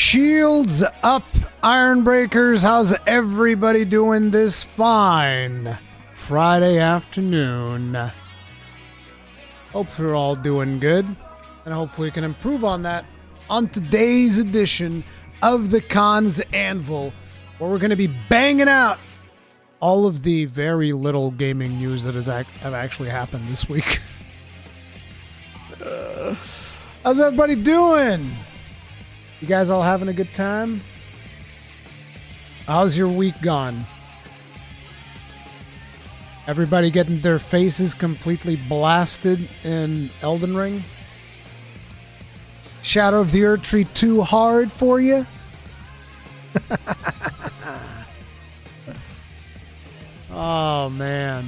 Shields up, Ironbreakers. How's everybody doing this fine Friday afternoon? Hope you're all doing good, and hopefully we can improve on that on today's edition of the Cons Anvil, where we're going to be banging out all of the very little gaming news that have actually happened this week. How's everybody doing? You guys all having a good time? How's your week gone? Everybody getting their faces completely blasted in Elden Ring? Shadow of the Erdtree too hard for you? Oh, man.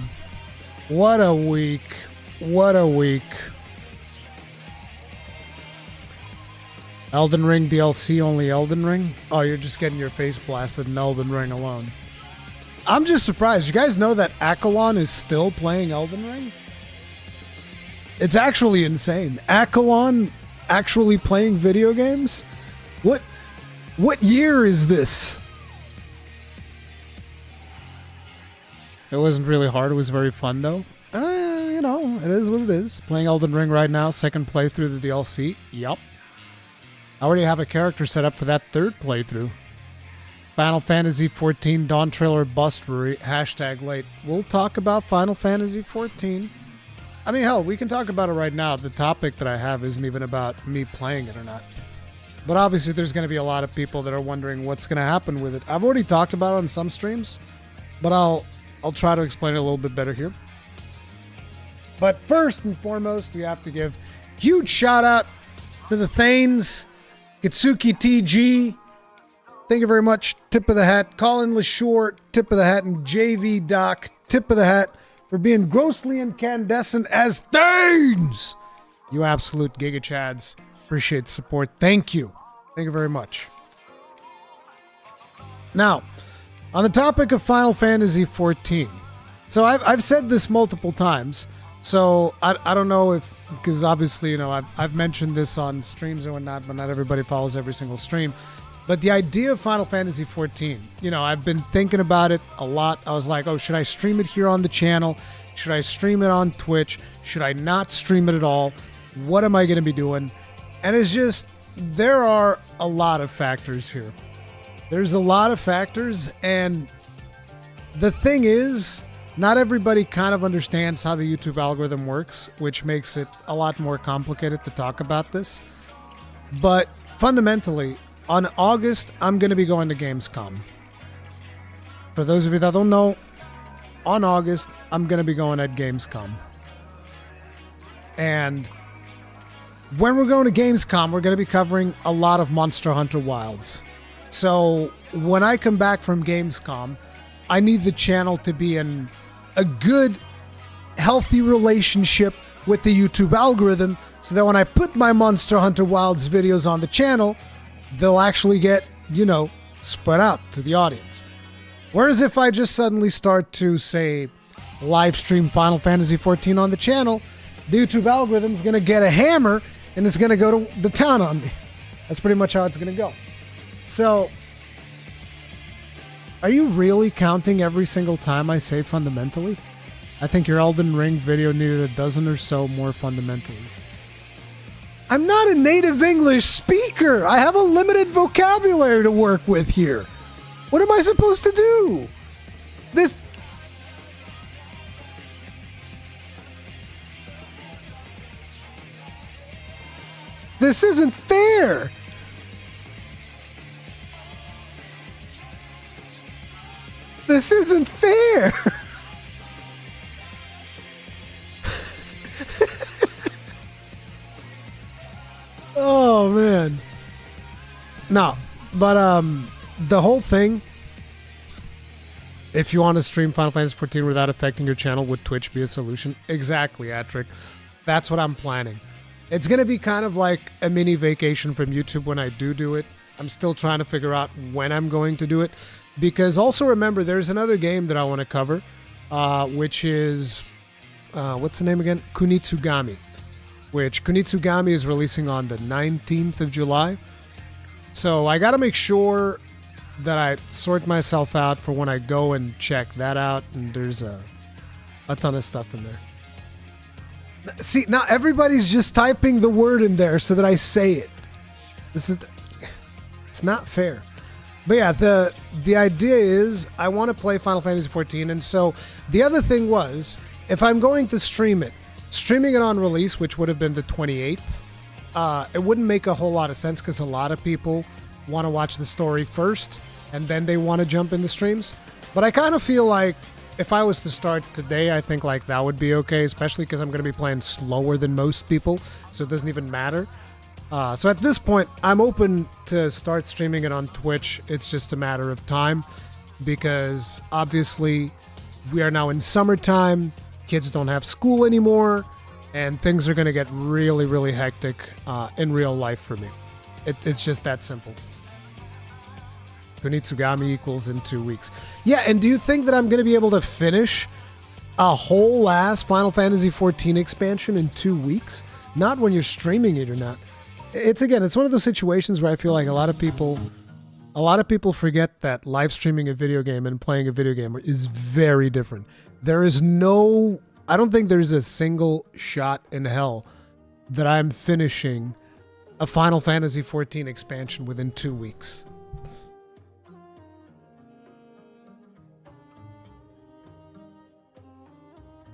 What a week. What a week. Elden Ring DLC, only Elden Ring? Oh, you're just getting your face blasted in Elden Ring alone. I'm just surprised. You guys know that Accolon is still playing Elden Ring? It's actually insane. Accolon actually playing video games? What year is this? It wasn't really hard. It was very fun, though. You know, it is what it is. Playing Elden Ring right now. Second playthrough the DLC. Yup. I already have a character set up for that third playthrough. Final Fantasy XIV Dawntrail or bust, hashtag late. We'll talk about Final Fantasy XIV. I mean, hell, we can talk about it right now. The topic that I have isn't even about me playing it or not. But obviously there's going to be a lot of people that are wondering what's going to happen with it. I've already talked about it on some streams, but I'll try to explain it a little bit better here. But first and foremost, we have to give huge shout out to the Thanes, Kitsuki TG, thank you very much, tip of the hat. Colin LaShore, tip of the hat. And JV Doc, tip of the hat for being grossly incandescent as Thanes. You absolute Giga Chads. Appreciate the support. Thank you. Thank you very much. Now, on the topic of Final Fantasy XIV. So I've said this multiple times. So I don't know if, because obviously, you know, I've mentioned this on streams and whatnot, but not everybody follows every single stream. But the idea of Final Fantasy XIV, you know, I've been thinking about it a lot. I was like, oh, should I stream it here on the channel? Should I stream it on Twitch? Should I not stream it at all? What am I going to be doing? And it's just, there are a lot of factors here. There's a lot of factors, and the thing is, not everybody kind of understands how the YouTube algorithm works, which makes it a lot more complicated to talk about this. But fundamentally, on August, I'm going to be going to Gamescom. For those of you that don't know, on August, I'm going to be going at Gamescom. And when we're going to Gamescom, we're going to be covering a lot of Monster Hunter Wilds. So when I come back from Gamescom, I need the channel to be in a good, healthy relationship with the YouTube algorithm so that when I put my Monster Hunter Wilds videos on the channel, they'll actually get, you know, spread out to the audience. Whereas if I just suddenly start to, say, live stream Final Fantasy XIV on the channel, the YouTube algorithm's going to get a hammer and it's going to go to the town on me. That's pretty much how it's going to go. So, are you really counting every single time I say fundamentally? I think your Elden Ring video needed a dozen or so more fundamentals. I'm not a native English speaker. I have a limited vocabulary to work with here. What am I supposed to do? This isn't fair. This isn't fair. Oh, man. No, but the whole thing, if you want to stream Final Fantasy XIV without affecting your channel, would Twitch be a solution? Exactly, Atrick. That's what I'm planning. It's going to be kind of like a mini vacation from YouTube when I do it. I'm still trying to figure out when I'm going to do it. Because also remember, there's another game that I want to cover, which is, what's the name again? Kunitsugami. Which Kunitsugami is releasing on the 19th of July. So I got to make sure that I sort myself out for when I go and check that out. And there's a ton of stuff in there. See, now everybody's just typing the word in there so that I say it. It's not fair. But yeah, the idea is I want to play Final Fantasy XIV, and so the other thing was, if I'm going to stream it, streaming it on release, which would have been the 28th, it wouldn't make a whole lot of sense because a lot of people want to watch the story first, and then they want to jump in the streams. But I kind of feel like if I was to start today, I think like that would be okay, especially because I'm going to be playing slower than most people, so it doesn't even matter. So at this point, I'm open to start streaming it on Twitch. It's just a matter of time because obviously we are now in summertime. Kids don't have school anymore, and things are going to get really, really hectic in real life for me. It's just that simple. Kunitsugami equals in 2 weeks. Yeah, and do you think that I'm going to be able to finish a whole ass Final Fantasy XIV expansion in 2 weeks? Not when you're streaming it or not. It's one of those situations where I feel like a lot of people forget that live streaming a video game and playing a video game is very different. I don't think there's a single shot in hell that I'm finishing a Final Fantasy XIV expansion within 2 weeks.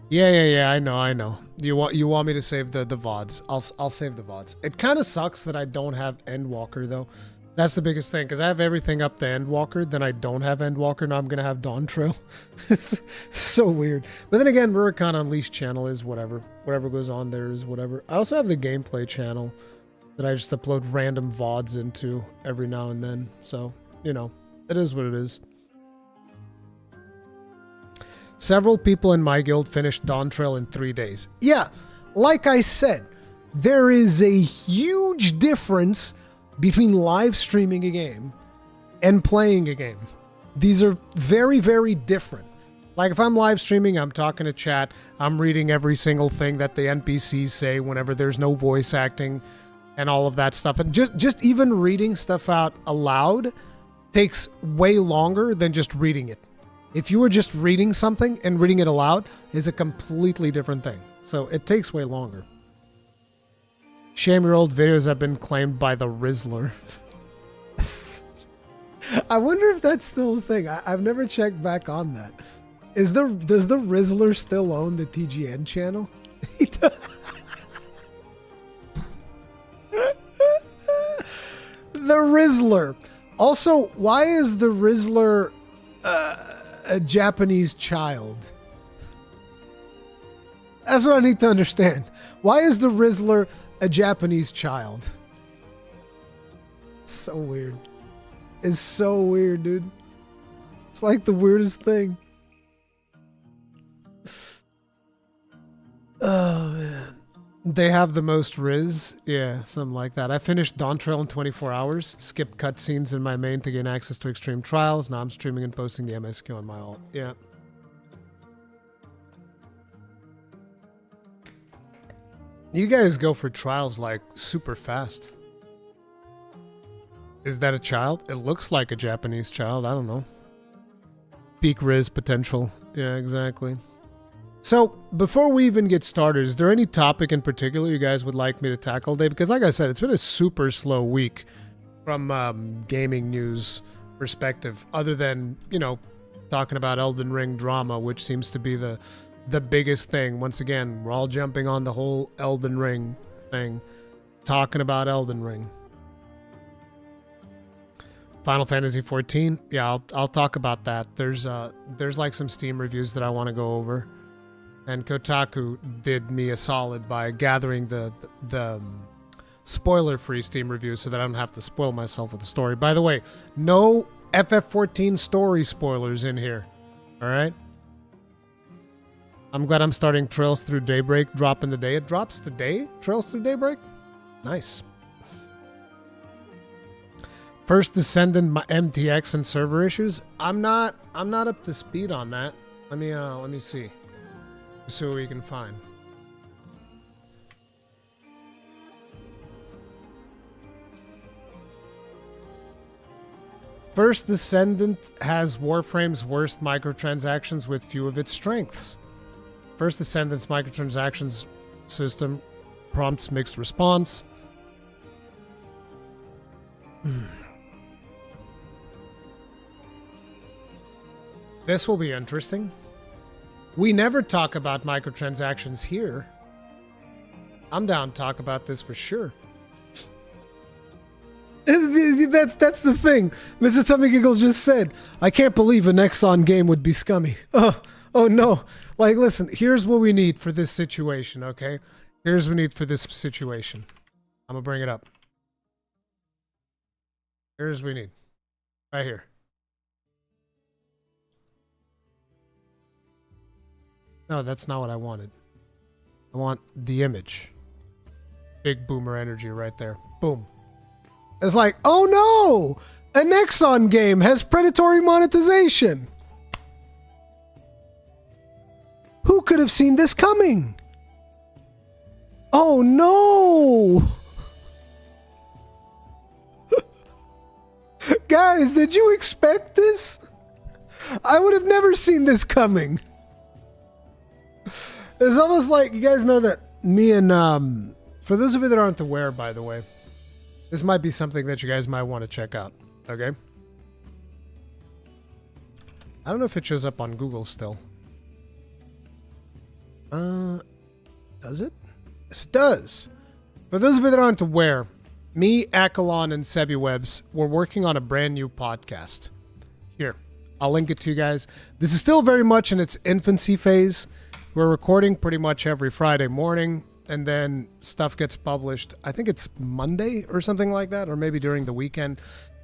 Yeah, I know. You want me to save the VODs. I'll save the VODs. It kind of sucks that I don't have Endwalker though. That's the biggest thing, because I have everything up to Endwalker, then I don't have Endwalker, now I'm going to have Dawntrail. It's so weird. But then again, Rurikhan Unleashed channel is whatever. Whatever goes on there is whatever. I also have the gameplay channel that I just upload random VODs into every now and then. So, you know, it is what it is. Several people in my guild finished Dawntrail in 3 days. Yeah, like I said, there is a huge difference between live streaming a game and playing a game. These are very, very different. Like if I'm live streaming, I'm talking to chat, I'm reading every single thing that the NPCs say whenever there's no voice acting and all of that stuff. And just even reading stuff out aloud takes way longer than just reading it. If you were just reading something and reading it aloud is a completely different thing. So it takes way longer. Shame your old videos have been claimed by the Rizzler. I wonder if that's still a thing. I've never checked back on that. Does the Rizzler still own the TGN channel? He does. The Rizzler. Also, why is the Rizzler a Japanese child? That's what I need to understand. Why is the Rizzler a Japanese child? It's so weird. It's so weird, dude. It's like the weirdest thing. Oh, man. They have the most Riz? Yeah, something like that. I finished Dawntrail in 24 hours. Skipped cutscenes in my main to gain access to extreme trials. Now I'm streaming and posting the MSQ on my alt. Yeah. You guys go for trials like super fast. Is that a child? It looks like a Japanese child. I don't know. Peak Riz potential. Yeah, exactly. So, before we even get started, is there any topic in particular you guys would like me to tackle today? Because like I said, it's been a super slow week from gaming news perspective, other than, you know, talking about Elden Ring drama, which seems to be the biggest thing. Once again, we're all jumping on the whole Elden Ring thing, talking about Elden Ring. Final Fantasy XIV, yeah, I'll talk about that. There's like some Steam reviews that I want to go over. And Kotaku did me a solid by gathering the spoiler-free Steam reviews so that I don't have to spoil myself with the story. By the way, no FF14 story spoilers in here. All right? I'm glad I'm starting Trails Through Daybreak, dropping the day. It drops the day? Trails Through Daybreak? Nice. First Descendant MTX and server issues. I'm not up to speed on that. Let me see. See what we can find. First Descendant has Warframe's worst microtransactions with few of its strengths. First Descendant's microtransactions system prompts mixed response. This will be interesting. We never talk about microtransactions here. I'm down to talk about this for sure. That's the thing. Mr. Tummy Giggles just said, I can't believe an Exxon game would be scummy. Oh no. Like, listen, here's what we need for this situation, okay? Here's what we need for this situation. I'm gonna bring it up. Here's what we need. Right here. No, that's not what I wanted. I want the image. Big boomer energy right there. Boom. It's like, oh no! An Exxon game has predatory monetization! Who could have seen this coming? Oh no! Guys, did you expect this? I would have never seen this coming. It's almost like, you guys know that me and, for those of you that aren't aware, by the way, this might be something that you guys might want to check out, okay? I don't know if it shows up on Google still. Does it? Yes, it does. For those of you that aren't aware, me, Akalon, and SebiWebs, we're working on a brand new podcast. Here, I'll link it to you guys. This is still very much in its infancy phase. We're recording pretty much every Friday morning, and then stuff gets published. I think it's Monday or something like that, or maybe during the weekend.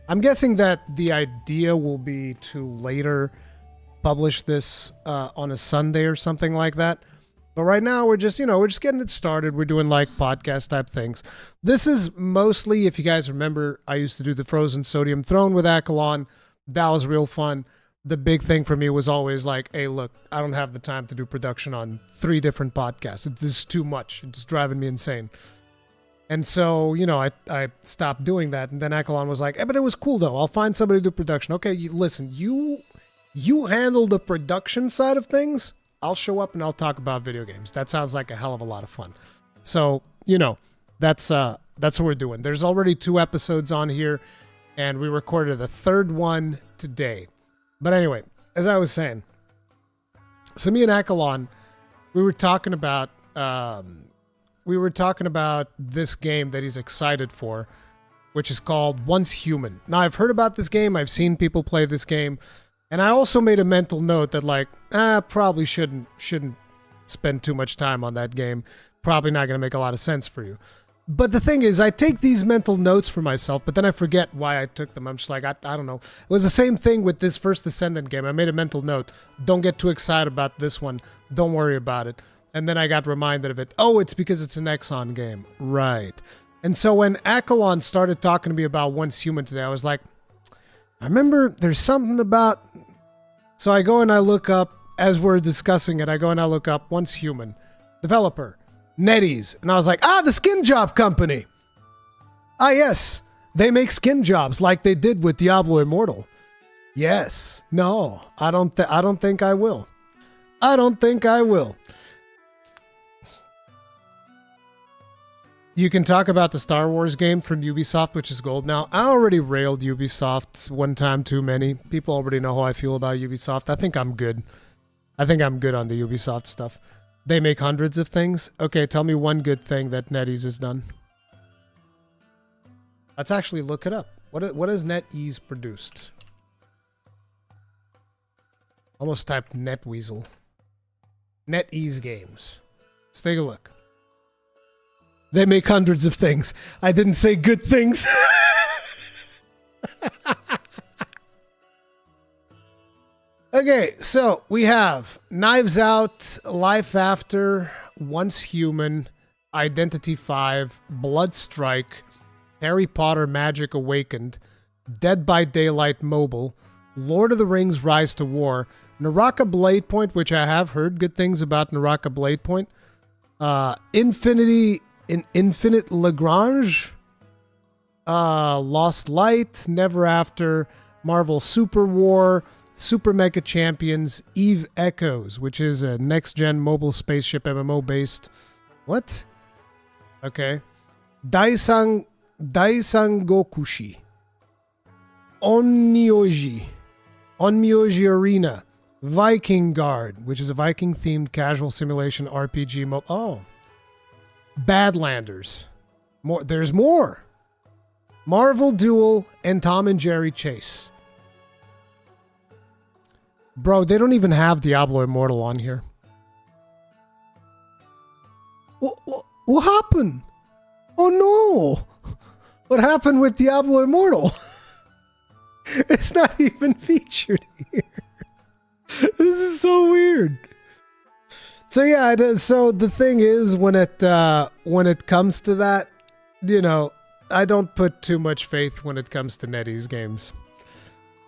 I'm guessing that the idea will be to later publish this on a Sunday or something like that. But right now, we're just getting it started. We're doing like podcast type things. This is mostly, if you guys remember, I used to do the Frozen Sodium Throne with Akalon. That was real fun. The big thing for me was always like, hey, look, I don't have the time to do production on 3 different podcasts. It's just too much. It's driving me insane. And so, I stopped doing that. And then Akalon was like, hey, but it was cool though. I'll find somebody to do production. Okay, listen, you handle the production side of things. I'll show up and I'll talk about video games. That sounds like a hell of a lot of fun. So, that's what we're doing. There's already 2 episodes on here, and we recorded the 3rd one today. But anyway, as I was saying, so me and Akalon, we were talking about this game that he's excited for, which is called Once Human. Now, I've heard about this game. I've seen people play this game. And I also made a mental note that probably shouldn't spend too much time on that game. Probably not going to make a lot of sense for you. But the thing is, I take these mental notes for myself, but then I forget why I took them. I'm just like, I don't know. It was the same thing with this First Descendant game. I made a mental note. Don't get too excited about this one. Don't worry about it. And then I got reminded of it. Oh, it's because it's an Exxon game. Right. And so when Akalon started talking to me about Once Human today, I was like, I remember there's something about... So I go and I look up, as we're discussing it, I go and I look up Once Human, developer, Netease. And I was like, the skin job company. Yes, they make skin jobs like they did with Diablo Immortal. Yes. No, I don't think I will. I don't think I will. You can talk about the Star Wars game from Ubisoft, which is gold now. I already railed Ubisoft one time too many. People already know how I feel about Ubisoft. I think I'm good. I think I'm good on the Ubisoft stuff. They make hundreds of things. Okay, tell me one good thing that NetEase has done. Let's actually look it up. What has NetEase produced? Almost typed NetWeasel. NetEase games. Let's take a look. They make hundreds of things. I didn't say good things. Okay, so we have Knives Out, Life After, Once Human, Identity V, Blood Strike, Harry Potter Magic Awakened, Dead by Daylight Mobile, Lord of the Rings Rise to War, Naraka Blade Point, which I have heard good things about Naraka Blade Point, Infinite Lagrange, Lost Light, Never After, Marvel Super War, Super Mega Champions, Eve Echoes, which is a next-gen mobile spaceship MMO based... What? Okay. Daisangokushi. Onmyoji Arena. Viking Guard, which is a Viking-themed casual simulation RPG mode. Oh. Badlanders. There's more. Marvel Duel and Tom and Jerry Chase. Bro, they don't even have Diablo Immortal on here. What happened? Oh no! What happened with Diablo Immortal? It's not even featured here. This is so weird. So yeah, so the thing is, when it comes to that, you know, I don't put too much faith when it comes to Netease games.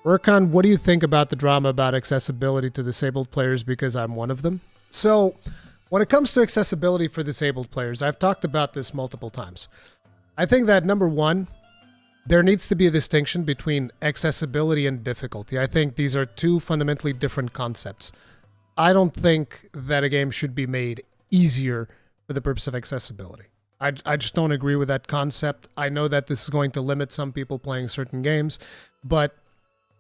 Rurikhan, what do you think about the drama about accessibility to disabled players, because I'm one of them? So, when it comes to accessibility for disabled players, I've talked about this multiple times. I think that, number one, there needs to be a distinction between accessibility and difficulty. I think these are two fundamentally different concepts. I don't think that a game should be made easier for the purpose of accessibility. I just don't agree with that concept. I know that this is going to limit some people playing certain games, but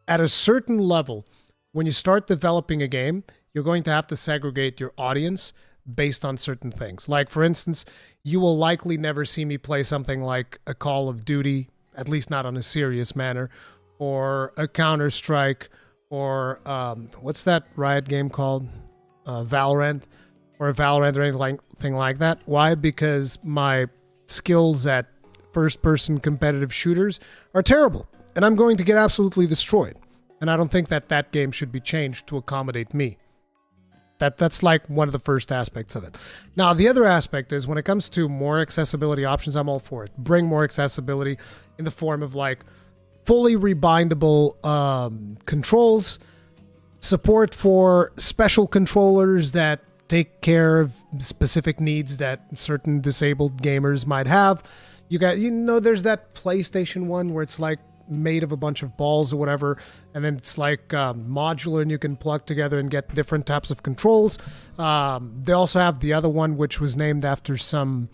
at a certain level, when you start developing a game, you're going to have to segregate your audience based on certain things. Like, for instance, you will likely never see me play something like a Call of Duty, at least not on a serious manner, or a Counter-Strike, or what's that Riot game called? Valorant, or a Valorant or anything like that. Why? Because my skills at first-person competitive shooters are terrible, and I'm going to get absolutely destroyed. And I don't think that that game should be changed to accommodate me. That's like one of the first aspects of it. Now, the other aspect is when it comes to more accessibility options, I'm all for it. Bring more accessibility in the form of like fully rebindable controls, support for special controllers that take care of specific needs that certain disabled gamers might have. There's that PlayStation one where it's like made of a bunch of balls or whatever, and then it's like modular and you can plug together and get different types of controls. They also have the other one which was named after some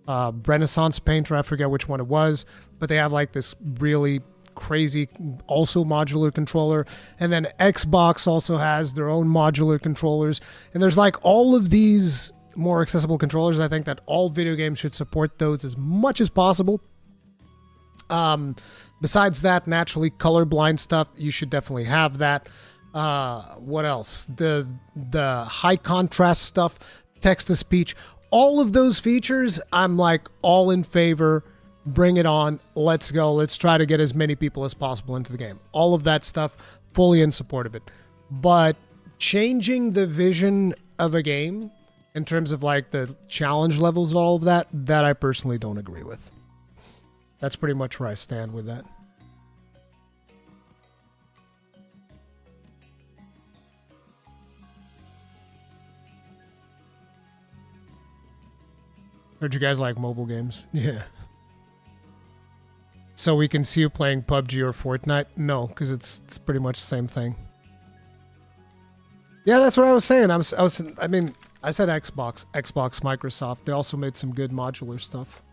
Renaissance painter, I forget which one it was, but they have like this really crazy also modular controller, and then Xbox also has their own modular controllers, and there's like all of these more accessible controllers. I think that all video games should support those as much as possible. Besides that, naturally, colorblind stuff, you should definitely have that. What else? The high contrast stuff, text-to-speech, all of those features, I'm like all in favor. Bring it on. Let's go. Let's try to get as many people as possible into the game. All of that stuff, fully in support of it. But changing the vision of a game in terms of like the challenge levels and all of that, that I personally don't agree with. That's pretty much where I stand with that. Heard you guys like mobile games. Yeah. So we can see you playing PUBG or Fortnite? No, because it's pretty much the same thing. Yeah, that's what I was saying. I said Xbox, Microsoft. They also made some good modular stuff.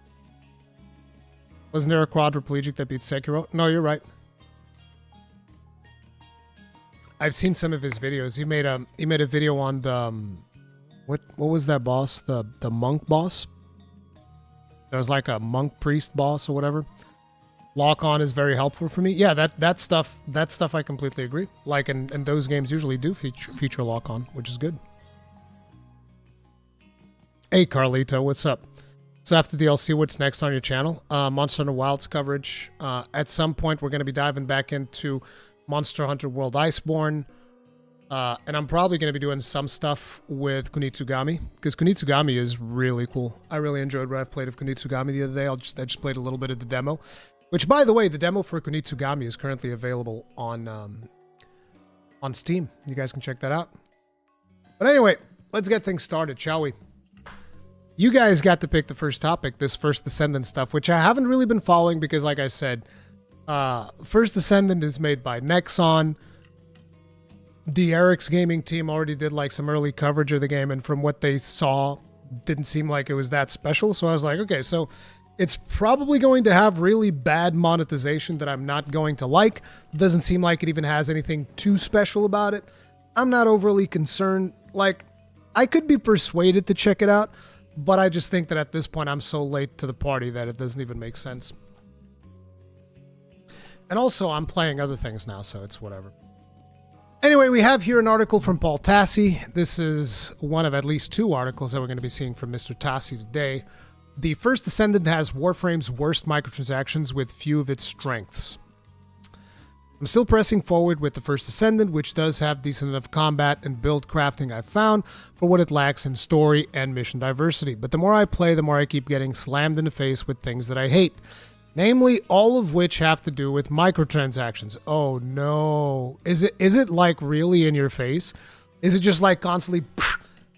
Wasn't there a quadriplegic that beat Sekiro? No, you're right. I've seen some of his videos. He made a video on the what was that boss? The monk boss? There was like a monk priest boss or whatever. Lock on is very helpful for me. Yeah, that stuff I completely agree. Like, and those games usually do feature lock on, which is good. Hey Carlito, what's up? So after DLC, what's next on your channel? Monster Hunter Wilds coverage. At some point, we're going to be diving back into Monster Hunter World Iceborne. And I'm probably going to be doing some stuff with Kunitsugami, because Kunitsugami is really cool. I really enjoyed what I've played of Kunitsugami the other day. I just played a little bit of the demo. Which, by the way, the demo for Kunitsugami is currently available on Steam. You guys can check that out. But anyway, let's get things started, shall we? You guys got to pick the first topic, this First Descendant stuff, which I haven't really been following because, like I said, First Descendant is made by Nexon. The Eric's gaming team already did like some early coverage of the game, and from what they saw, didn't seem like it was that special. So I was like, okay, so it's probably going to have really bad monetization that I'm not going to like. It doesn't seem like it even has anything too special about it. I'm not overly concerned. Like, I could be persuaded to check it out, but I just think that at this point I'm so late to the party that it doesn't even make sense. And also, I'm playing other things now, so it's whatever. Anyway, we have here an article from Paul Tassi. This is one of at least 2 articles that we're going to be seeing from Mr. Tassi today. The First Descendant has Warframe's worst microtransactions with few of its strengths. I'm still pressing forward with the First Descendant, which does have decent enough combat and build crafting I've found for what it lacks in story and mission diversity. But the more I play, the more I keep getting slammed in the face with things that I hate. Namely, all of which have to do with microtransactions. Oh no. Is it like really in your face? Is it just like constantly,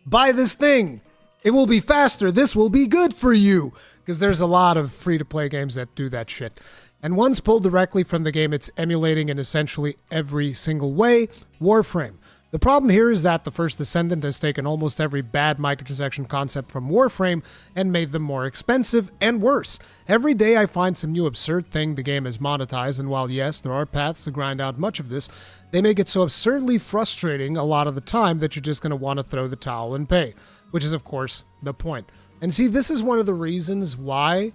buy this thing? It will be faster. This will be good for you. Because there's a lot of free-to-play games that do that shit. And one's pulled directly from the game it's emulating in essentially every single way, Warframe. The problem here is that the First Descendant has taken almost every bad microtransaction concept from Warframe and made them more expensive and worse. Every day I find some new absurd thing the game has monetized, and while yes, there are paths to grind out much of this, they make it so absurdly frustrating a lot of the time that you're just going to want to throw the towel and pay, which is of course the point. And see, this is one of the reasons why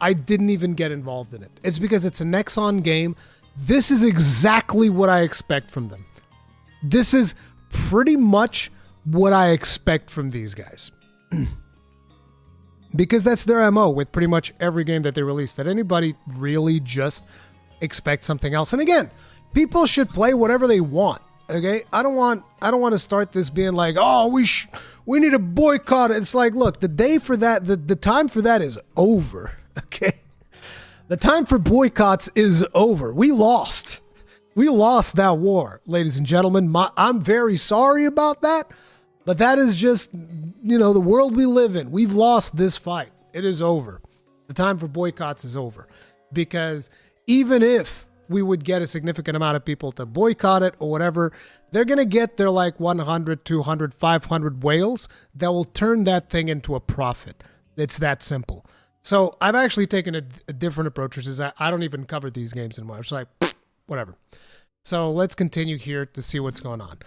I didn't even get involved in it. It's because it's a Nexon game. This is exactly what I expect from them. This is pretty much what I expect from these guys. Because that's their MO with pretty much every game that they release, that anybody really just expects something else. And again, people should play whatever they want. Okay? I don't want to start this being like, "Oh, we need to boycott it." It's like, look, the day for that, the time for that is over. Okay? The time for boycotts is over. We lost. We lost that war, ladies and gentlemen. I'm very sorry about that, but that is just, the world we live in. We've lost this fight. It is over. The time for boycotts is over. Because even if we would get a significant amount of people to boycott it or whatever, they're going to get their 100, 200, 500 whales that will turn that thing into a profit. It's that simple. So I've actually taken a different approach, which is I don't even cover these games anymore. It's like, whatever. So let's continue here to see what's going on.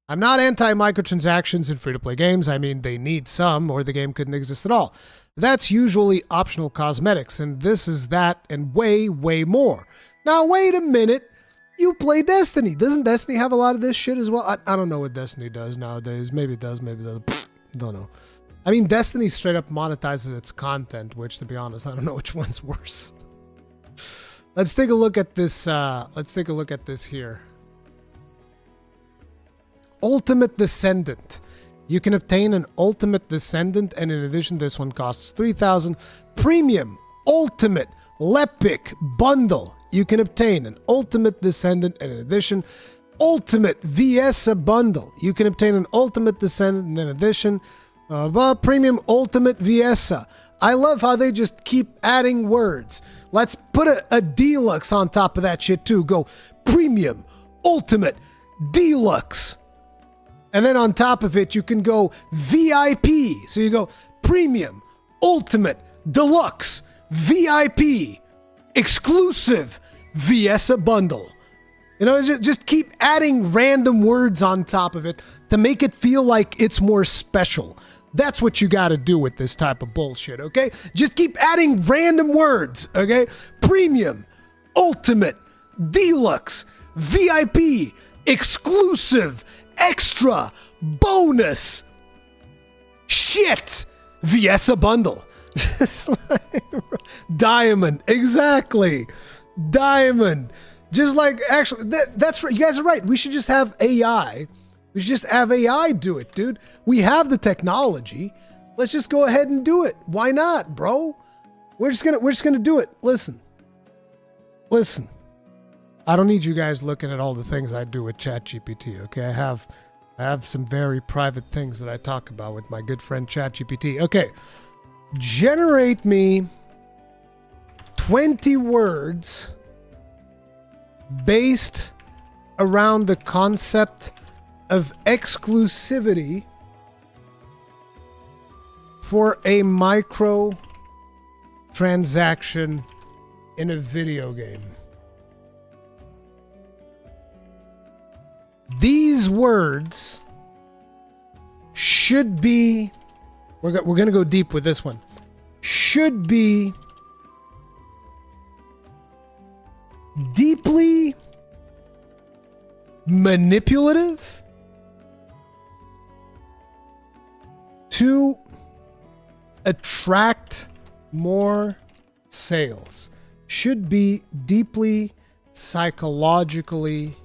I'm not anti-microtransactions in free-to-play games. I mean, they need some, or the game couldn't exist at all. That's usually optional cosmetics, and this is that and way, way more. Now, wait a minute. You play Destiny. Doesn't Destiny have a lot of this shit as well? I don't know what Destiny does nowadays. Maybe it does, maybe it doesn't. Don't know. I mean, Destiny straight up monetizes its content, which, to be honest, I don't know which one's worse. Let's take a look at this. Let's take a look at this here. Ultimate Descendant. You can obtain an Ultimate Descendant, and in addition, this one costs 3,000. Premium Ultimate Lepic Bundle. You can obtain an Ultimate Descendant, and in addition, Ultimate Viessa Bundle. You can obtain an Ultimate Descendant, and in addition, Premium Ultimate Viessa. I love how they just keep adding words. Let's put a deluxe on top of that shit too. Go Premium, Ultimate, Deluxe. And then on top of it, you can go VIP. So you go Premium, Ultimate, Deluxe, VIP, Exclusive, Viessa Bundle. Just keep adding random words on top of it to make it feel like it's more special. That's what you got to do with this type of bullshit, okay? Just keep adding random words, okay? Premium, Ultimate, Deluxe, VIP, Exclusive, Extra, Bonus, Shit, Viessa Bundle. Diamond, exactly. Diamond. Just like, actually, that's right. You guys are right. We should just have AI. We should just have AI do it, dude. We have the technology. Let's just go ahead and do it. Why not, bro? We're just gonna do it. Listen. I don't need you guys looking at all the things I do with ChatGPT, okay? I have some very private things that I talk about with my good friend ChatGPT. Okay. Generate me 20 words based around the concept of exclusivity for a micro transaction in a video game. These words should be, we're going to go deep with this one, should be deeply manipulative to attract more sales. Should be deeply psychologically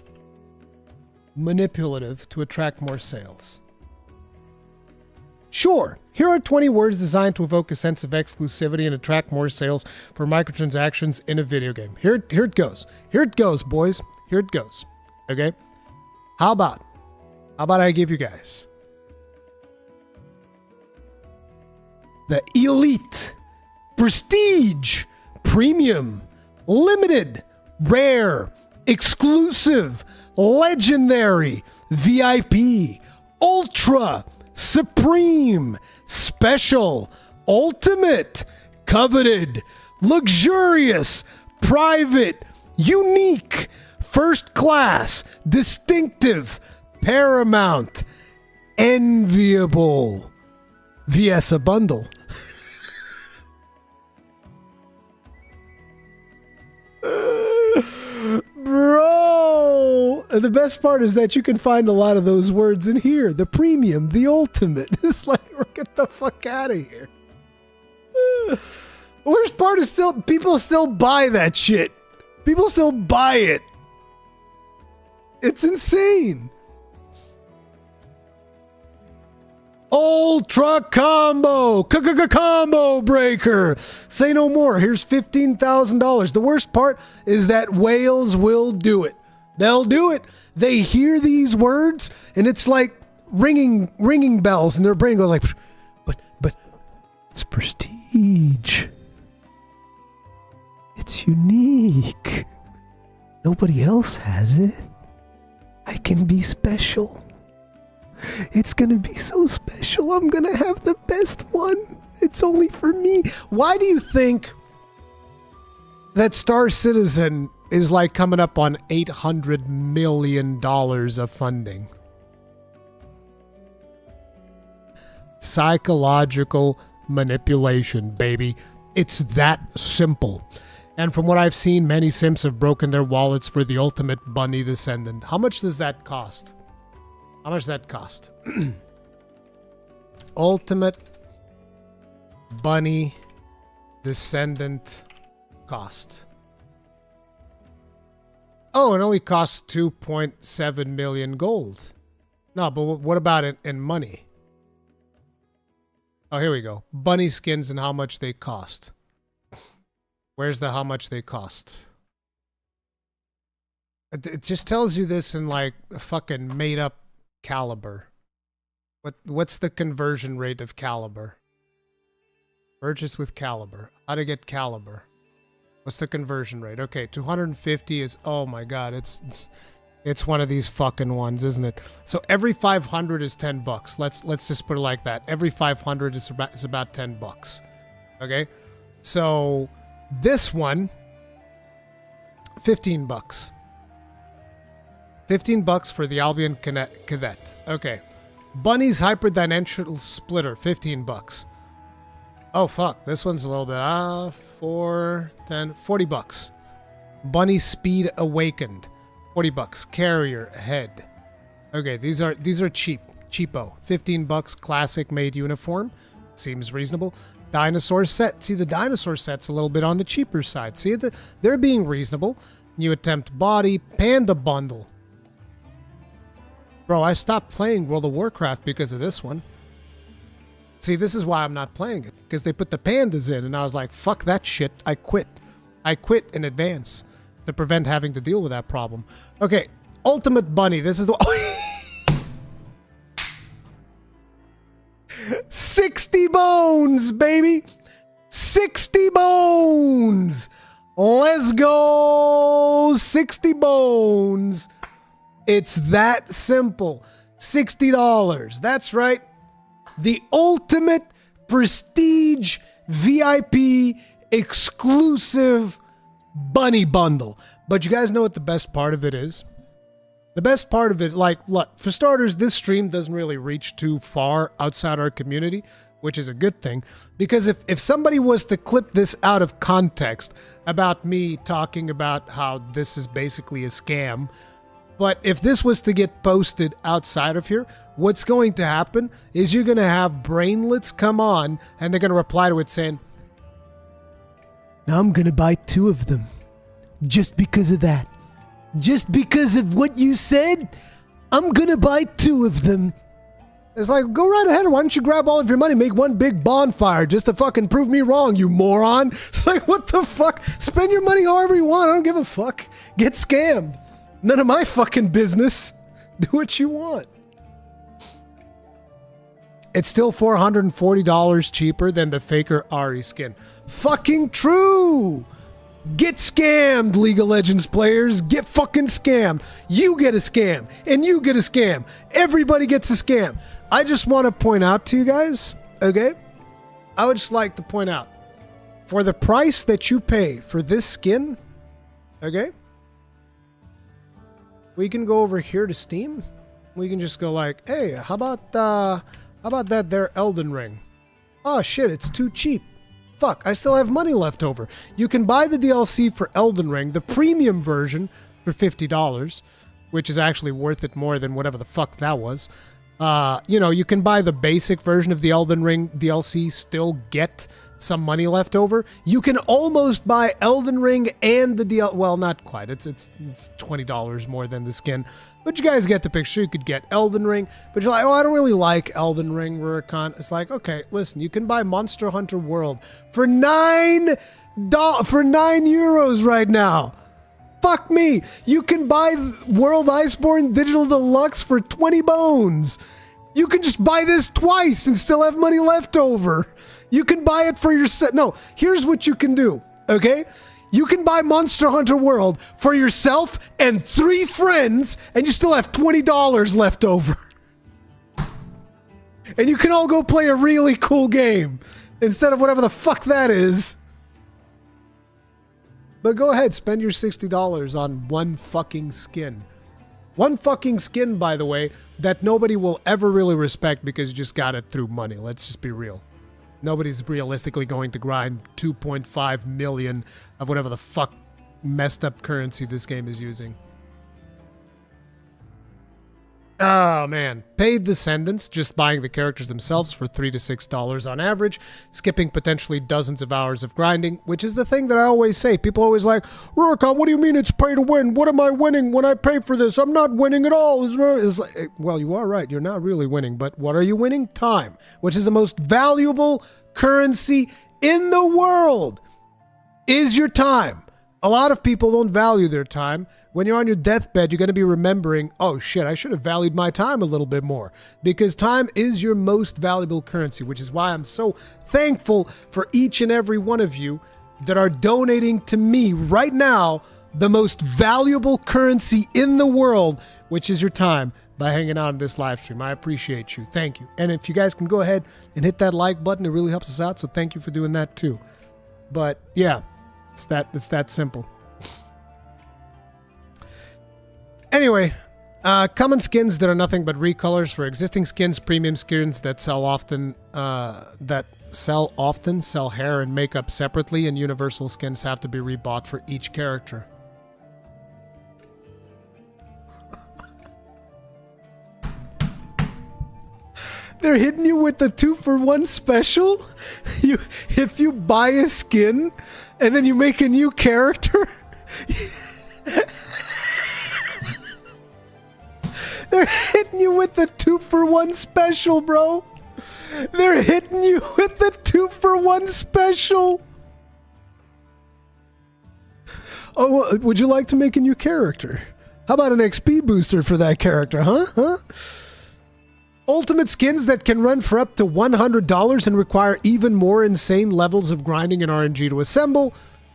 manipulative to attract more sales. Sure, here are 20 words designed to evoke a sense of exclusivity and attract more sales for microtransactions in a video game. Here it goes. Here it goes, boys. Here it goes. Okay? How about I give you guys the elite, prestige, premium, limited, rare, exclusive, legendary, VIP, ultra, supreme, special, ultimate, coveted, luxurious, private, unique, first class, distinctive, paramount, enviable, vs a bundle. Bro, the best part is that you can find a lot of those words in here. The premium, the ultimate. It's like, get the fuck out of here. The worst part is still, people still buy that shit. People still buy it. It's insane. Ultra combo, combo breaker. Say no more. Here's $15,000. The worst part is that whales will do it. They'll do it. They hear these words and it's like ringing bells, and their brain goes like, but it's prestige. It's unique. Nobody else has it. I can be special. It's gonna be so special. I'm gonna have the best one. It's only for me. Why do you think that Star Citizen is like coming up on $800 million of funding? Psychological manipulation, baby. It's that simple. And from what I've seen, many simps have broken their wallets for the ultimate bunny descendant. How much does that cost? How much does that cost? Ultimate bunny descendant cost. Oh, it only costs 2.7 million gold. No, but what about it in money? Oh, here we go. Bunny skins and how much they cost. Where's the how much they cost? It just tells you this in like a fucking made up caliber. What's the conversion rate of caliber? Purchase with caliber. How to get caliber? What's the conversion rate? Okay, 250 is, oh my god, it's one of these fucking ones, isn't it? So every 500 is 10 bucks. Let's just put it like that. Every 500 is about 10 bucks. Okay? So this one, 15 bucks. 15 bucks for the Albion Cadet. Okay. Bunny's Hyperdimensional Splitter, 15 bucks. Oh, fuck. This one's a little bit, 4, 10, 40 bucks. Bunny Speed Awakened, 40 bucks. Carrier Head. Okay, these are cheap. Cheapo. 15 bucks, classic made uniform. Seems reasonable. Dinosaur set. See, the dinosaur set's a little bit on the cheaper side. See, they're being reasonable. New attempt body. Panda bundle. Bro, I stopped playing World of Warcraft because of this one. See, this is why I'm not playing it. Because they put the pandas in, and I was like, fuck that shit. I quit. I quit in advance to prevent having to deal with that problem. Okay, Ultimate Bunny. This is the... 60 bones, baby! 60 bones! Let's go! 60 bones. It's that simple. $60. That's right. The ultimate prestige VIP exclusive bunny bundle. But you guys know what the best part of it is? The best part of it, like, look, for starters, this stream doesn't really reach too far outside our community, which is a good thing. Because if somebody was to clip this out of context about me talking about how this is basically a scam, but if this was to get posted outside of here, what's going to happen is you're going to have brainlets come on and they're going to reply to it saying, now I'm going to buy 2 of them just because of that. Just because of what you said, I'm going to buy 2 of them. It's like, go right ahead. Why don't you grab all of your money, make one big bonfire just to fucking prove me wrong, you moron. It's like, what the fuck? Spend your money however you want. I don't give a fuck. Get scammed. None of my fucking business. Do what you want. It's still $440 cheaper than the Faker Ari skin. Fucking true. Get scammed, League of Legends players. Get fucking scammed. You get a scam, and you get a scam. Everybody gets a scam. I just want to point out to you guys, okay? I would just like to point out, for the price that you pay for this skin, okay? We can go over here to Steam. We can just go like, hey, how about that there Elden Ring? Oh shit, it's too cheap. Fuck, I still have money left over. You can buy the DLC for Elden Ring, the premium version, for $50, which is actually worth it more than whatever the fuck that was. You know, you can buy the basic version of the Elden Ring DLC, still get some money left over. You can almost buy Elden Ring and the DLC. Well, not quite. It's $20 more than the skin. But you guys get the picture. You could get Elden Ring. But you're like, oh, I don't really like Elden Ring, Rurikhan. It's like, okay, listen, you can buy Monster Hunter World for €9 right now. Fuck me. You can buy World Iceborne Digital Deluxe for 20 bones. You can just buy this twice and still have money left over. You can buy it for yourself. No, here's what you can do, okay? You can buy Monster Hunter World for yourself and 3 friends, and you still have $20 left over. And you can all go play a really cool game instead of whatever the fuck that is. But go ahead, spend your $60 on one fucking skin. One fucking skin, by the way, that nobody will ever really respect because you just got it through money. Let's just be real. Nobody's realistically going to grind 2.5 million of whatever the fuck messed up currency this game is using. Oh man, paid Descendants, just buying the characters themselves for $3 to $6 on average, skipping potentially dozens of hours of grinding, which is the thing that I always say. People always like, Rurikhan, what do you mean it's pay to win? What am I winning when I pay for this? I'm not winning at all. It's like, well, you are right. You're not really winning, but what are you winning? Time, which is the most valuable currency in the world, is your time. A lot of people don't value their time. When you're on your deathbed, you're going to be remembering, oh shit, I should have valued my time a little bit more. Because time is your most valuable currency, which is why I'm so thankful for each and every one of you that are donating to me right now the most valuable currency in the world, which is your time, by hanging out in this live stream. I appreciate you. Thank you. And if you guys can go ahead and hit that like button, it really helps us out. So thank you for doing that too. But yeah, it's that simple. Anyway, common skins that are nothing but recolors for existing skins, premium skins that sell often, sell hair and makeup separately, and universal skins have to be rebought for each character. They're hitting you with the 2-for-1 special? If you buy a skin and then you make a new character? They're hitting you with the 2-for-1 special, bro. They're hitting you with the 2-for-1 special. Oh, would you like to make a new character? How about an XP booster for that character, huh? Ultimate skins that can run for up to $100 and require even more insane levels of grinding and RNG to assemble.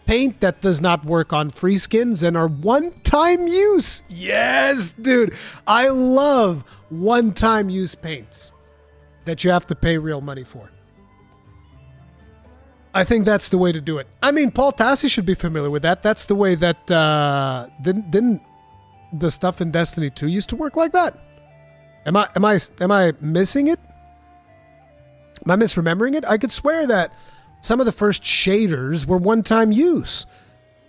paint that does not work on free skins and are one-time use. Yes, dude. I love one-time use paints that you have to pay real money for. I think that's the way to do it. I mean, Paul Tassi should be familiar with that. That's the way that didn't the stuff in Destiny 2 used to work like that? Am I missing it? Am I misremembering it? I could swear that some of the first shaders were one-time use.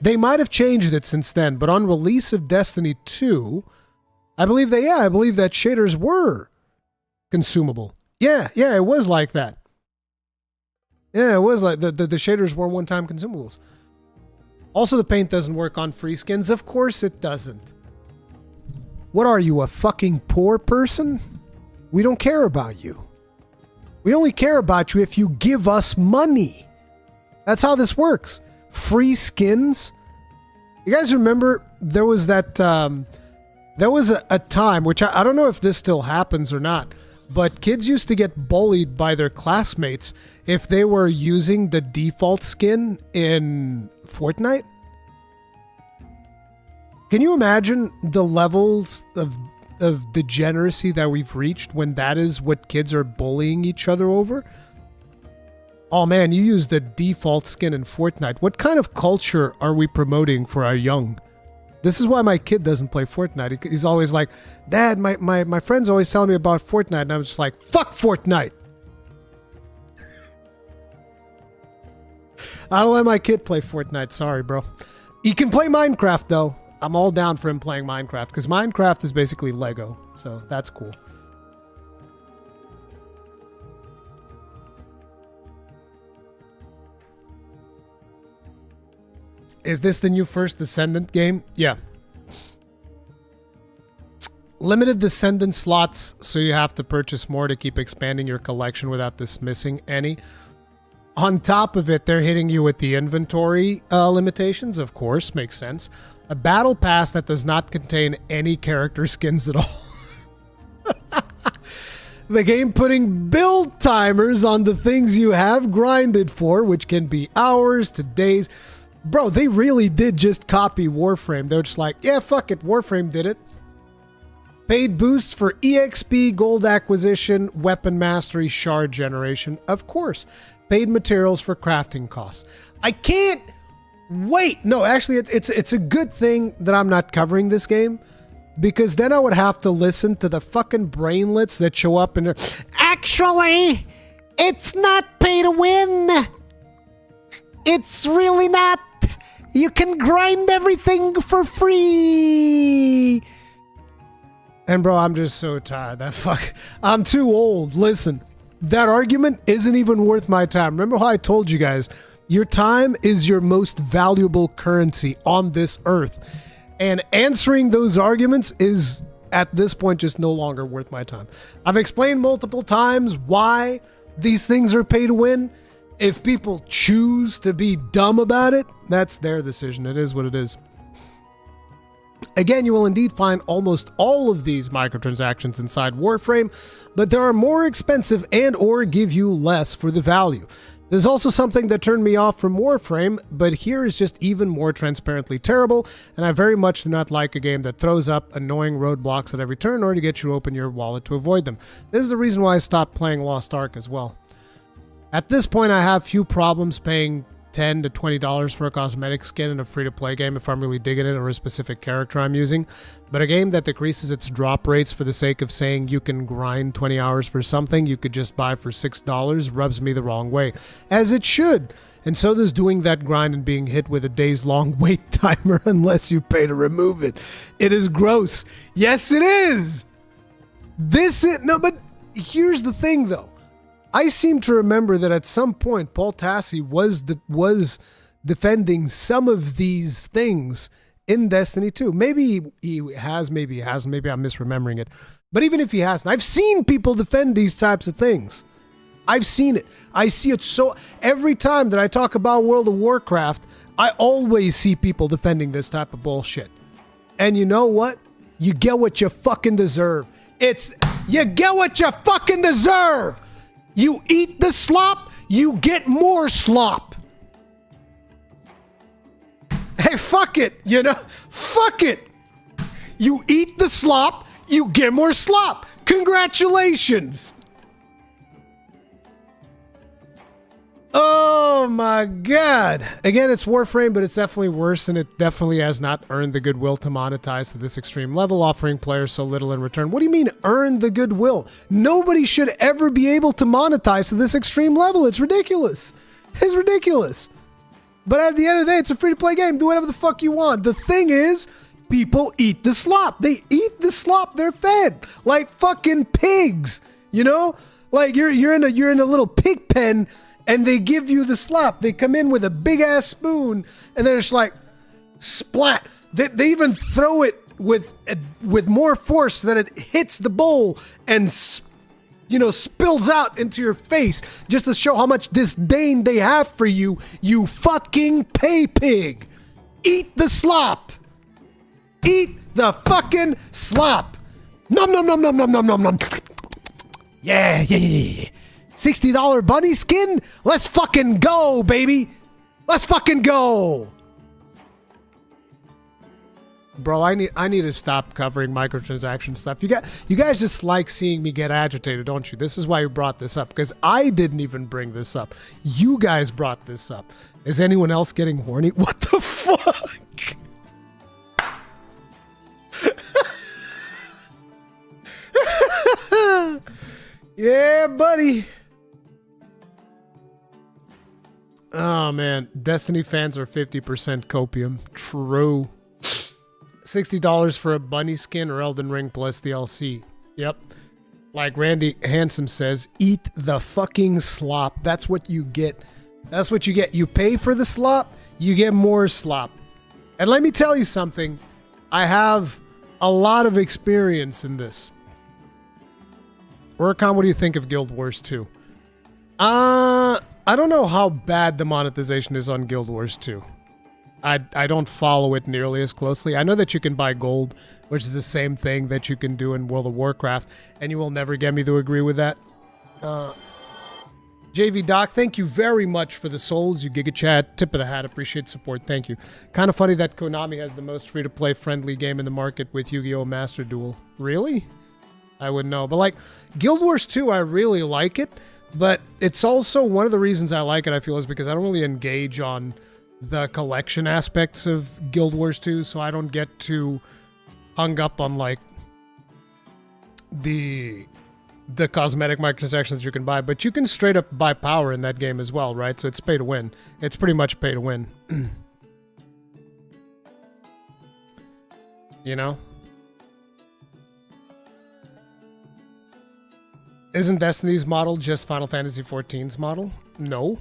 They might have changed it since then, but on release of Destiny 2, I believe that shaders were consumable. Yeah, it was like that. Yeah, it was like the shaders were one-time consumables. Also, the paint doesn't work on free skins. Of course it doesn't. What are you, a fucking poor person? We don't care about you. We only care about you if you give us money. That's how this works. Free skins. You guys remember there was that, there was a time, which I don't know if this still happens or not, but kids used to get bullied by their classmates if they were using the default skin in Fortnite. Can you imagine the levels of degeneracy that we've reached when that is what kids are bullying each other over? Oh man, you use the default skin in Fortnite. What kind of culture are we promoting for our young? This is why my kid doesn't play Fortnite. He's always like, Dad, my friends always tell me about Fortnite. And I'm just like, fuck Fortnite. I don't let my kid play Fortnite. Sorry, bro. He can play Minecraft, though. I'm all down for him playing Minecraft, because Minecraft is basically Lego. So that's cool. Is this the new First Descendant game? Yeah. Limited Descendant slots, so you have to purchase more to keep expanding your collection without dismissing any. On top of it, they're hitting you with the inventory limitations, of course, makes sense. A battle pass that does not contain any character skins at all. The game putting build timers on the things you have grinded for, which can be hours to days. Bro, they really did just copy Warframe. They're just like, yeah, fuck it, Warframe did it. Paid boosts for EXP, gold acquisition, weapon mastery, shard generation. Of course. Paid materials for crafting costs. I can't wait. No, actually, it's a good thing that I'm not covering this game, because then I would have to listen to the fucking brainlets that show up in there. Actually, it's not pay to win. It's really not. You can grind everything for free. And bro, I'm just so tired. I'm too old. Listen, that argument isn't even worth my time. Remember how I told you guys, your time is your most valuable currency on this earth. And answering those arguments is, at this point, just no longer worth my time. I've explained multiple times why these things are pay to win. If people choose to be dumb about it, that's their decision. It is what it is. Again, you will indeed find almost all of these microtransactions inside Warframe, but there are more expensive and or give you less for the value. There's also something that turned me off from Warframe, but here is just even more transparently terrible, and I very much do not like a game that throws up annoying roadblocks at every turn or to get you to open your wallet to avoid them. This is the reason why I stopped playing Lost Ark as well. At this point, I have few problems paying $10 to $20 for a cosmetic skin in a free-to-play game if I'm really digging it or a specific character I'm using. But a game that decreases its drop rates for the sake of saying you can grind 20 hours for something you could just buy for $6 rubs me the wrong way. As it should. And so does doing that grind and being hit with a days-long wait timer unless you pay to remove it. It is gross. Yes, it is! No, but here's the thing, though. I seem to remember that at some point Paul Tassi was defending some of these things in Destiny 2. Maybe he has, maybe he hasn't, maybe I'm misremembering it. But even if he hasn't, I've seen people defend these types of things. I've seen it. I see it so every time that I talk about World of Warcraft, I always see people defending this type of bullshit. And you know what? You get what you fucking deserve. You get what you fucking deserve. You eat the slop, you get more slop. Hey, fuck it, you know? Fuck it. You eat the slop, you get more slop. Congratulations. Oh my god. Again, it's Warframe, but it's definitely worse, and it definitely has not earned the goodwill to monetize to this extreme level, offering players so little in return. What do you mean, earn the goodwill? Nobody should ever be able to monetize to this extreme level. It's ridiculous. It's ridiculous. But at the end of the day, it's a free-to-play game. Do whatever the fuck you want. The thing is, people eat the slop. They eat the slop they're fed. Like fucking pigs. You know? Like you're in a little pig pen, and they give you the slop. They come in with a big ass spoon, and they're just like, splat. They even throw it with more force that it hits the bowl and spills out into your face, just to show how much disdain they have for you. You fucking pay pig. Eat the slop. Eat the fucking slop. Nom nom nom nom nom nom nom nom. Yeah. $60 bunny skin? Let's fucking go, baby. Let's fucking go. Bro, I need to stop covering microtransaction stuff. You guys just like seeing me get agitated, don't you? This is why you brought this up, because I didn't even bring this up. You guys brought this up. Is anyone else getting horny? What the fuck? Yeah, buddy. Oh, man. Destiny fans are 50% copium. True. $60 for a bunny skin or Elden Ring plus DLC. Yep. Like Randy Handsome says, eat the fucking slop. That's what you get. That's what you get. You pay for the slop, you get more slop. And let me tell you something. I have a lot of experience in this. Rurikhan, what do you think of Guild Wars 2? I don't know how bad the monetization is on Guild Wars 2. I don't follow it nearly as closely. I know that you can buy gold, which is the same thing that you can do in World of Warcraft, and you will never get me to agree with that. JV Doc, thank you very much for the souls. You Giga Chat, tip of the hat, appreciate support, thank you. Kind of funny that Konami has the most free-to-play friendly game in the market with Yu-Gi-Oh! Master Duel. Really? I wouldn't know. But like, Guild Wars 2, I really like it, but it's also one of the reasons I like it, I feel, is because I don't really engage on the collection aspects of Guild Wars 2, so I don't get too hung up on like the cosmetic microtransactions you can buy, but you can straight up buy power in that game as well, right? So it's pay to win. It's pretty much pay to win. You know? Isn't Destiny's model just Final Fantasy XIV's model? No.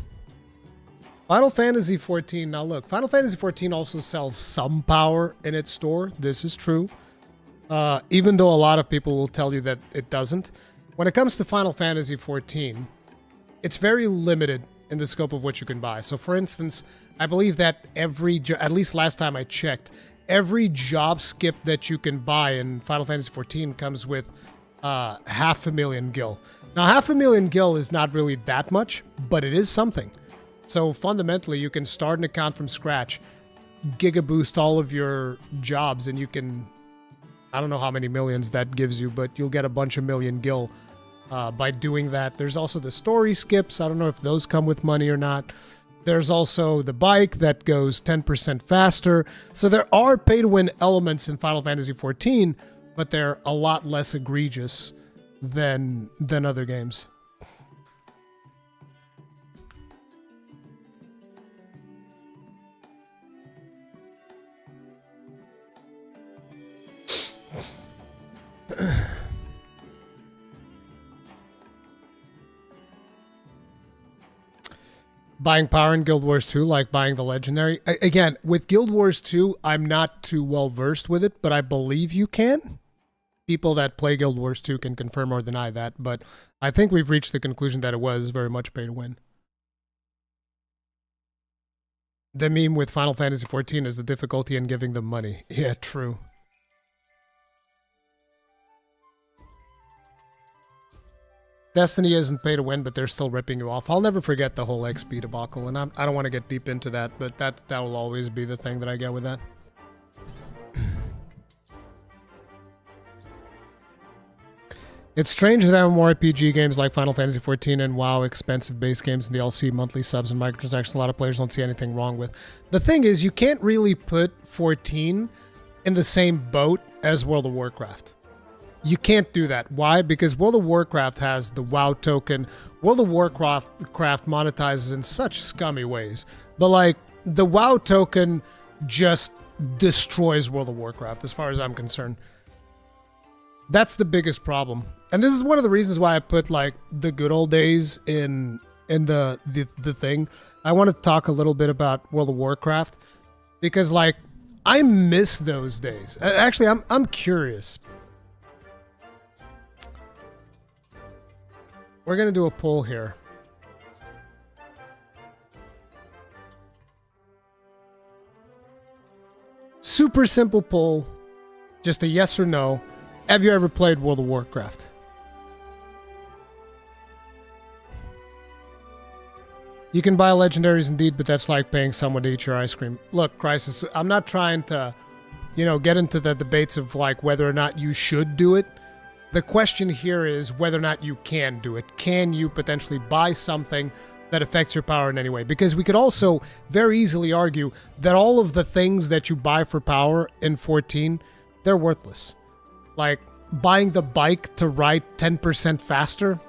Final Fantasy XIV, now look, Final Fantasy XIV also sells some power in its store. This is true. Even though a lot of people will tell you that it doesn't. When it comes to Final Fantasy XIV, it's very limited in the scope of what you can buy. So for instance, I believe that at least last time I checked, every job skip that you can buy in Final Fantasy XIV comes with 500,000 gil. Now 500,000 gil is not really that much, but it is something. So fundamentally, you can start an account from scratch, giga boost all of your jobs, and you can, I don't know how many millions that gives you, but you'll get a bunch of million gil by doing that. There's also the story skips. I don't know if those come with money or not. There's also the bike that goes 10% faster. So there are pay-to-win elements in Final Fantasy XIV, but they're a lot less egregious than other games. Buying power in Guild Wars 2, like buying the legendary. Again, with Guild Wars 2, I'm not too well versed with it, but I believe you can. People that play Guild Wars 2 can confirm or deny that, but I think we've reached the conclusion that it was very much pay to win. The meme with Final Fantasy XIV is the difficulty in giving them money. Yeah, true. Destiny isn't pay to win, but they're still ripping you off. I'll never forget the whole XP debacle, and I don't want to get deep into that, but that will always be the thing that I get with that. It's strange that MMORPG games like Final Fantasy XIV and WoW, expensive base games and DLC, monthly subs, and microtransactions, a lot of players don't see anything wrong with. The thing is, you can't really put 14 in the same boat as World of Warcraft. You can't do that. Why? Because World of Warcraft has the WoW token. World of Warcraft monetizes in such scummy ways. But like, the WoW token just destroys World of Warcraft as far as I'm concerned. That's the biggest problem. And this is one of the reasons why I put like the good old days in the thing. I want to talk a little bit about World of Warcraft because like I miss those days. Actually, I'm curious. We're going to do a poll here. Super simple poll. Just a yes or no. Have you ever played World of Warcraft? You can buy legendaries indeed, but that's like paying someone to eat your ice cream. Look, Crisis, I'm not trying to, get into the debates of like whether or not you should do it. The question here is whether or not you can do it. Can you potentially buy something that affects your power in any way? Because we could also very easily argue that all of the things that you buy for power in 14, they're worthless. Like buying the bike to ride 10% faster.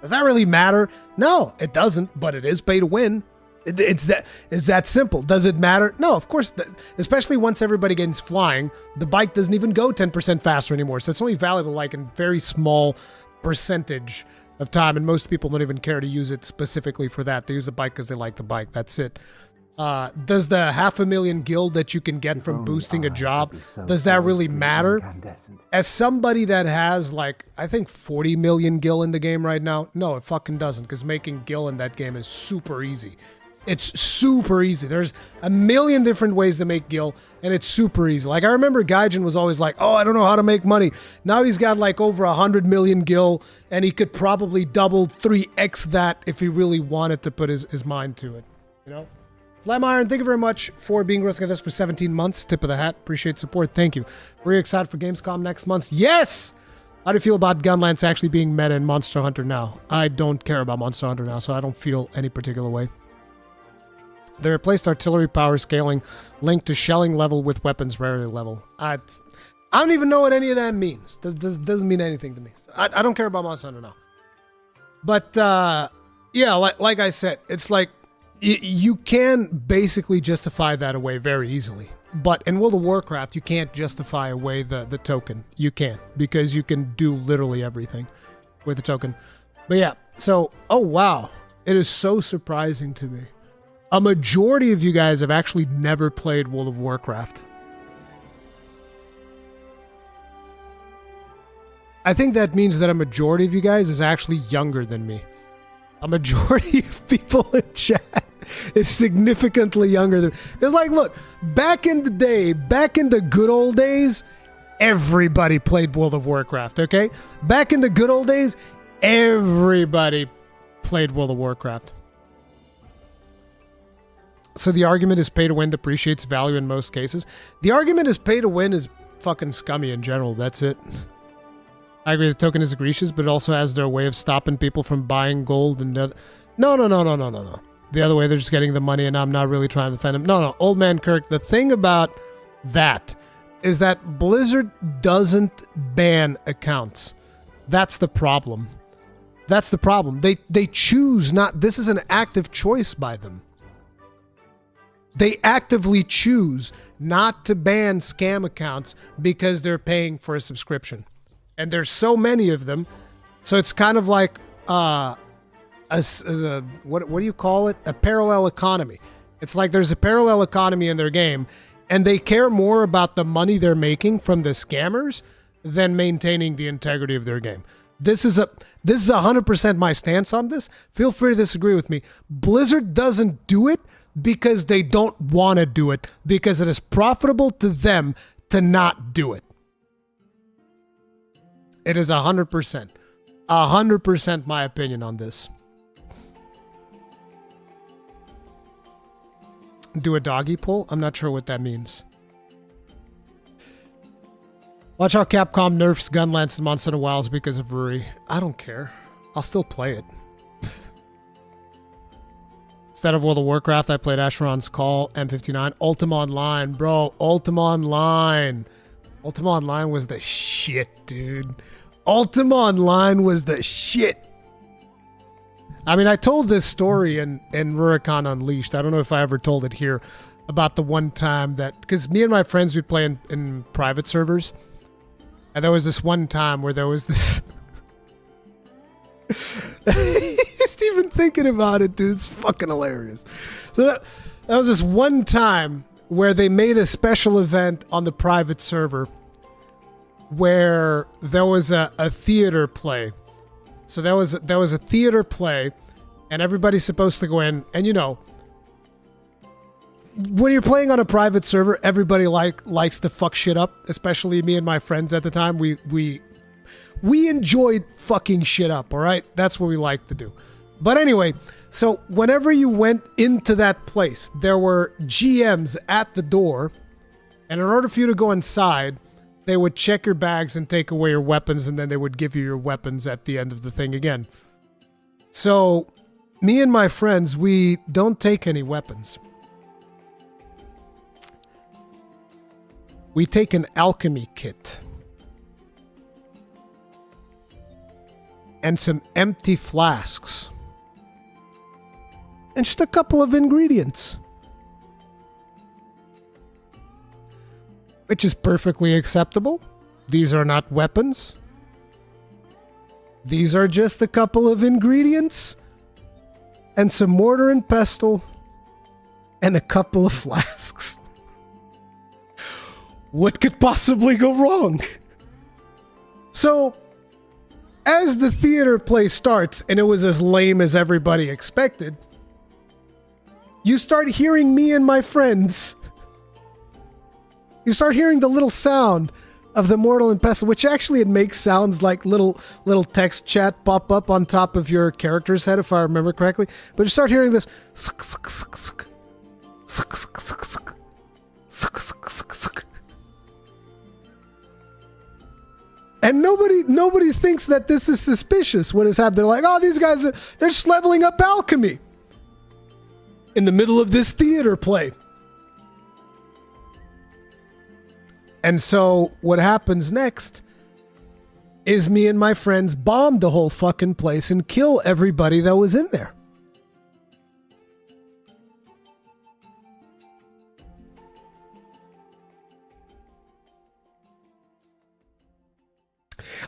Does that really matter? No, it doesn't, but it is pay to win. It's that simple. Does it matter? No, of course. Especially once everybody gets flying, the bike doesn't even go 10% faster anymore. So it's only valuable like in very small percentage of time. And most people don't even care to use it specifically for that. They use the bike because they like the bike. That's it. Does the 500,000 gil that you can get from boosting a job, does that really matter? As somebody that has like, I think 40 million gil in the game right now, no, it fucking doesn't, because making gil in that game is super easy. It's super easy. There's a million different ways to make gil, and it's super easy. Like, I remember Gaijin was always like, oh, I don't know how to make money. Now he's got like over 100 million gil, and he could probably double 3x that if he really wanted to put his mind to it, Slam Iron, thank you very much for being with us for 17 months. Tip of the hat. Appreciate support. Thank you. Were you excited for Gamescom next month? Yes! How do you feel about Gunlance actually being meta in Monster Hunter now? I don't care about Monster Hunter now, so I don't feel any particular way. They replaced artillery power scaling linked to shelling level with weapons rarity level. I don't even know what any of that means. Doesn't mean anything to me. I don't care about Monster Hunter now. But, yeah, like I said, it's like, you can basically justify that away very easily. But in World of Warcraft, you can't justify away the token. You can't, because you can do literally everything with the token. But yeah, so, oh wow. It is so surprising to me. A majority of you guys have actually never played World of Warcraft. I think that means that a majority of you guys is actually younger than me. A majority of people in chat is significantly younger than... It's like, look, back in the day, back in the good old days, everybody played World of Warcraft, okay? Back in the good old days, everybody played World of Warcraft. So the argument is pay to win depreciates value in most cases. The argument is pay to win is fucking scummy in general. That's it. I agree the token is egregious, but it also has their way of stopping people from buying gold and... No. The other way, they're just getting the money and I'm not really trying to defend them. No, Old Man Kirk, the thing about that is that Blizzard doesn't ban accounts. That's the problem. That's the problem. They choose not... This is an active choice by them. They actively choose not to ban scam accounts because they're paying for a subscription. And there's so many of them. So it's kind of like, what do you call it? A parallel economy. It's like there's a parallel economy in their game, and they care more about the money they're making from the scammers than maintaining the integrity of their game. This is 100% my stance on this. Feel free to disagree with me. Blizzard doesn't do it because they don't want to do it, because it is profitable to them to not do it. It is 100%. 100% my opinion on this. Do a doggy pull? I'm not sure what that means. Watch how Capcom nerfs Gunlance and Monster Hunter Wilds because of Ruri. I don't care. I'll still play it. Instead of World of Warcraft, I played Asheron's Call, M59. Ultima Online, bro. Ultima Online. Ultima Online was the shit, dude. Ultima Online was the shit. I mean, I told this story in Rurikhan Unleashed. I don't know if I ever told it here about the one time that... Because me and my friends would play in private servers. And there was this one time where there was this... Just even thinking about it, dude, it's fucking hilarious. So that was this one time where they made a special event on the private server where there was a theater play. So there was a theater play, and everybody's supposed to go in, and you know, when you're playing on a private server, everybody likes to fuck shit up, especially me and my friends at the time. We enjoyed fucking shit up, all right? That's what we like to do. But anyway, so whenever you went into that place, there were GMs at the door, and in order for you to go inside, they would check your bags and take away your weapons, and then they would give you your weapons at the end of the thing again. So, me and my friends, we don't take any weapons. We take an alchemy kit. And some empty flasks. And just a couple of ingredients. Which is perfectly acceptable. These are not weapons. These are just a couple of ingredients. And some mortar and pestle. And a couple of flasks. What could possibly go wrong? So, as the theater play starts, and it was as lame as everybody expected, you start hearing me and my friends. You start hearing the little sound of the mortar and pestle, which actually it makes sounds like little text chat pop up on top of your character's head, if I remember correctly. But you start hearing this. And nobody thinks that this is suspicious what has happened. They're like, oh, these guys, they're just leveling up alchemy in the middle of this theater play. And so what happens next is me and my friends bomb the whole fucking place and kill everybody that was in there.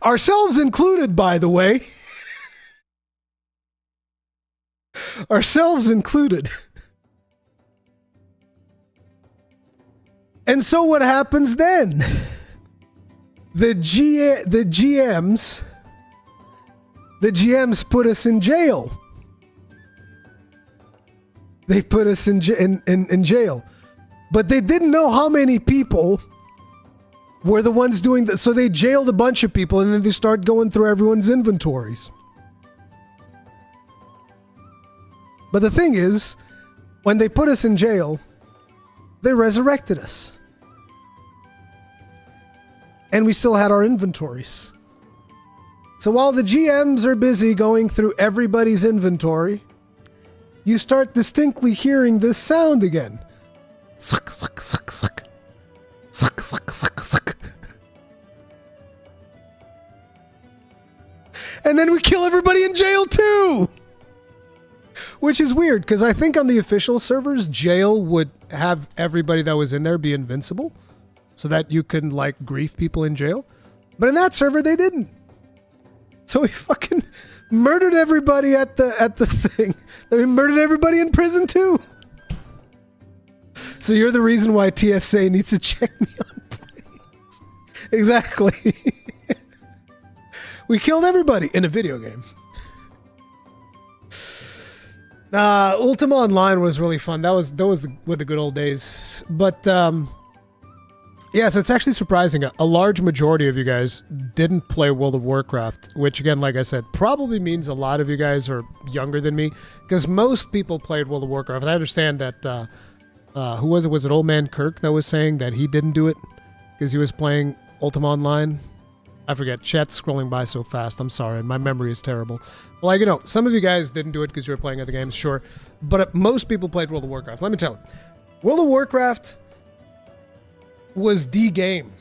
Ourselves included, by the way. Ourselves included. And so what happens then? The GMs put us in jail. They put us in jail. But they didn't know how many people were the ones doing that. So they jailed a bunch of people, and then they start going through everyone's inventories. But the thing is, when they put us in jail, they resurrected us. And we still had our inventories. So while the GMs are busy going through everybody's inventory, you start distinctly hearing this sound again. Suck, suck, suck, suck. Suck, suck, suck, suck. And then we kill everybody in jail too! Which is weird, because I think on the official servers, jail would have everybody that was in there be invincible, so that you couldn't, like, grief people in jail. But in that server, they didn't. So we fucking murdered everybody at the thing. They murdered everybody in prison too. So you're the reason why TSA needs to check me on planes. Exactly. We killed everybody in a video game. Ultima Online was really fun. That was the good old days. But Yeah, so it's actually surprising. A large majority of you guys didn't play World of Warcraft, which again, like I said, probably means a lot of you guys are younger than me, because most people played World of Warcraft. I understand that, who was it? Was it Old Man Kirk that was saying that he didn't do it because he was playing Ultima Online? I forget. Chat's scrolling by so fast. I'm sorry. My memory is terrible. Like, you know, some of you guys didn't do it because you were playing other games, sure. But most people played World of Warcraft. Let me tell you. World of Warcraft was the game.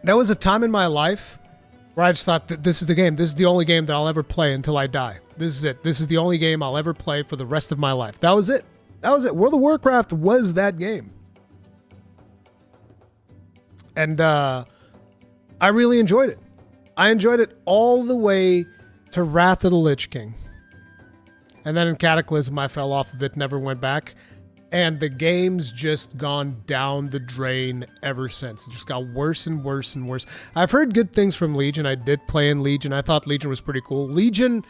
There was a time in my life where I just thought that this is the game. This is the only game that I'll ever play until I die. This is it. This is the only game I'll ever play for the rest of my life. That was it. That was it. World of Warcraft was that game. And I really enjoyed it. I enjoyed it all the way to Wrath of the Lich King. And then in Cataclysm, I fell off of it, never went back. And the game's just gone down the drain ever since. It just got worse and worse and worse. I've heard good things from Legion. I did play in Legion. I thought Legion was pretty cool. Legion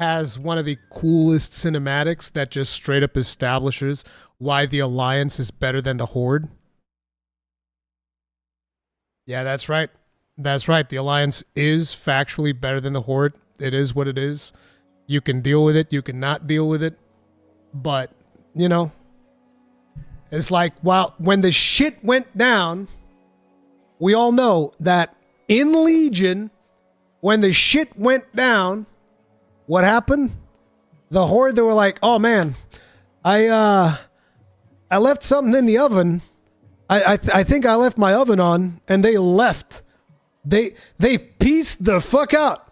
has one of the coolest cinematics that just straight up establishes why the Alliance is better than the Horde. Yeah, that's right. That's right. The Alliance is factually better than the Horde. It is what it is. You can deal with it. You can not deal with it. But, you know, it's like, well, when the shit went down, we all know that in Legion, when the shit went down, what happened? The Horde, they were like, oh man, I left something in the oven. I think I left my oven on, and they left. They pieced the fuck out.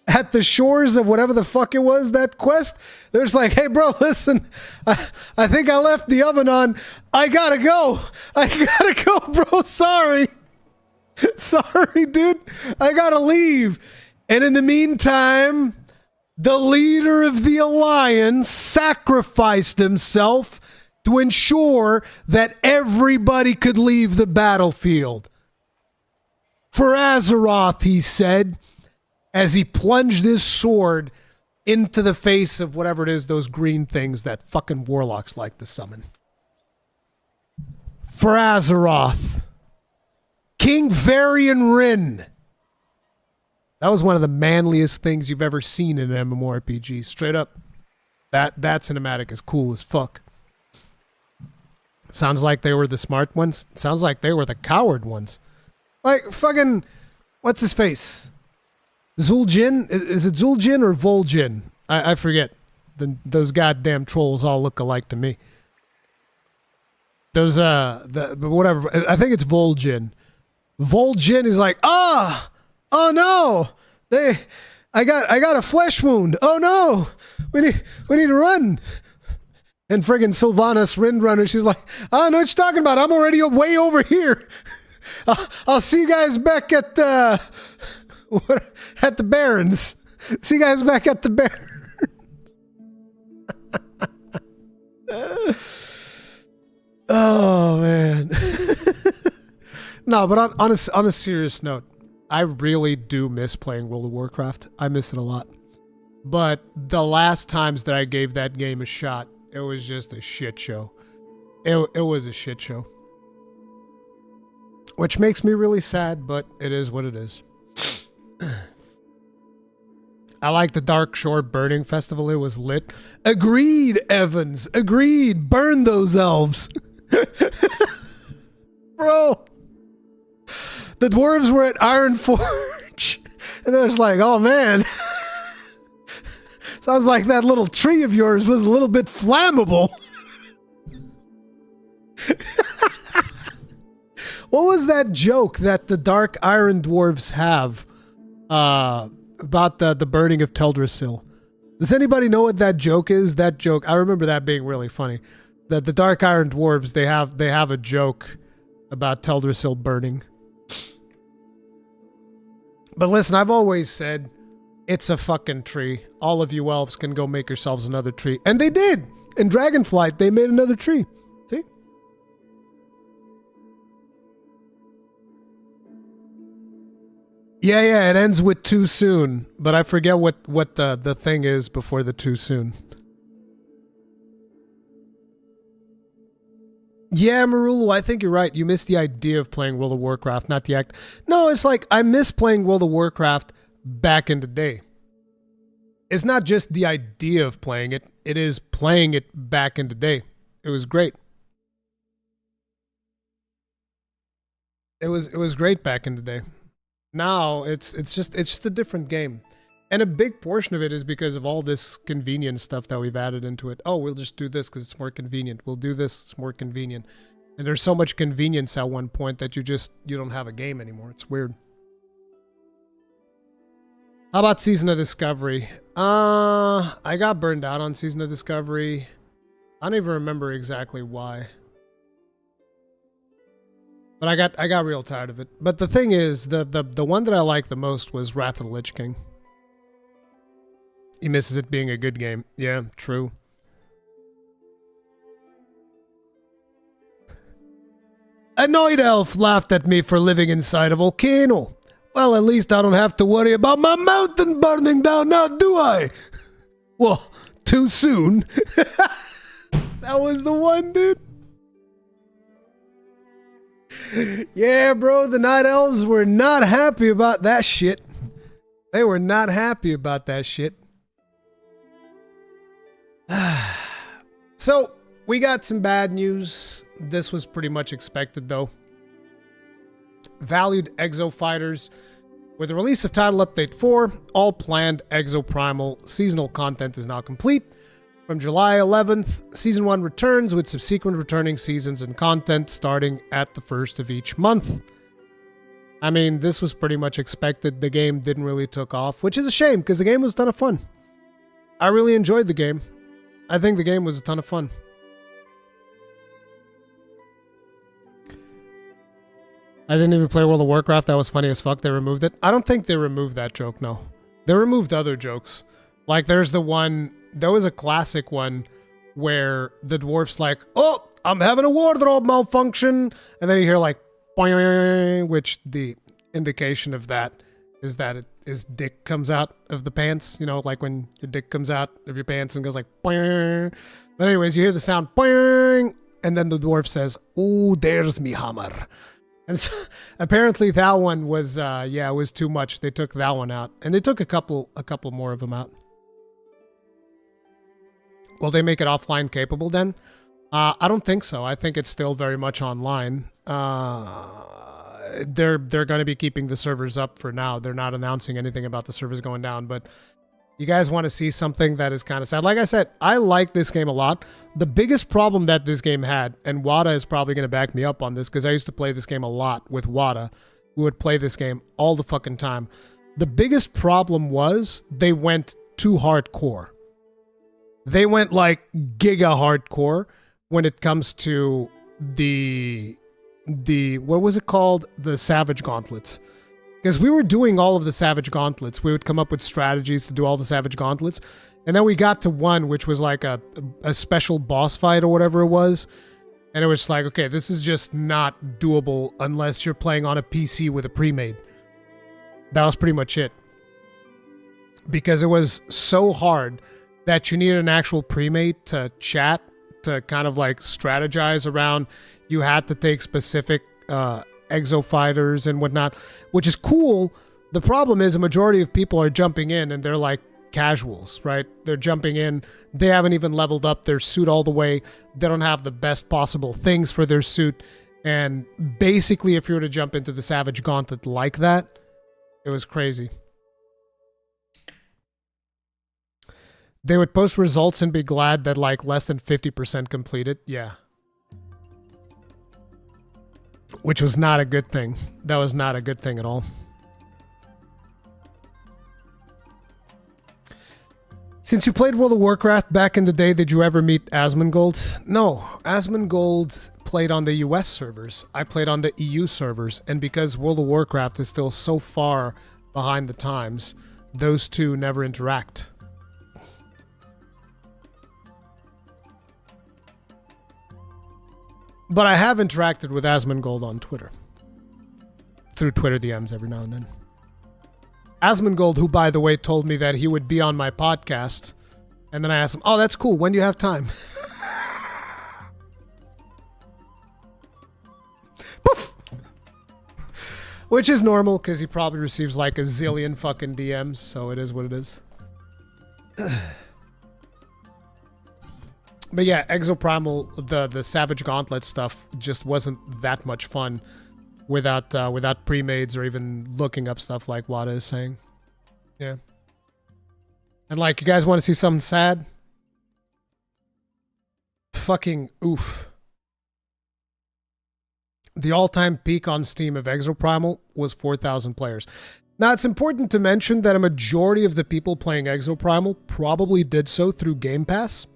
At the shores of whatever the fuck it was, that quest, there's like, hey bro, listen, I think I left the oven on. I gotta go, bro. Sorry, dude. I gotta leave. And in the meantime, the leader of the Alliance sacrificed himself to ensure that everybody could leave the battlefield. For Azeroth, he said, as he plunged his sword into the face of whatever it is, those green things that fucking warlocks like to summon. For Azeroth. King Varian Rin. That was one of the manliest things you've ever seen in an MMORPG. Straight up. That cinematic is cool as fuck. Sounds like they were the smart ones. Sounds like they were the coward ones. Like, fucking, what's his face? Zul'jin? Is it Zul'jin or Vol'jin? I forget. Those goddamn trolls all look alike to me. Those, whatever. I think it's Vol'jin. Vol'jin is like, oh no! I got a flesh wound. Oh no! We need to run. And friggin' Sylvanas Windrunner, she's like, I don't know what you're talking about. I'm already way over here. I'll see you guys back at the Barrens. See you guys back at the Barrens. Oh man. No, but on a serious note, I really do miss playing World of Warcraft. I miss it a lot. But the last times that I gave that game a shot, it was just a shit show. It was a shit show. Which makes me really sad, but it is what it is. I like the Dark Shore Burning Festival. It was lit. Agreed, Evans. Agreed. Burn those elves. Bro. The dwarves were at Ironforge. And they're just like, oh man. Sounds like that little tree of yours was a little bit flammable. What was that joke that the Dark Iron Dwarves have about the burning of Teldrassil? Does anybody know what that joke is? That joke, I remember that being really funny. That the Dark Iron Dwarves, they have a joke about Teldrassil burning. But listen, I've always said, it's a fucking tree. All of you elves can go make yourselves another tree. And they did! In Dragonflight, they made another tree. See? Yeah, it ends with too soon. But I forget what the thing is before the too soon. Yeah, Marulu, I think you're right. You missed the idea of playing World of Warcraft, not the act. No, it's like I miss playing World of Warcraft back in the day. It's not just the idea of playing it, it is playing it back in the day. It was great. It was great back in the day. Now it's just a different game. And a big portion of it is because of all this convenience stuff that we've added into it. Oh, we'll just do this because it's more convenient. We'll do this, it's more convenient. And there's so much convenience at one point that you don't have a game anymore. It's weird. How about Season of Discovery? I got burned out on Season of Discovery. I don't even remember exactly why. But I got real tired of it. But the thing is, the one that I liked the most was Wrath of the Lich King. He misses it being a good game. Yeah, true. A Night Elf laughed at me for living inside a volcano. Well, at least I don't have to worry about my mountain burning down now, do I? Well, too soon. That was the one, dude. Yeah, bro, the Night Elves were not happy about that shit. They were not happy about that shit. So, we got some bad news. This was pretty much expected, though. Valued Exo fighters. With the release of Title Update 4, all planned Exoprimal seasonal content is now complete. From July 11th, Season 1 returns with subsequent returning seasons and content starting at the first of each month. I mean, this was pretty much expected. The game didn't really took off, which is a shame because the game was a ton of fun. I really enjoyed the game. I think the game was a ton of fun. I didn't even play World of Warcraft. That was funny as fuck. They removed it. I don't think they removed that joke, no. They removed other jokes. Like, there's the one... There was a classic one where the dwarf's like, oh, I'm having a wardrobe malfunction. And then you hear like, boing, which the indication of that is that his dick comes out of the pants. You know, like when your dick comes out of your pants and goes like, boing. But anyways, you hear the sound, boing. And then the dwarf says, oh, there's me hammer. And so, apparently that one was, yeah, it was too much. They took that one out. And they took a couple more of them out. Will they make it offline capable then? I don't think so. I think it's still very much online. They're going to be keeping the servers up for now. They're not announcing anything about the servers going down, but you guys want to see something that is kind of sad. Like I said, I like this game a lot. The biggest problem that this game had, and Wada is probably going to back me up on this because I used to play this game a lot with Wada. We would play this game all the fucking time. The biggest problem was they went too hardcore. They went like giga hardcore when it comes to the what was it called? The Savage Gauntlets. Because we were doing all of the Savage Gauntlets. We would come up with strategies to do all the Savage Gauntlets. And then we got to one which was like a special boss fight or whatever it was. And it was like, okay, this is just not doable unless you're playing on a PC with a pre-made. That was pretty much it. Because it was so hard that you needed an actual pre-made to chat, to kind of like strategize around. You had to take specific exo fighters and whatnot, which is cool. The problem is a majority of people are jumping in and they're like casuals, right? They're jumping in. They haven't even leveled up their suit all the way. They don't have the best possible things for their suit. And basically, if you were to jump into the Savage Gauntlet like that, it was crazy. They would post results and be glad that like less than 50% completed. Yeah. Which was not a good thing. That was not a good thing at all. Since you played World of Warcraft back in the day, did you ever meet Asmongold? No, Asmongold played on the US servers. I played on the EU servers. And because World of Warcraft is still so far behind the times, those two never interact. But I have interacted with Asmongold on Twitter. Through Twitter DMs every now and then. Asmongold, who, by the way, told me that he would be on my podcast. And then I asked him, oh, that's cool. When do you have time? Which is normal, because he probably receives like a zillion fucking DMs, so it is what it is. But yeah, Exoprimal, the Savage Gauntlet stuff just wasn't that much fun without pre-mades or even looking up stuff like Wada is saying. Yeah. And like, you guys want to see something sad? Fucking oof. The all-time peak on Steam of Exoprimal was 4,000 players. Now, it's important to mention that a majority of the people playing Exoprimal probably did so through Game Pass.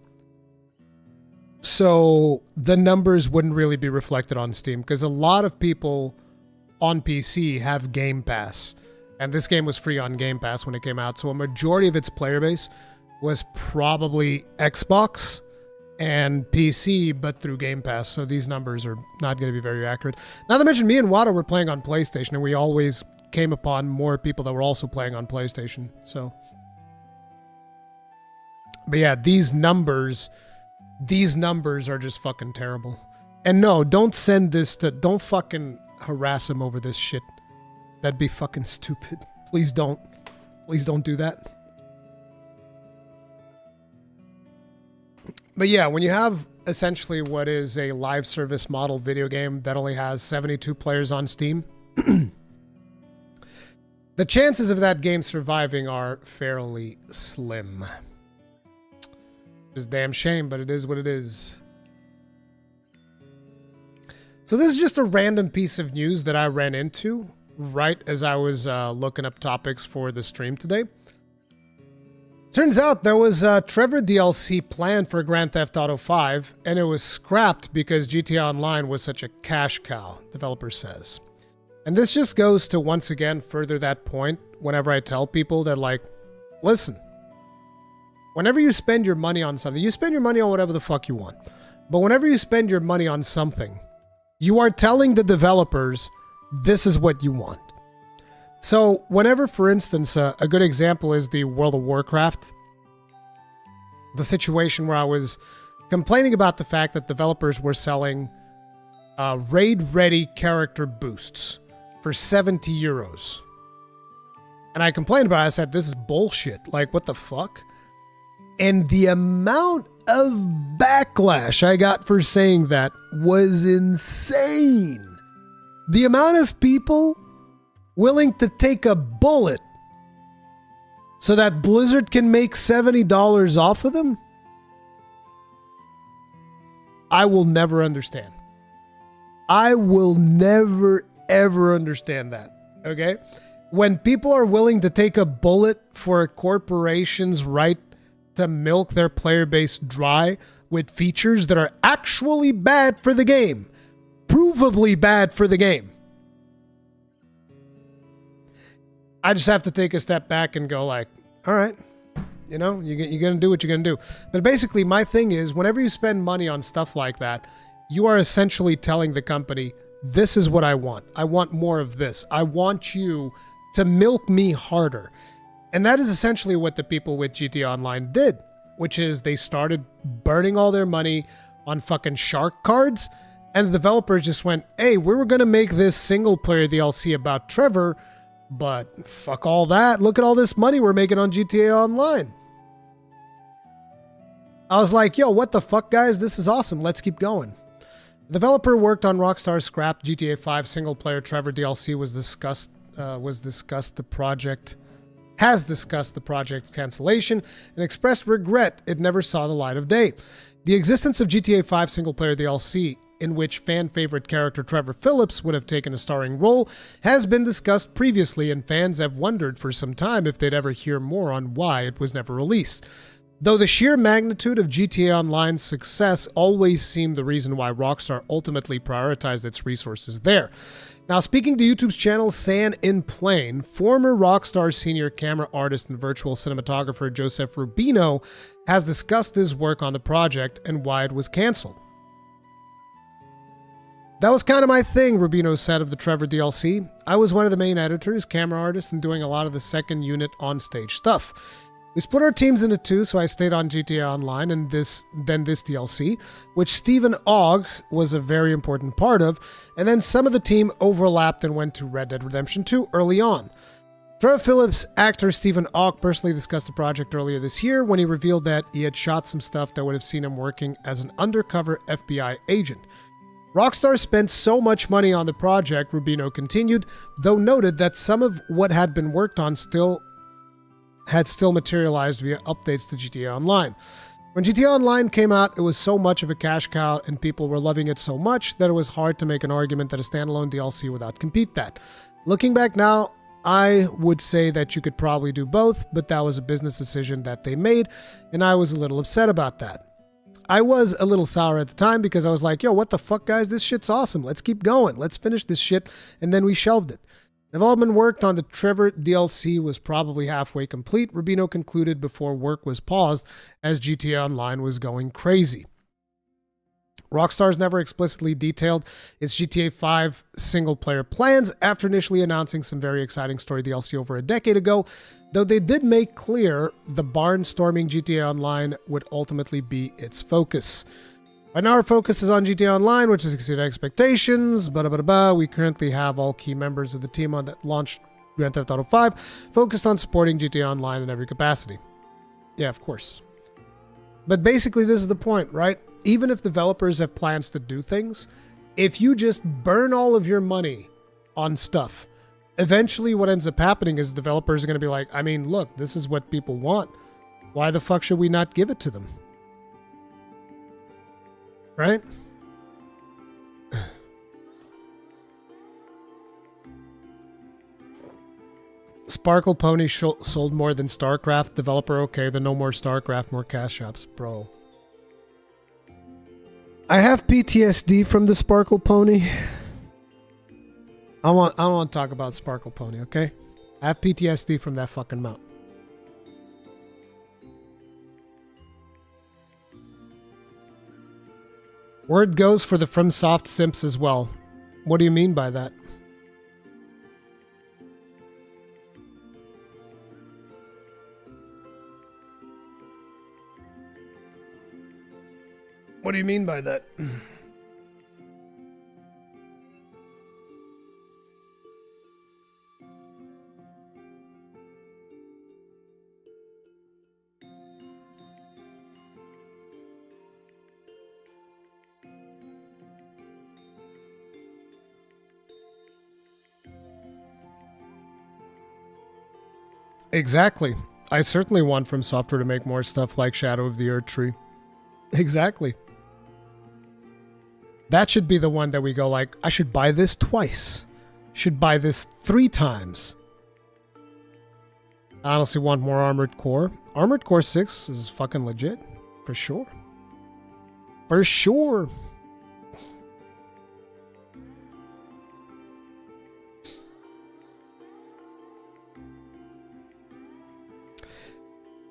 So the numbers wouldn't really be reflected on Steam, because a lot of people on PC have Game Pass. And this game was free on Game Pass when it came out. So a majority of its player base was probably Xbox and PC, but through Game Pass. So these numbers are not going to be very accurate. Now, to mention, me and Wada were playing on PlayStation, and we always came upon more people that were also playing on PlayStation. So, but yeah, these numbers are just fucking terrible. And no, don't send this to, don't fucking harass him over this shit. That'd be fucking stupid. Please don't. Please don't do that. But yeah, when you have essentially what is a live service model video game that only has 72 players on Steam, the chances of that game surviving are fairly slim. It's a damn shame, but it is what it is. So this is just a random piece of news that I ran into right as I was looking up topics for the stream today. Turns out there was a Trevor DLC planned for Grand Theft Auto 5, and it was scrapped because GTA Online was such a cash cow, developer says. And this just goes to, once again, further that point whenever I tell people that, like, listen, whenever you spend your money on something, you spend your money on whatever the fuck you want. But whenever you spend your money on something, you are telling the developers, this is what you want. So whenever, for instance, a good example is the World of Warcraft, the situation where I was complaining about the fact that developers were selling raid-ready character boosts for 70 euros. And I complained about it. I said, this is bullshit. Like, what the fuck? And the amount of backlash I got for saying that was insane. The amount of people willing to take a bullet so that Blizzard can make $70 off of them? I will never understand. I will never, ever understand that. Okay? When people are willing to take a bullet for a corporation's right to milk their player base dry with features that are actually bad for the game, provably bad for the game, I just have to take a step back and go like, all right, you know, you're going to do what you're going to do. But basically, my thing is, whenever you spend money on stuff like that, you are essentially telling the company, this is what I want. I want more of this. I want you to milk me harder. And that is essentially what the people with GTA Online did, which is they started burning all their money on fucking shark cards, and the developers just went, hey, we were going to make this single-player DLC about Trevor, but fuck all that. Look at all this money we're making on GTA Online. I was like, yo, what the fuck, guys? This is awesome. Let's keep going. The developer worked on Rockstar's scrapped GTA 5 single-player Trevor DLC has discussed the project's cancellation and expressed regret it never saw the light of day. The existence of GTA 5 single-player DLC, in which fan-favorite character Trevor Phillips would have taken a starring role, has been discussed previously, and fans have wondered for some time if they'd ever hear more on why it was never released. Though the sheer magnitude of GTA Online's success always seemed the reason why Rockstar ultimately prioritized its resources there. Now, speaking to YouTube's channel San in Plain, former Rockstar senior camera artist and virtual cinematographer Joseph Rubino has discussed his work on the project and why it was canceled. That was kind of my thing, Rubino said of the Trevor DLC. I was one of the main editors, camera artists, and doing a lot of the second unit on-stage stuff. We split our teams into two, so I stayed on GTA Online and then this DLC, which Stephen Ogg was a very important part of, and then some of the team overlapped and went to Red Dead Redemption 2 early on. Trevor Phillips actor Stephen Ogg personally discussed the project earlier this year when he revealed that he had shot some stuff that would have seen him working as an undercover FBI agent. Rockstar spent so much money on the project, Rubino continued, though noted that some of what had been worked on had still materialized via updates to GTA Online. When GTA Online came out, it was so much of a cash cow and people were loving it so much that it was hard to make an argument that a standalone DLC would outcompete that. Looking back now, I would say that you could probably do both, but that was a business decision that they made, and I was a little upset about that. I was a little sour at the time because I was like, yo, what the fuck, guys? This shit's awesome. Let's keep going. Let's finish this shit, and then we shelved it. Development work on the Trevor DLC was probably halfway complete, Rubino concluded before work was paused as GTA Online was going crazy. Rockstar's never explicitly detailed its GTA 5 single-player plans after initially announcing some very exciting story DLC over a decade ago, though they did make clear the barnstorming GTA Online would ultimately be its focus. Right now our focus is on GTA Online, which has exceeded expectations, We currently have all key members of the team on that launched Grand Theft Auto 5 focused on supporting GTA Online in every capacity. Yeah, of course. But basically this is the point, right? Even if developers have plans to do things, if you just burn all of your money on stuff, eventually what ends up happening is developers are going to be like, I mean, look, this is what people want. Why the fuck should we not give it to them? Right? Sparkle Pony sold more than StarCraft. Developer, okay, then no more StarCraft, more cash shops. Bro. I have PTSD from the Sparkle Pony. I don't want to talk about Sparkle Pony, okay? I have PTSD from that fucking mount. Word goes for the FromSoft simps as well. What do you mean by that? What do you mean by that? Exactly. I certainly want FromSoftware to make more stuff like Shadow of the Erdtree. Exactly. That should be the one that we go like, I should buy this twice. Should buy this 3 times. I honestly want more Armored Core. Armored Core 6 is fucking legit. For sure. For sure.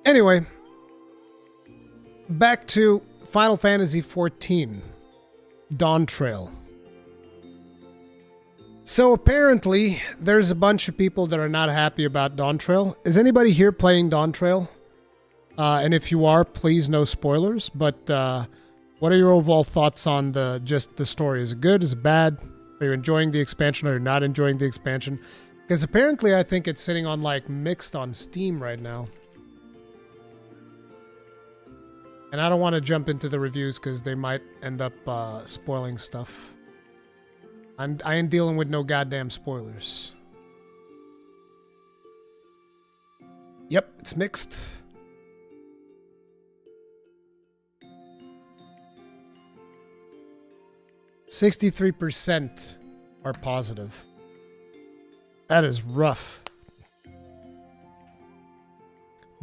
Anyway, back to Final Fantasy XIV Dawntrail. So apparently, there's a bunch of people that are not happy about Dawntrail. Is anybody here playing Dawntrail? And if you are, please no spoilers. But what are your overall thoughts on just the story? Is it good? Is it bad? Are you enjoying the expansion? Or are you not enjoying the expansion? Because apparently, I think it's sitting on like mixed on Steam right now. And I don't want to jump into the reviews because they might end up spoiling stuff. I ain't dealing with no goddamn spoilers. Yep, it's mixed. %63% are positive. That is rough.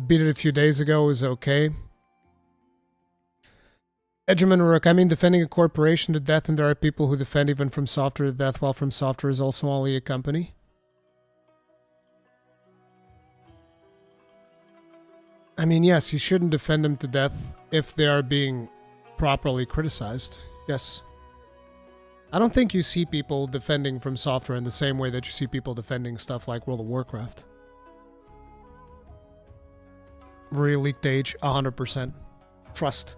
Beat it a few days ago, it was okay. Edgerman Rook, I mean defending a corporation to death, and there are people who defend even FromSoftware to death, while FromSoftware is also only a company. I mean, yes, you shouldn't defend them to death if they are being properly criticized. Yes. I don't think you see people defending FromSoftware in the same way that you see people defending stuff like World of Warcraft. Re-leaked age, 100%. Trust.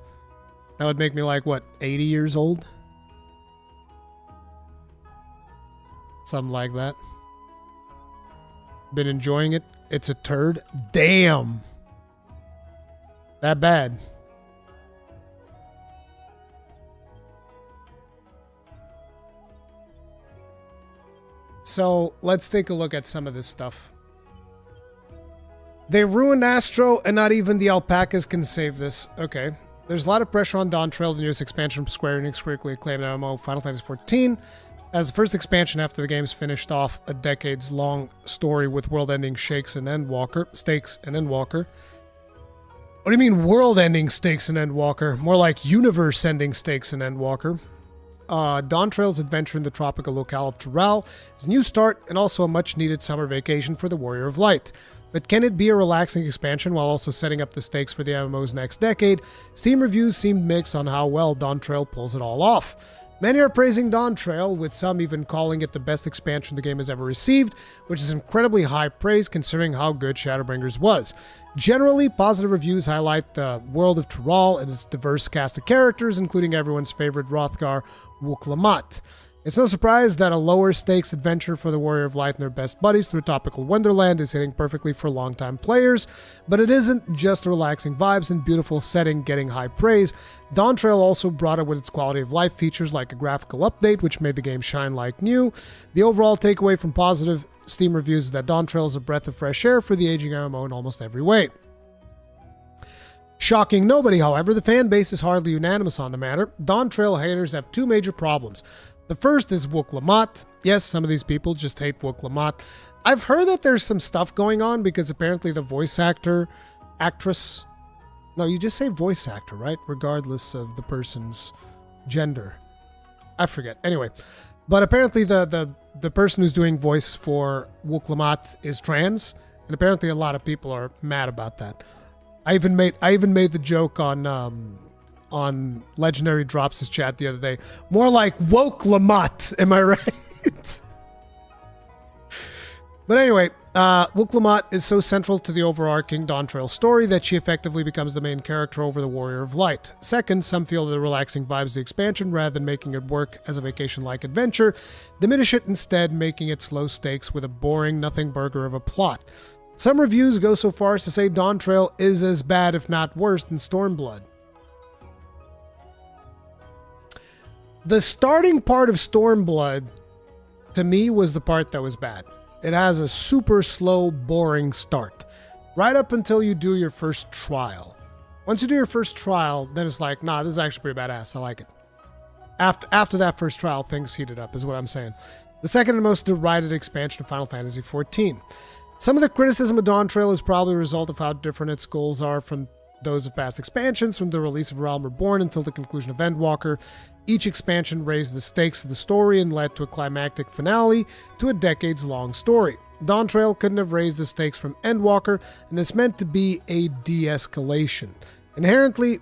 That would make me like, what, 80 years old? Something like that. Been enjoying it. It's a turd. Damn. That bad. So let's take a look at some of this stuff. They ruined Astro, and not even the alpacas can save this. Okay. There's a lot of pressure on Dawntrail, the newest expansion from Square Enix, critically acclaimed MMO Final Fantasy XIV. As the first expansion after the game's finished off a decades-long story with world-ending stakes and Endwalker. What do you mean world-ending stakes and Endwalker? More like universe-ending stakes and Endwalker. Dawntrail's adventure in the tropical locale of Teldrassil is a new start and also a much-needed summer vacation for the Warrior of Light. But can it be a relaxing expansion while also setting up the stakes for the MMO's next decade? Steam reviews seemed mixed on how well Dawntrail pulls it all off. Many are praising Dawntrail, with some even calling it the best expansion the game has ever received, which is incredibly high praise considering how good Shadowbringers was. Generally, positive reviews highlight the world of Teldrassil and its diverse cast of characters, including everyone's favorite Hrothgar, Wuk-Lamat. It's no surprise that a lower-stakes adventure for the Warrior of Light and their best buddies through a tropical wonderland is hitting perfectly for long-time players, but it isn't just relaxing vibes and beautiful setting getting high praise. Dawntrail also brought it with its quality-of-life features like a graphical update, which made the game shine like new. The overall takeaway from positive Steam reviews is that Dawntrail is a breath of fresh air for the aging MMO in almost every way. Shocking nobody, however, the fan base is hardly unanimous on the matter. Dawntrail haters have two major problems. The first is Wuk-Lamat. Yes, some of these people just hate Wuk-Lamat. I've heard that there's some stuff going on because apparently the actress... No, you just say voice actor, right? Regardless of the person's gender. I forget. Anyway, but apparently the person who's doing voice for Wuk-Lamat is trans, and apparently a lot of people are mad about that. I even made the joke on Legendary Drops' chat the other day. More like Woke-Lamat, am I right? But anyway, Wuk-Lamat is so central to the overarching Dawntrail story that she effectively becomes the main character over the Warrior of Light. Second, some feel the relaxing vibes of the expansion, rather than making it work as a vacation-like adventure, diminish it instead, making it slow stakes with a boring nothing burger of a plot. Some reviews go so far as to say Dawntrail is as bad, if not worse, than Stormblood. The starting part of Stormblood, to me, was the part that was bad. It has a super slow, boring start. Right up until you do your first trial. Once you do your first trial, then it's like, nah, this is actually pretty badass. I like it. After that first trial, things heated up, is what I'm saying. The second and most derided expansion of Final Fantasy XIV. Some of the criticism of Dawntrail is probably a result of how different its goals are from those of past expansions. From the release of Realm Reborn until the conclusion of Endwalker, each expansion raised the stakes of the story and led to a climactic finale to a decades-long story. Dawntrail couldn't have raised the stakes from Endwalker, and it's meant to be a de-escalation. Inherently,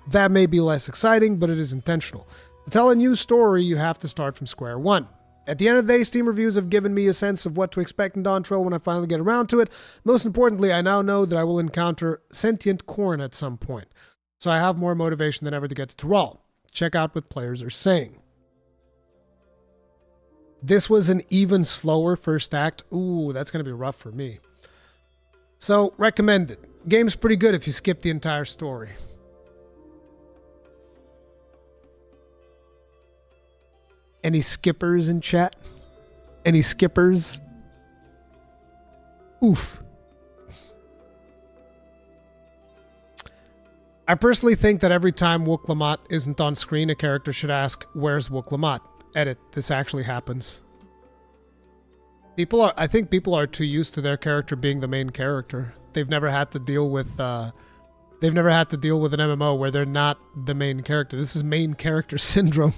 that may be less exciting, but it is intentional. To tell a new story, you have to start from square one. At the end of the day, Steam reviews have given me a sense of what to expect in Dawntrail when I finally get around to it. Most importantly, I now know that I will encounter sentient corn at some point, so I have more motivation than ever to get to Teldrassil. Check out what players are saying. This was an even slower first act. Ooh, that's going to be rough for me. So, recommended. Game's pretty good if you skip the entire story. Any skippers in chat? Any skippers? Oof. I personally think that every time Wuk-Lamat isn't on screen, a character should ask, "Where's Wuk-Lamat?" Edit. This actually happens. I think people are too used to their character being the main character. They've never had to deal with an MMO where they're not the main character. This is main character syndrome.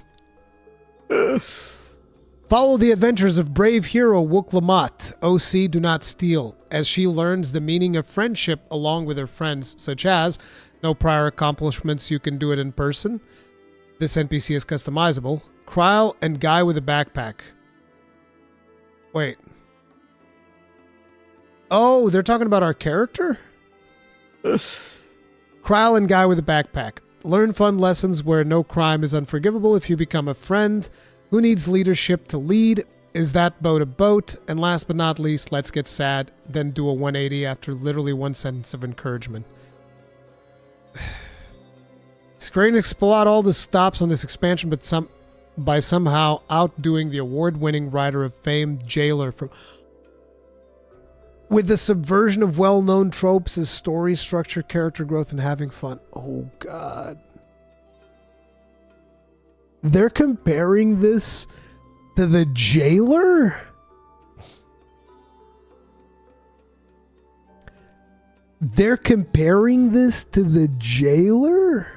Follow the adventures of brave hero Wuk-Lamat, OC Do Not Steal, as she learns the meaning of friendship along with her friends, such as no prior accomplishments, you can do it in person. This NPC is customizable. Kryl and guy with a backpack. Wait. Oh, they're talking about our character? Krylin guy with a backpack. Learn fun lessons where no crime is unforgivable if you become a friend. Who needs leadership to lead? Is that boat a boat? And last but not least, let's get sad, then do a 180 after literally one sentence of encouragement. Square Enix pull out all the stops on this expansion, but by somehow outdoing the award-winning writer of fame, Jailer, from with the subversion of well-known tropes as story structure, character growth, and having fun. Oh, God. They're comparing this to the Jailer? They're comparing this to the Jailer?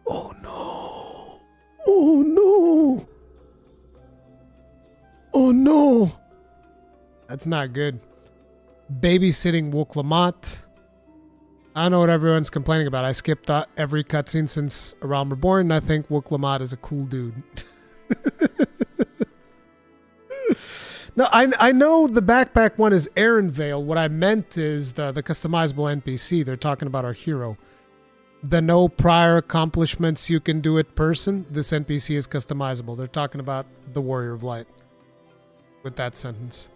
Oh, no. Oh, no. Oh no! That's not good. Babysitting Wuk-Lamat. I don't know what everyone's complaining about. I skipped every cutscene since A Realm Reborn, and I think Wuk-Lamat is a cool dude. No, I know the backpack one is Anvil. What I meant is the customizable NPC. They're talking about our hero. The no prior accomplishments you can do it person. This NPC is customizable. They're talking about the Warrior of Light. With that sentence.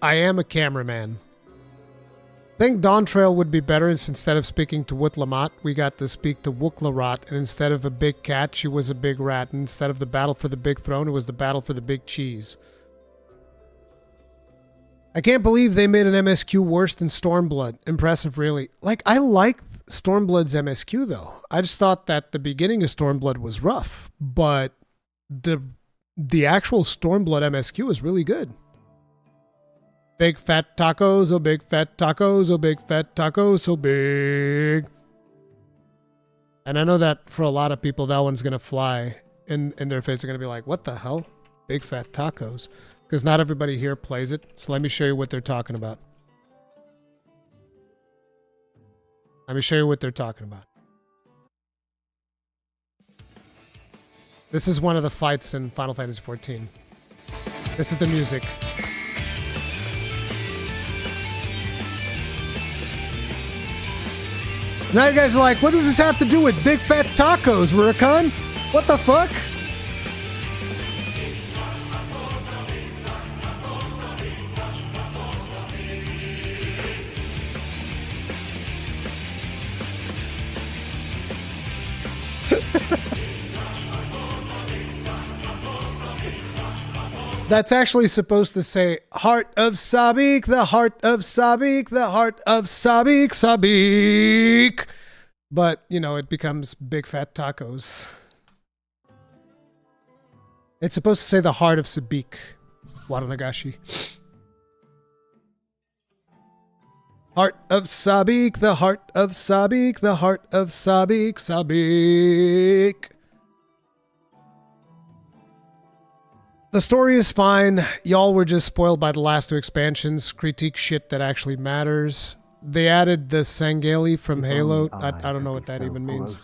I am a cameraman. I think Dawntrail would be better if instead of speaking to Wuk-Lamat, we got to speak to Wuk-Larat, and instead of a big cat, she was a big rat, and instead of the battle for the big throne, it was the battle for the big cheese. I can't believe they made an MSQ worse than Stormblood. Impressive, really. Like, I liked Stormblood's MSQ, though. I just thought that the beginning of Stormblood was rough, but the actual Stormblood MSQ is really good. Big fat tacos, oh big fat tacos, oh big fat tacos, so big. And I know that for a lot of people, that one's going to fly in their face. They're going to be like, what the hell? Big fat tacos. Because not everybody here plays it. So let me show you what they're talking about. Let me show you what they're talking about. This is one of the fights in Final Fantasy XIV. This is the music. Now you guys are like, what does this have to do with big fat tacos, Rurikhan? What the fuck? That's actually supposed to say, Heart of Sabik, the heart of Sabik, the heart of Sabik, Sabik. But, you know, it becomes big fat tacos. It's supposed to say the heart of Sabik, Waranagashi. Heart of Sabik, the heart of Sabik, the heart of Sabik, Sabik. The story is fine. Y'all were just spoiled by the last two expansions. Critique shit that actually matters. They added the Sangeli from Halo. I don't know what that even means.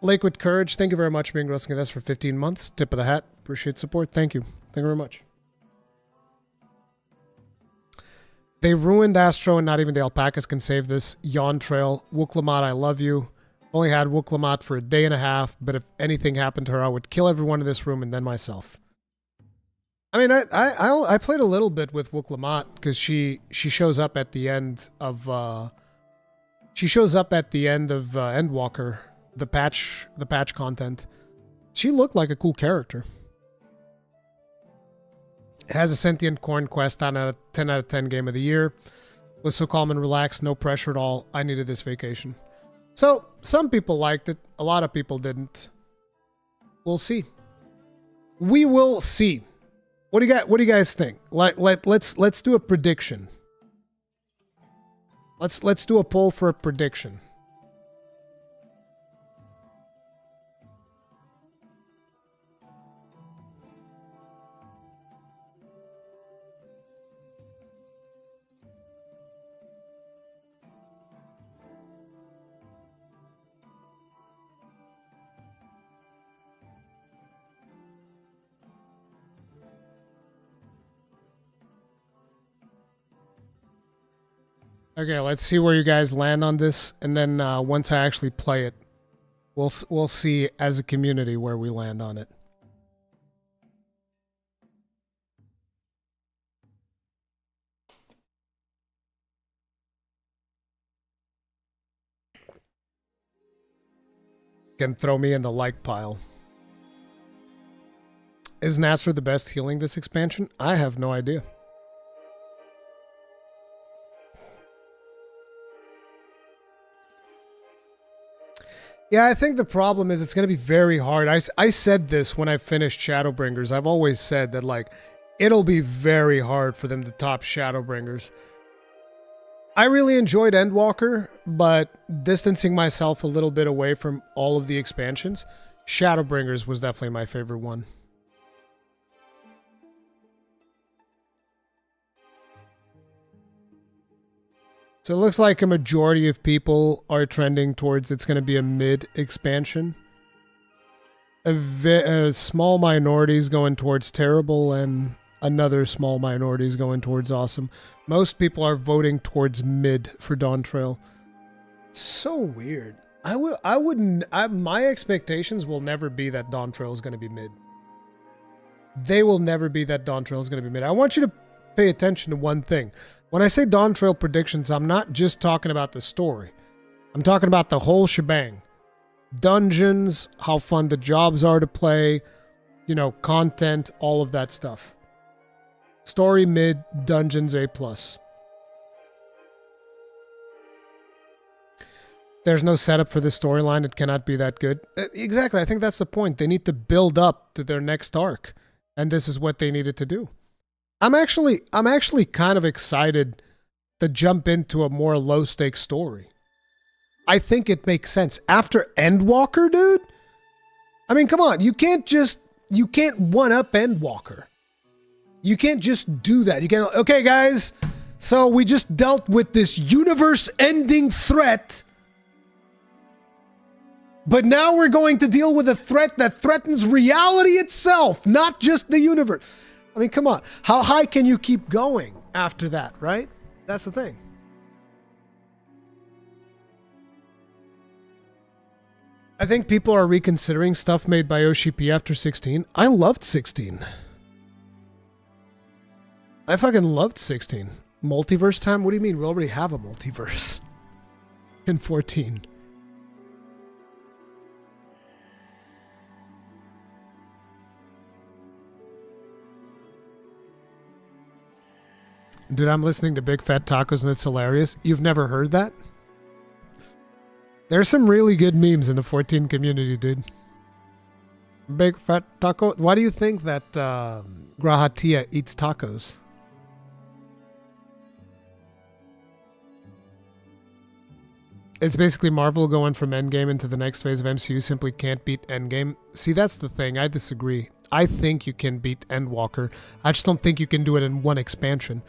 Lakewood Courage, thank you very much for being grossing with us for 15 months. Tip of the hat. Appreciate support. Thank you. Thank you very much. They ruined Astro and not even the alpacas can save this. Dawntrail. Wuk-Lamat, I love you. Only had Wuk-Lamat for a day and a half, but if anything happened to her, I would kill everyone in this room and then myself. I mean, I played a little bit with Wuk-Lamat because she shows up at the end of Endwalker, the patch content. She looked like a cool character. It has a sentient corn quest, 10 out of 10 game of the year. Was so calm and relaxed, no pressure at all. I needed this vacation. So some people liked it, a lot of people didn't. We'll see. We will see. What do you guys think? Let's do a prediction. Let's do a poll for a prediction. Okay, let's see where you guys land on this, and then once I actually play it, we'll see as a community where we land on it. Can throw me in the like pile. Is Nasser the best healing this expansion? I have no idea. Yeah, I think the problem is it's going to be very hard. I said this when I finished Shadowbringers. I've always said that, like, it'll be very hard for them to top Shadowbringers. I really enjoyed Endwalker, but distancing myself a little bit away from all of the expansions, Shadowbringers was definitely my favorite one. So it looks like a majority of people are trending towards it's going to be a mid expansion. A small minority is going towards terrible, and another small minority is going towards awesome. Most people are voting towards mid for Dawntrail. So weird. My expectations will never be that Dawntrail is going to be mid. They will never be that Dawntrail is going to be mid. I want you to pay attention to one thing. When I say Dawntrail predictions, I'm not just talking about the story. I'm talking about the whole shebang. Dungeons, how fun the jobs are to play, you know, content, all of that stuff. Story mid, dungeons A+. There's no setup for this storyline. It cannot be that good. Exactly. I think that's the point. They need to build up to their next arc, and this is what they needed to do. I'm actually kind of excited to jump into a more low-stakes story. I think it makes sense. After Endwalker, dude? I mean, come on. You can't one-up Endwalker. You can't just do that. You can't, okay, guys, so we just dealt with this universe-ending threat, but now we're going to deal with a threat that threatens reality itself, not just the universe. I mean, come on. How high can you keep going after that, right? That's the thing. I think people are reconsidering stuff made by OCP after 16. I loved 16. I fucking loved 16. Multiverse time? What do you mean? We already have a multiverse in 14. Dude, I'm listening to Big Fat Tacos and it's hilarious. You've never heard that? There's some really good memes in the 14 community, dude. Big Fat Taco. Why do you think that Grahatia eats tacos? It's basically Marvel going from Endgame into the next phase of MCU simply can't beat Endgame. See, that's the thing. I disagree. I think you can beat Endwalker. I just don't think you can do it in one expansion.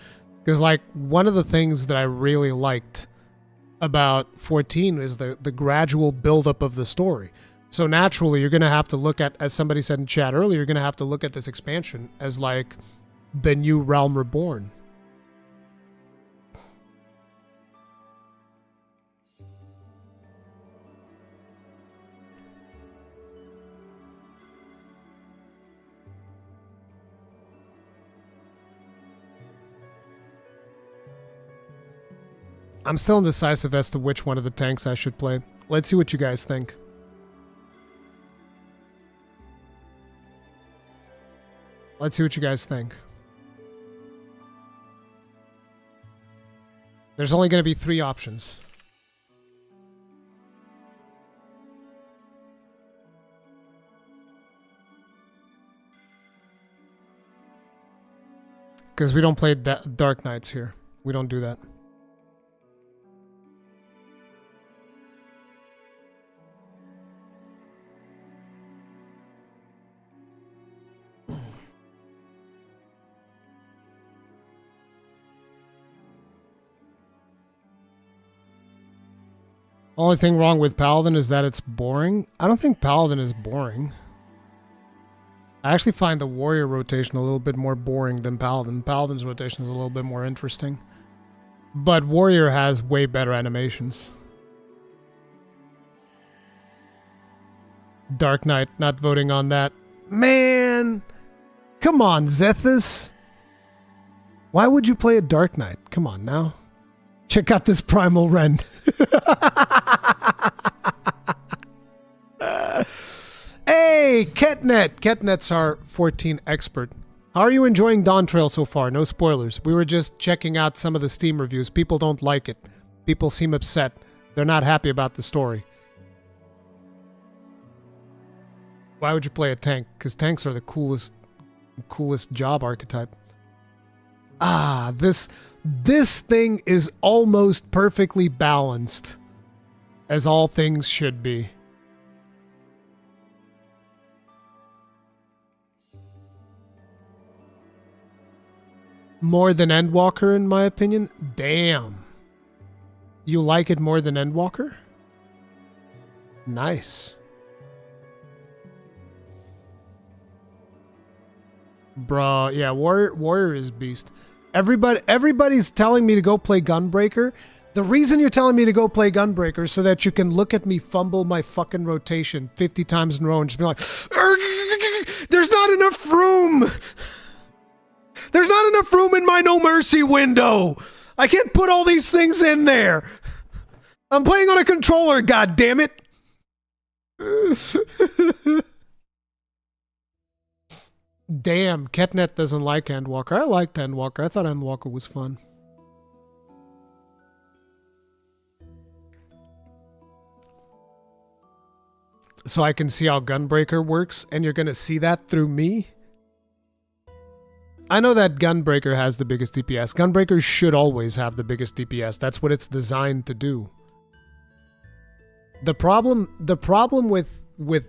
Because, like, one of the things that I really liked about 14 is the gradual buildup of the story. So naturally, you're going to have to look at, as somebody said in chat earlier, you're going to have to look at this expansion as, like, the new Realm Reborn. I'm still indecisive as to which one of the tanks I should play. Let's see what you guys think. Let's see what you guys think. There's only going to be 3 options. Because we don't play Dark Knights here. We don't do that. Only thing wrong with Paladin is that it's boring. I don't think Paladin is boring. I actually find the Warrior rotation a little bit more boring than Paladin. Paladin's rotation is a little bit more interesting. But Warrior has way better animations. Dark Knight, not voting on that. Man! Come on, Zethus! Why would you play a Dark Knight? Come on now. Check out this Primal Ren. Hey, Ketnet! Ketnet's our 14 expert. How are you enjoying Dawntrail so far? No spoilers. We were just checking out some of the Steam reviews. People don't like it. People seem upset. They're not happy about the story. Why would you play a tank? Because tanks are the coolest job archetype. Ah, this thing is almost perfectly balanced, as all things should be. More than Endwalker, in my opinion? Damn. You like it more than Endwalker? Nice. Bro, yeah, Warrior is beast. Everybody's telling me to go play Gunbreaker. The reason you're telling me to go play Gunbreaker is so that you can look at me fumble my fucking rotation 50 times in a row and just be like, there's not enough room! There's not enough room in my No Mercy window! I can't put all these things in there! I'm playing on a controller, goddammit! Damn, Ketnet doesn't like Endwalker. I liked Endwalker. I thought Endwalker was fun. So I can see how Gunbreaker works, and you're gonna see that through me? I know that Gunbreaker has the biggest DPS. Gunbreaker should always have the biggest DPS. That's what it's designed to do. The problem with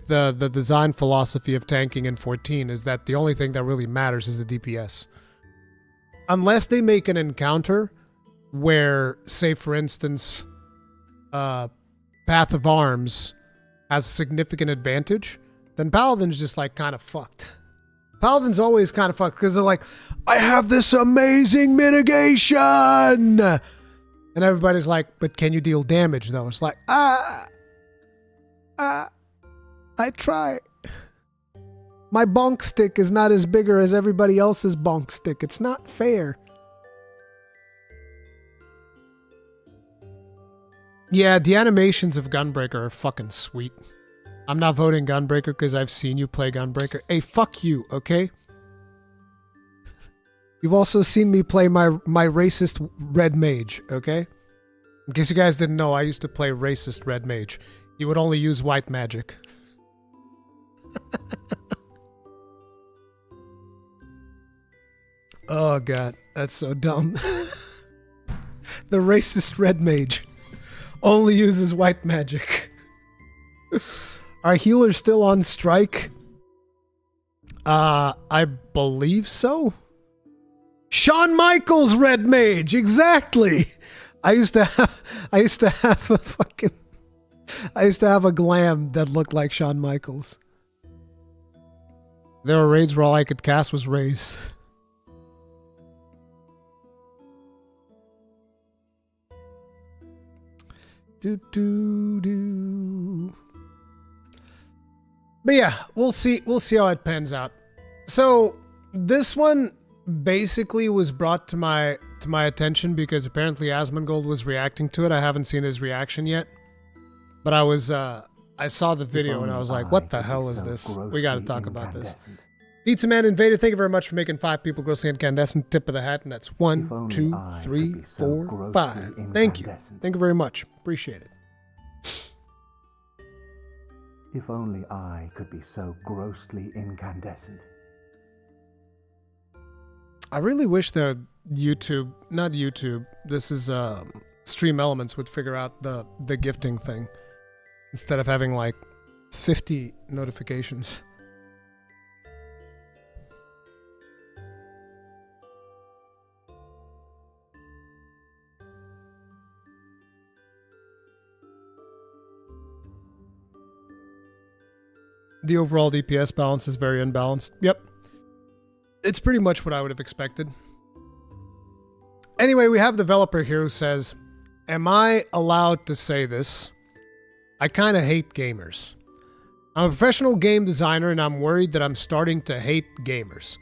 the design philosophy of tanking in 14 is that the only thing that really matters is the DPS. Unless they make an encounter where, say for instance, Path of Arms has a significant advantage, then Paladin's just like kind of fucked. Paladin's always kind of fucked because they're like, I have this amazing mitigation! And everybody's like, but can you deal damage though? It's like, I try. My bonk stick is not as bigger as everybody else's bonk stick. It's not fair. Yeah, the animations of Gunbreaker are fucking sweet. I'm not voting Gunbreaker because I've seen you play Gunbreaker. Hey, fuck you, okay? You've also seen me play my racist Red Mage, okay? In case you guys didn't know, I used to play racist Red Mage. He would only use white magic. Oh god, that's so dumb. The racist Red Mage only uses white magic. Are healers still on strike? I believe so. Shawn Michaels Red Mage, exactly. I used to have a glam that looked like Shawn Michaels. There were raids where all I could cast was Raze. But yeah, we'll see how it pans out. So this one basically was brought to my attention because apparently Asmongold was reacting to it. I haven't seen his reaction yet. But I saw the video and I was like, what the hell is this? We gotta talk about this. Pizza Man Invader, thank you very much for making 5 people grossly incandescent. Tip of the hat, and that's 1, 2, 3, 4, 5. Thank you. Thank you very much. Appreciate it. If only I could be so grossly incandescent. I really wish that not YouTube, this is Stream Elements would figure out the gifting thing instead of having like 50 notifications. The overall DPS balance is very unbalanced. Yep. It's pretty much what I would have expected. Anyway, we have a developer here who says, am I allowed to say this? I kind of hate gamers. I'm a professional game designer and I'm worried that I'm starting to hate gamers.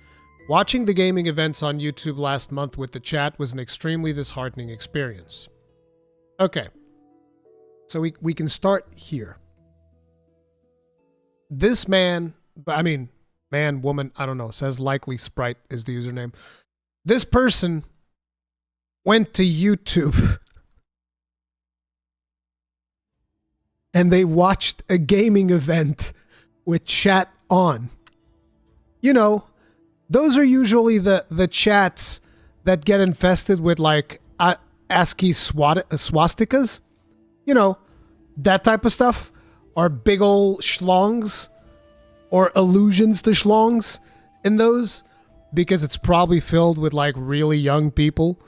Watching the gaming events on YouTube last month with the chat was an extremely disheartening experience. Okay. So we can start here. This man, man, woman, I don't know, says likely Sprite is the username. This person went to YouTube and they watched a gaming event with chat on. You know, those are usually the chats that get infested with like ASCII swastikas. You know, that type of stuff. Or big ol' schlongs. Or allusions to schlongs in those. Because it's probably filled with like really young people.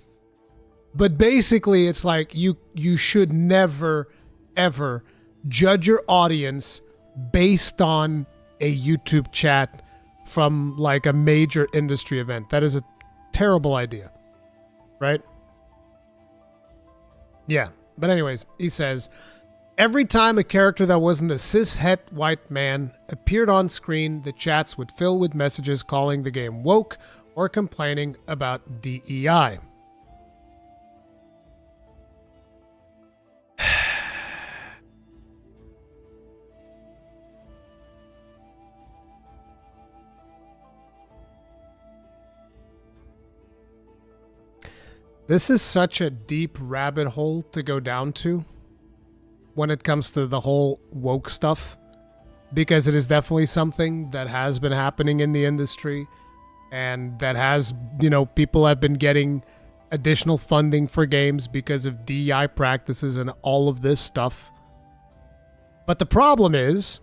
But basically it's like you should never, ever judge your audience based on a YouTube chat from like a major industry event. That is a terrible idea. Right? Yeah. But anyways, he says, every time a character that wasn't a cis-het white man appeared on screen, the chats would fill with messages calling the game woke or complaining about DEI. This is such a deep rabbit hole to go down to when it comes to the whole woke stuff, because it is definitely something that has been happening in the industry and that has, you know, people have been getting additional funding for games because of DEI practices and all of this stuff. But the problem is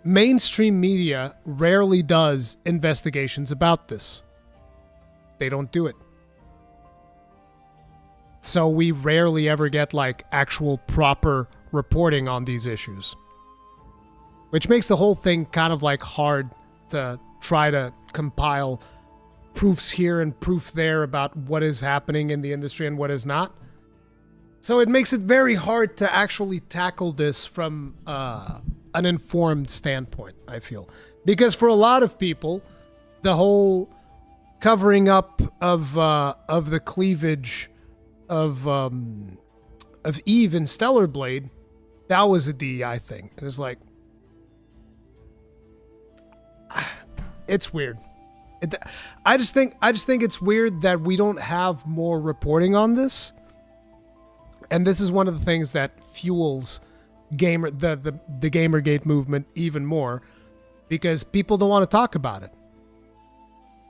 mainstream media rarely does investigations about this. They don't do it. So we rarely ever get like actual proper reporting on these issues. Which makes the whole thing kind of like hard to try to compile proofs here and proof there about what is happening in the industry and what is not. So it makes it very hard to actually tackle this from an informed standpoint, I feel. Because for a lot of people, the whole covering up of the cleavage of Eve and Stellar Blade, that was a DEI thing. And it's like, it's weird. I just think it's weird that we don't have more reporting on this. And this is one of the things that fuels the Gamergate movement even more, because people don't want to talk about it.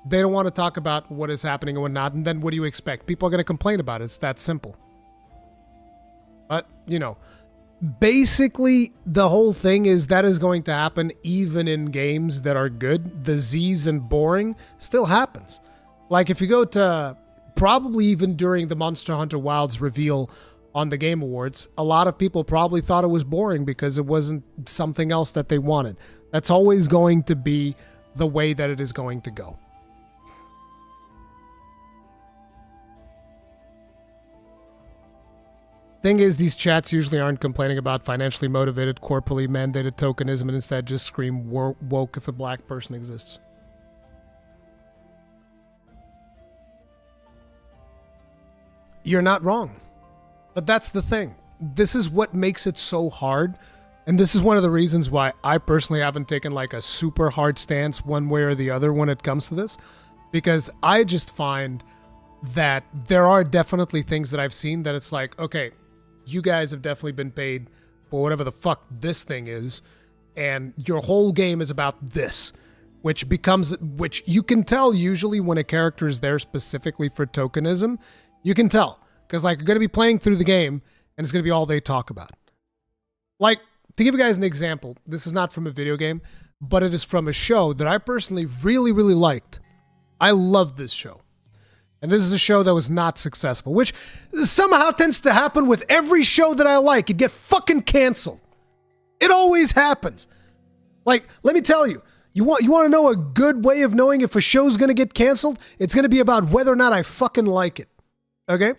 They don't want to talk about what is happening and whatnot, and then what do you expect? People are going to complain about it. It's that simple. But, you know, basically the whole thing is that is going to happen even in games that are good. The Z's and boring still happens. Like if you go to probably even during the Monster Hunter Wilds reveal on the Game Awards, a lot of people probably thought it was boring because it wasn't something else that they wanted. That's always going to be the way that it is going to go. Thing is, these chats usually aren't complaining about financially motivated, corporally mandated tokenism, and instead just scream woke if a black person exists. You're not wrong. But that's the thing. This is what makes it so hard. And this is one of the reasons why I personally haven't taken like a super hard stance one way or the other when it comes to this. Because I just find that there are definitely things that I've seen that it's like, okay, you guys have definitely been paid for whatever the fuck this thing is, and your whole game is about this, which you can tell usually when a character is there specifically for tokenism. You can tell, because like you're going to be playing through the game, and it's going to be all they talk about. Like, to give you guys an example, this is not from a video game, but it is from a show that I personally really, really liked. I loved this show. And this is a show that was not successful, which somehow tends to happen with every show that I like. It get fucking canceled. It always happens. Like, let me tell you, you want to know a good way of knowing if a show's going to get canceled? It's going to be about whether or not I fucking like it. Okay?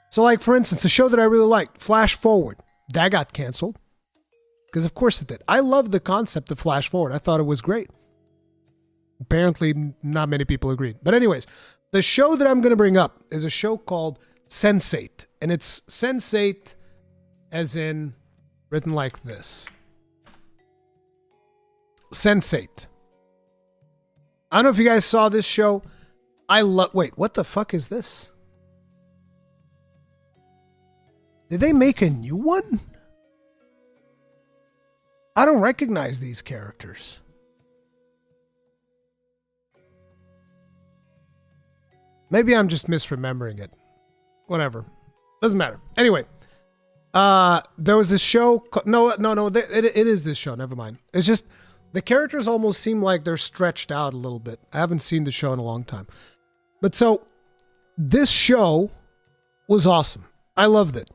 So like, for instance, a show that I really liked, Flash Forward, that got canceled. Because of course it did. I love the concept of Flash Forward. I thought it was great. Apparently, not many people agreed. But anyways, the show that I'm going to bring up is a show called Sensate. And it's Sensate as in written like this. Sensate. I don't know if you guys saw this show. Wait, what the fuck is this? Did they make a new one? I don't recognize these characters. Maybe I'm just misremembering it. Whatever. Doesn't matter. Anyway, there was this show. No, it is this show. Never mind. It's just the characters almost seem like they're stretched out a little bit. I haven't seen the show in a long time. But so this show was awesome. I loved it.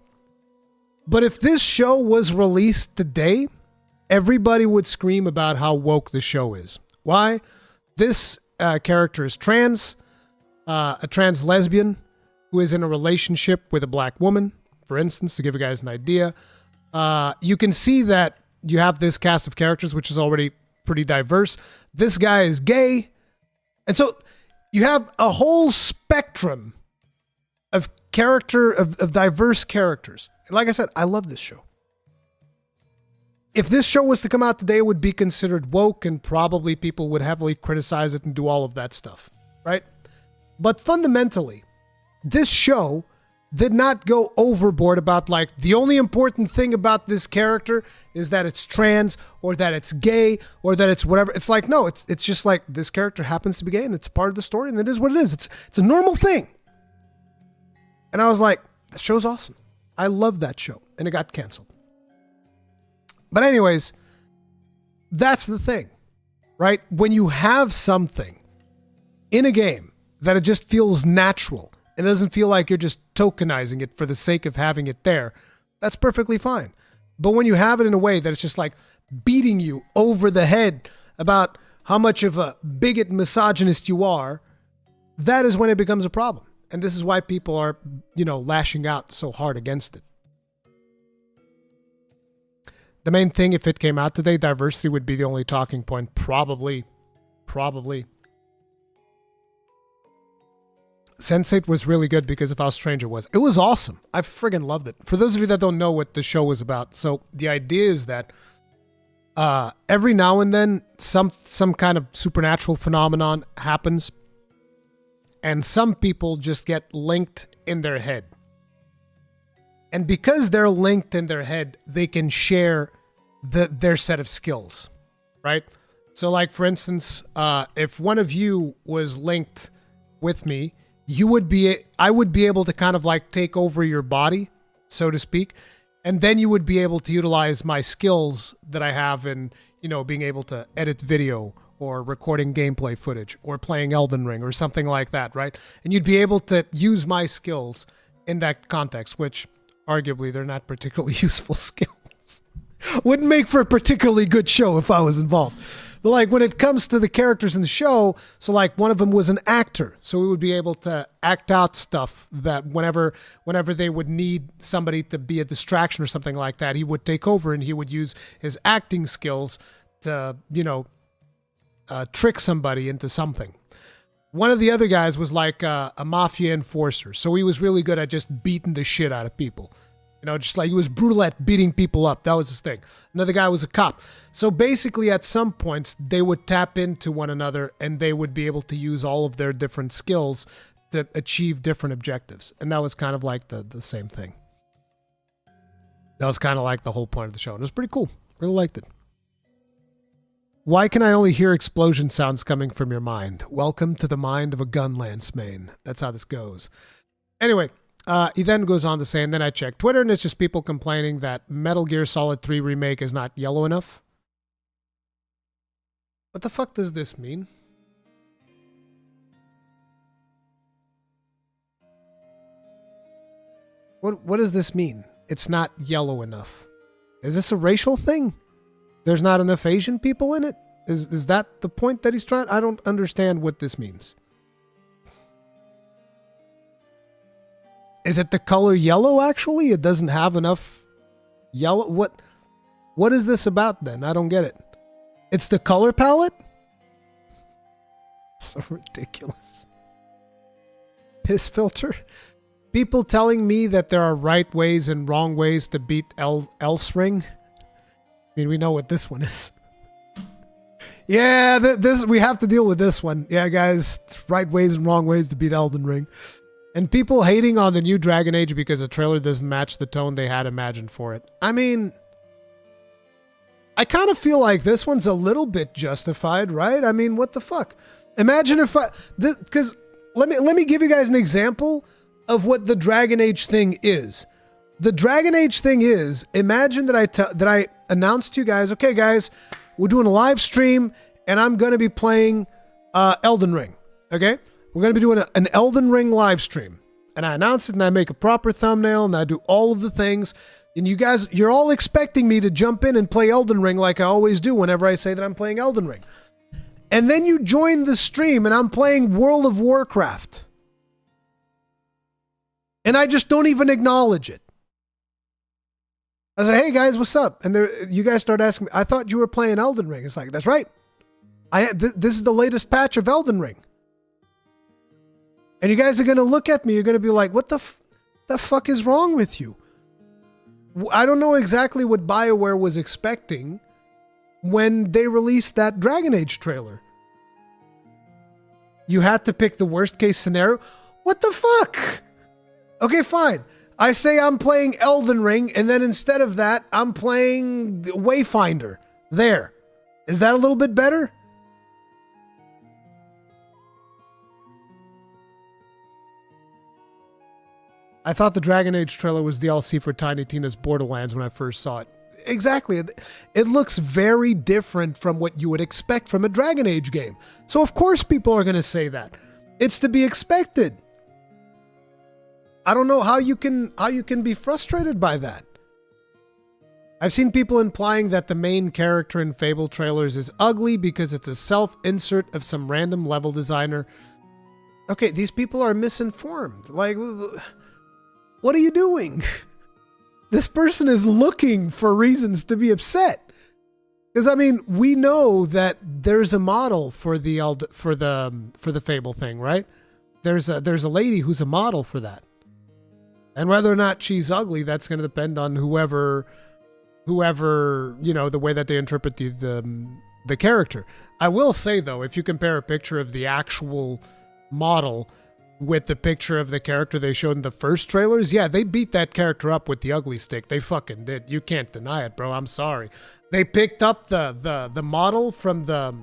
But if this show was released today, everybody would scream about how woke the show is. Why? This character is trans. A trans lesbian who is in a relationship with a black woman, for instance, to give you guys an idea. You can see that you have this cast of characters, which is already pretty diverse. This guy is gay. And so you have a whole spectrum of diverse characters. And like I said, I love this show. If this show was to come out today, it would be considered woke and probably people would heavily criticize it and do all of that stuff, right? But fundamentally, this show did not go overboard about like the only important thing about this character is that it's trans or that it's gay or that it's whatever. It's like, no, it's just like this character happens to be gay and it's part of the story and it is what it is. It's a normal thing. And I was like, the show's awesome. I love that show. And it got canceled. But anyways, that's the thing, right? When you have something in a game that it just feels natural, it doesn't feel like you're just tokenizing it for the sake of having it there, that's perfectly fine. But when you have it in a way that it's just like beating you over the head about how much of a bigot misogynist you are, that is when it becomes a problem. And this is why people are, lashing out so hard against it. The main thing, if it came out today, diversity would be the only talking point. Probably. Sense8 was really good because of how strange it was. It was awesome. I friggin' loved it. For those of you that don't know what the show was about, so the idea is that every now and then some kind of supernatural phenomenon happens and some people just get linked in their head. And because they're linked in their head, they can share their set of skills, right? So like, for instance, if one of you was linked with me, I would be able to kind of like take over your body, so to speak. And then you would be able to utilize my skills that I have in, being able to edit video or recording gameplay footage or playing Elden Ring or something like that, right? And you'd be able to use my skills in that context, which arguably they're not particularly useful skills. Wouldn't make for a particularly good show if I was involved. But like when it comes to the characters in the show, so like one of them was an actor. So we would be able to act out stuff that whenever they would need somebody to be a distraction or something like that, he would take over and he would use his acting skills to, trick somebody into something. One of the other guys was like a mafia enforcer. So he was really good at just beating the shit out of people. Just like he was brutal at beating people up. That was his thing. Another guy was a cop. So basically at some points they would tap into one another and they would be able to use all of their different skills to achieve different objectives. And that was kind of like the same thing. That was kind of like the whole point of the show. And it was pretty cool. Really liked it. Why can I only hear explosion sounds coming from your mind? Welcome to the mind of a gunlance main. That's how this goes. Anyway, he then goes on to say, and then I checked Twitter, and it's just people complaining that Metal Gear Solid 3 Remake is not yellow enough. What the fuck does this mean? What does this mean? It's not yellow enough. Is this a racial thing? There's not enough Asian people in it? Is that the point that he's trying? I don't understand what this means. Is it the color yellow, actually? It doesn't have enough yellow? What is this about, then? I don't get it. It's the color palette? So ridiculous. Piss filter? People telling me that there are right ways and wrong ways to beat Else Ring? I mean, we know what this one is. Yeah, this we have to deal with this one. Yeah, guys, right ways and wrong ways to beat Elden Ring. And people hating on the new Dragon Age because the trailer doesn't match the tone they had imagined for it. I mean, I kind of feel like this one's a little bit justified, right? I mean, what the fuck? Imagine if because let me give you guys an example of what the Dragon Age thing is. The Dragon Age thing is, imagine that I announced to you guys, okay, guys, we're doing a live stream, and I'm going to be playing Elden Ring, okay? We're going to be doing an Elden Ring live stream. And I announce it, and I make a proper thumbnail, and I do all of the things. And you guys, you're all expecting me to jump in and play Elden Ring like I always do whenever I say that I'm playing Elden Ring. And then you join the stream, and I'm playing World of Warcraft. And I just don't even acknowledge it. I say, hey guys, what's up? And you guys start asking me, I thought you were playing Elden Ring. It's like, that's right. This is the latest patch of Elden Ring. And you guys are going to look at me. You're going to be like, what the fuck is wrong with you? I don't know exactly what BioWare was expecting when they released that Dragon Age trailer. You had to pick the worst case scenario. What the fuck? Okay, fine. I say I'm playing Elden Ring, and then instead of that, I'm playing Wayfinder. There. Is that a little bit better? I thought the Dragon Age trailer was DLC for Tiny Tina's Borderlands when I first saw it. Exactly. It looks very different from what you would expect from a Dragon Age game. So of course people are going to say that. It's to be expected. I don't know how you can be frustrated by that. I've seen people implying that the main character in Fable trailers is ugly because it's a self-insert of some random level designer. Okay, these people are misinformed. Like, what are you doing? This person is looking for reasons to be upset. Because I mean, we know that there's a model for the Fable thing, right? There's a lady who's a model for that. And whether or not she's ugly, that's going to depend on whoever, you know, the way that they interpret the character. I will say, though, if you compare a picture of the actual model with the picture of the character they showed in the first trailers, yeah, they beat that character up with the ugly stick. They fucking did. You can't deny it, bro. I'm sorry. They picked up the model from the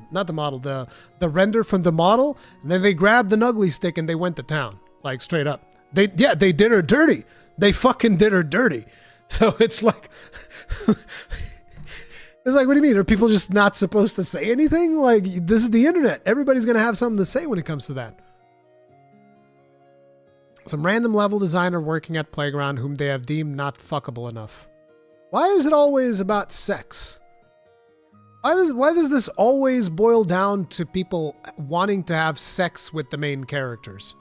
render from the model, and then they grabbed an ugly stick and they went to town, like straight up. They did her dirty. They fucking did her dirty. So it's like, what do you mean? Are people just not supposed to say anything? Like, this is the internet. Everybody's going to have something to say when it comes to that. Some random level designer working at Playground whom they have deemed not fuckable enough. Why is it always about sex? Why does this always boil down to people wanting to have sex with the main characters?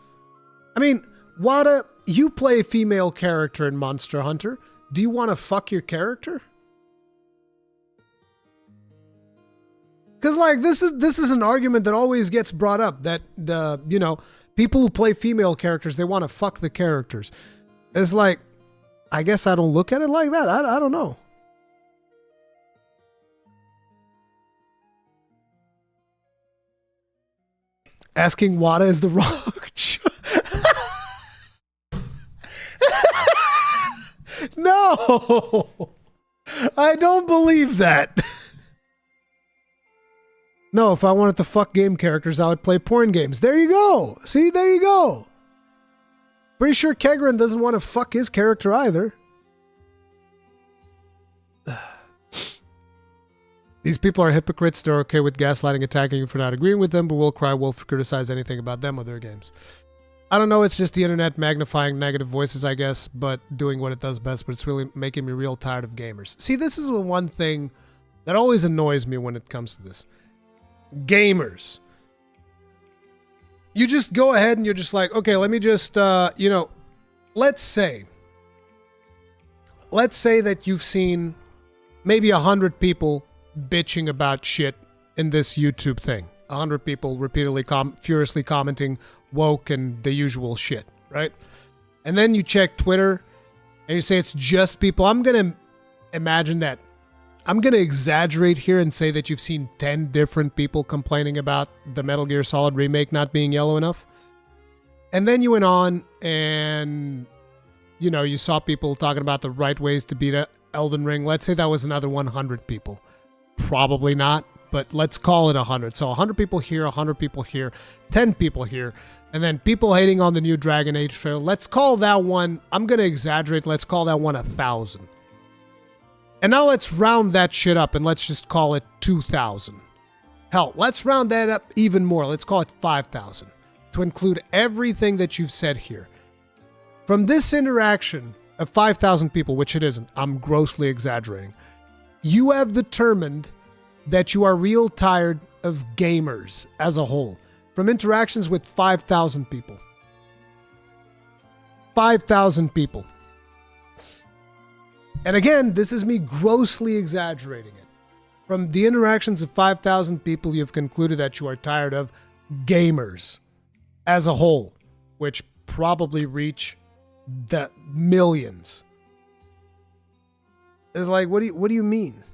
I mean, Wada, you play a female character in Monster Hunter. Do you want to fuck your character? Because like this is an argument that always gets brought up, that you know, people who play female characters, they want to fuck the characters. It's like, I guess I don't look at it like that. I don't know. Asking Wada is the wrong choice. No, I don't believe that. No, if I wanted to fuck game characters, I would play porn games. There you go. See, there you go. Pretty sure Kegran doesn't want to fuck his character either. These people are hypocrites. They're okay with gaslighting, attacking you for not agreeing with them, but will cry wolf if criticize anything about them or their games. I don't know, it's just the internet magnifying negative voices, I guess, but doing what it does best, but it's really making me real tired of gamers. See, this is the one thing that always annoys me when it comes to this. Gamers. You just go ahead and you're just like, okay, let me just, you know, let's say that you've seen maybe 100 people bitching about shit in this YouTube thing. 100 people repeatedly furiously commenting woke and the usual shit, right? And then you check Twitter and you say it's just people. I'm going to imagine that. I'm going to exaggerate here and say that you've seen 10 different people complaining about the Metal Gear Solid remake not being yellow enough. And then you went on and, you know, you saw people talking about the right ways to beat Elden Ring. Let's say that was another 100 people. Probably not, but let's call it 100. So 100 people here, 100 people here, 10 people here, and then people hating on the new Dragon Age trailer. Let's call that one, I'm going to exaggerate, let's call that one 1,000. And now let's round that shit up and let's just call it 2,000. Hell, let's round that up even more. Let's call it 5,000 to include everything that you've said here. From this interaction of 5,000 people, which it isn't, I'm grossly exaggerating, you have determined that you are real tired of gamers as a whole. From interactions with 5,000 people. 5,000 people. And again, this is me grossly exaggerating it. From the interactions of 5,000 people, you've concluded that you are tired of gamers as a whole, which probably reach the millions. It's like, what do you mean?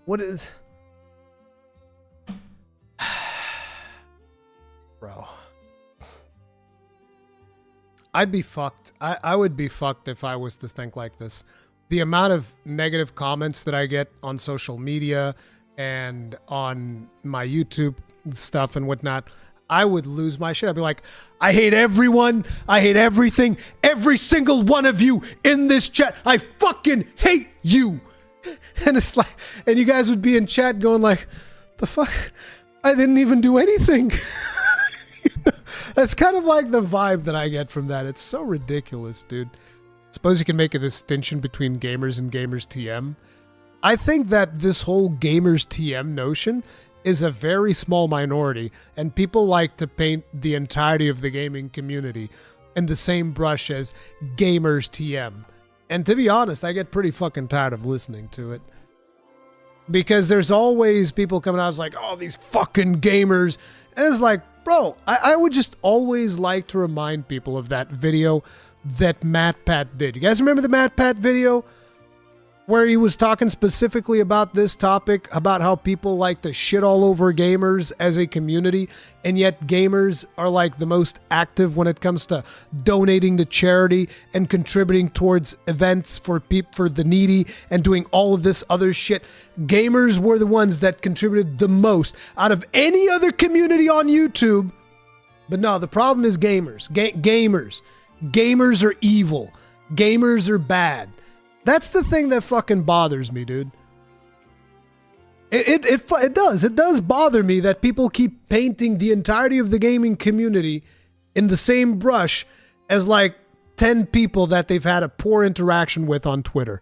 What is... Bro. I'd be fucked. I would be fucked if I was to think like this. The amount of negative comments that I get on social media and on my YouTube stuff and whatnot, I would lose my shit. I'd be like, I hate everyone. I hate everything. Every single one of you in this chat. I fucking hate you. And it's like, and you guys would be in chat going like, the fuck? I didn't even do anything. That's kind of like the vibe that I get from that. It's so ridiculous, dude. Suppose you can make a distinction between gamers and gamers TM. I think that this whole gamers TM notion is a very small minority, and people like to paint the entirety of the gaming community in the same brush as gamers TM. And to be honest, I get pretty fucking tired of listening to it. Because there's always people coming out as like, oh, these fucking gamers. And it's like, bro, I would just always like to remind people of that video that MatPat did. You guys remember the MatPat video? Where he was talking specifically about this topic, about how people like to shit all over gamers as a community, and yet gamers are like the most active when it comes to donating to charity and contributing towards events for the needy and doing all of this other shit. Gamers were the ones that contributed the most out of any other community on YouTube. But no, the problem is gamers. Gamers. Gamers are evil. Gamers are bad. That's the thing that fucking bothers me, dude. It does bother me that people keep painting the entirety of the gaming community in the same brush as like 10 people that they've had a poor interaction with on Twitter.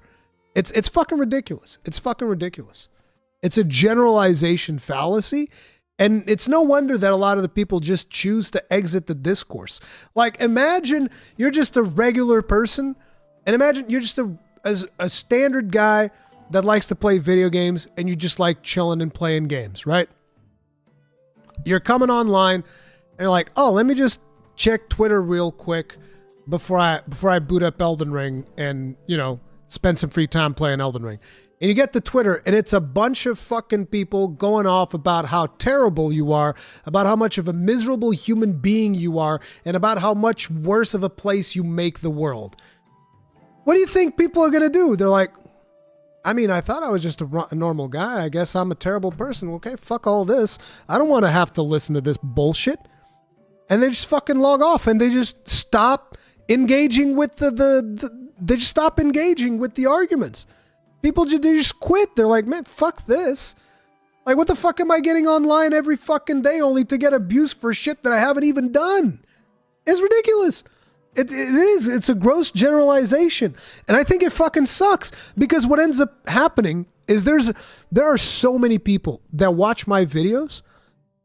It's fucking ridiculous. It's fucking ridiculous. It's a generalization fallacy, and it's no wonder that a lot of the people just choose to exit the discourse. Like, imagine you're just a regular person, and imagine you're just as a standard guy that likes to play video games, and you just like chilling and playing games, right? You're coming online and you're like, oh, let me just check Twitter real quick before I boot up Elden Ring and, you know, spend some free time playing Elden Ring. And you get to Twitter and it's a bunch of fucking people going off about how terrible you are, about how much of a miserable human being you are, and about how much worse of a place you make the world. What do you think people are going to do? They're like, I mean, I thought I was just a normal guy. I guess I'm a terrible person. Okay, fuck all this. I don't want to have to listen to this bullshit. And they just fucking log off and they just stop engaging with they just stop engaging with the arguments. People they just quit. They're like, man, fuck this. Like, what the fuck am I getting online every fucking day only to get abused for shit that I haven't even done? It's ridiculous. It is. It's a gross generalization. And I think it fucking sucks because what ends up happening is there are so many people that watch my videos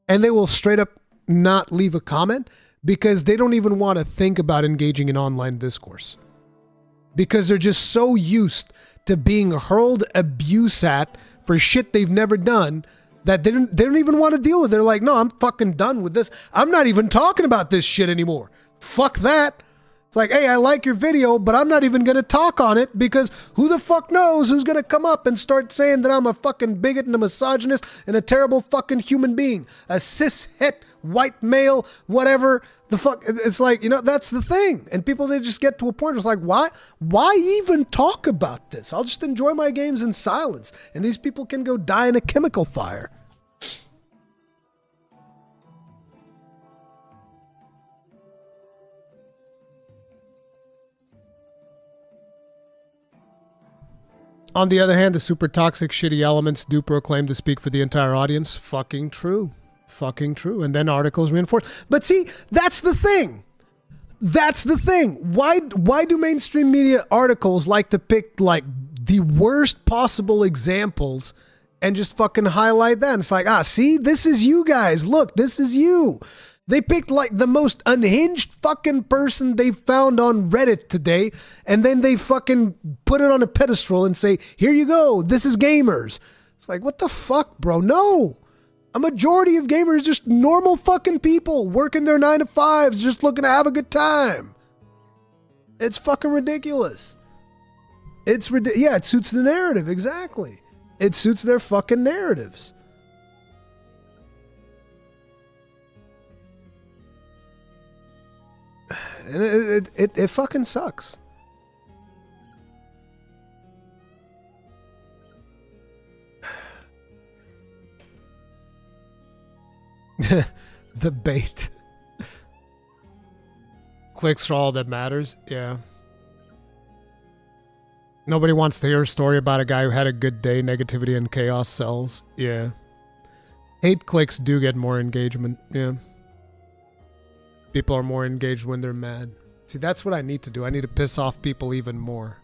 and they will straight up not leave a comment because they don't even want to think about engaging in online discourse. Because they're just so used to being hurled abuse at for shit they've never done that they don't even want to deal with it. They're like, no, I'm fucking done with this. I'm not even talking about this shit anymore. Fuck that. It's like, hey, I like your video, but I'm not even going to talk on it because who the fuck knows who's going to come up and start saying that I'm a fucking bigot and a misogynist and a terrible fucking human being. A cis-het, white male, whatever the fuck. It's like, that's the thing. And people, they just get to a point where it's like, why even talk about this? I'll just enjoy my games in silence. And these people can go die in a chemical fire. On the other hand, the super toxic, shitty elements do proclaim to speak for the entire audience. Fucking true. Fucking true. And then articles reinforce. But see, that's the thing. That's the thing. Why do mainstream media articles like to pick like the worst possible examples and just fucking highlight that? And it's like, see, this is you guys. Look, this is you. They picked like the most unhinged fucking person they found on Reddit today, and then they fucking put it on a pedestal and say, here you go, this is gamers. It's like, what the fuck, bro? No. A majority of gamers are just normal fucking people working their 9-to-5s, just looking to have a good time. It's fucking ridiculous. It suits the narrative, exactly. It suits their fucking narratives. And it fucking sucks. The bait. Clicks are all that matters. Yeah. Nobody wants to hear a story about a guy who had a good day. Negativity and chaos sells. Yeah. Hate clicks do get more engagement. Yeah. People are more engaged when they're mad. See, that's what I need to do. I need to piss off people even more.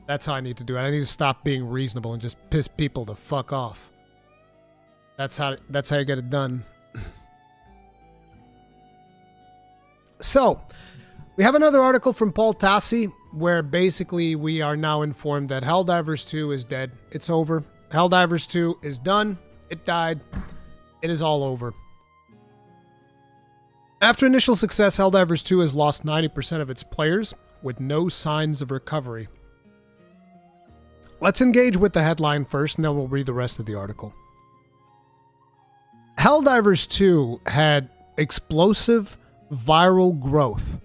That's how I need to do it. I need to stop being reasonable and just piss people the fuck off. That's how you get it done. So, we have another article from Paul Tassi where basically we are now informed that Helldivers 2 is dead. It's over. Helldivers 2 is done. It died. It is all over. After initial success, Helldivers 2 has lost 90% of its players with no signs of recovery. Let's engage with the headline first, and then we'll read the rest of the article. Helldivers 2 had explosive viral growth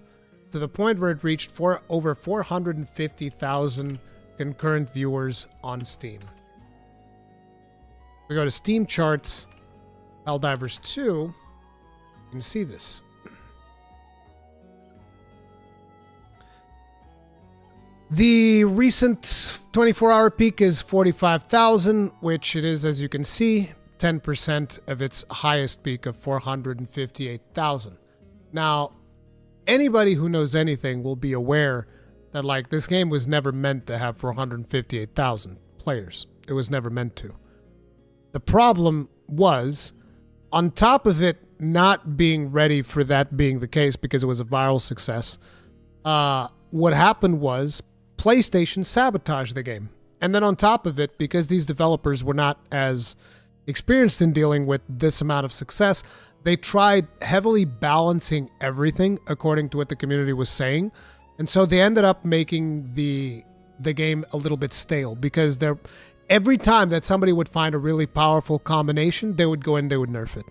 to the point where it reached over 450,000 concurrent viewers on Steam. We go to Steam charts, Helldivers 2, you can see this. The recent 24-hour peak is 45,000, which it is, as you can see, 10% of its highest peak of 458,000. Now, anybody who knows anything will be aware that, like, this game was never meant to have 458,000 players. It was never meant to. The problem was, on top of it not being ready for that being the case because it was a viral success, what happened was PlayStation sabotaged the game. And then on top of it, because these developers were not as experienced in dealing with this amount of success, they tried heavily balancing everything according to what the community was saying. And so they ended up making the game a little bit stale because every time that somebody would find a really powerful combination, they would go in, they would nerf it.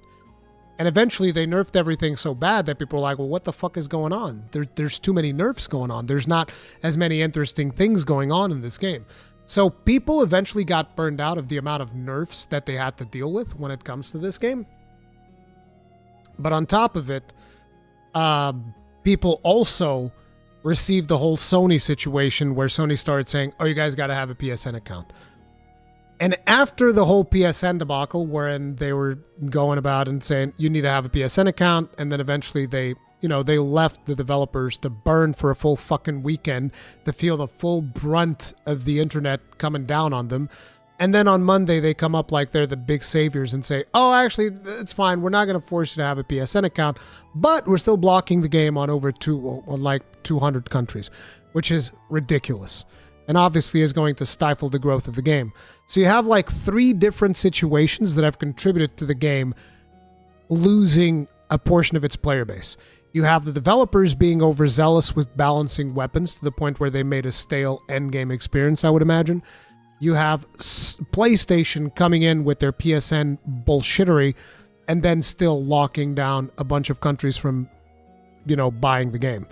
And eventually they nerfed everything so bad that people were like, well, what the fuck is going on? There's too many nerfs going on. There's not as many interesting things going on in this game. So people eventually got burned out of the amount of nerfs that they had to deal with when it comes to this game. But on top of it, people also received the whole Sony situation where Sony started saying, oh, you guys got to have a PSN account. And after the whole PSN debacle, wherein they were going about and saying, you need to have a PSN account, and then eventually they left the developers to burn for a full fucking weekend to feel the full brunt of the internet coming down on them. And then on Monday, they come up like they're the big saviors and say, oh, actually, it's fine. We're not going to force you to have a PSN account, but we're still blocking the game on like 200 countries, which is ridiculous. And obviously is going to stifle the growth of the game. So you have like 3 different situations that have contributed to the game losing a portion of its player base. You have the developers being overzealous with balancing weapons to the point where they made a stale endgame experience, I would imagine. You have PlayStation coming in with their PSN bullshittery and then still locking down a bunch of countries from, buying the game.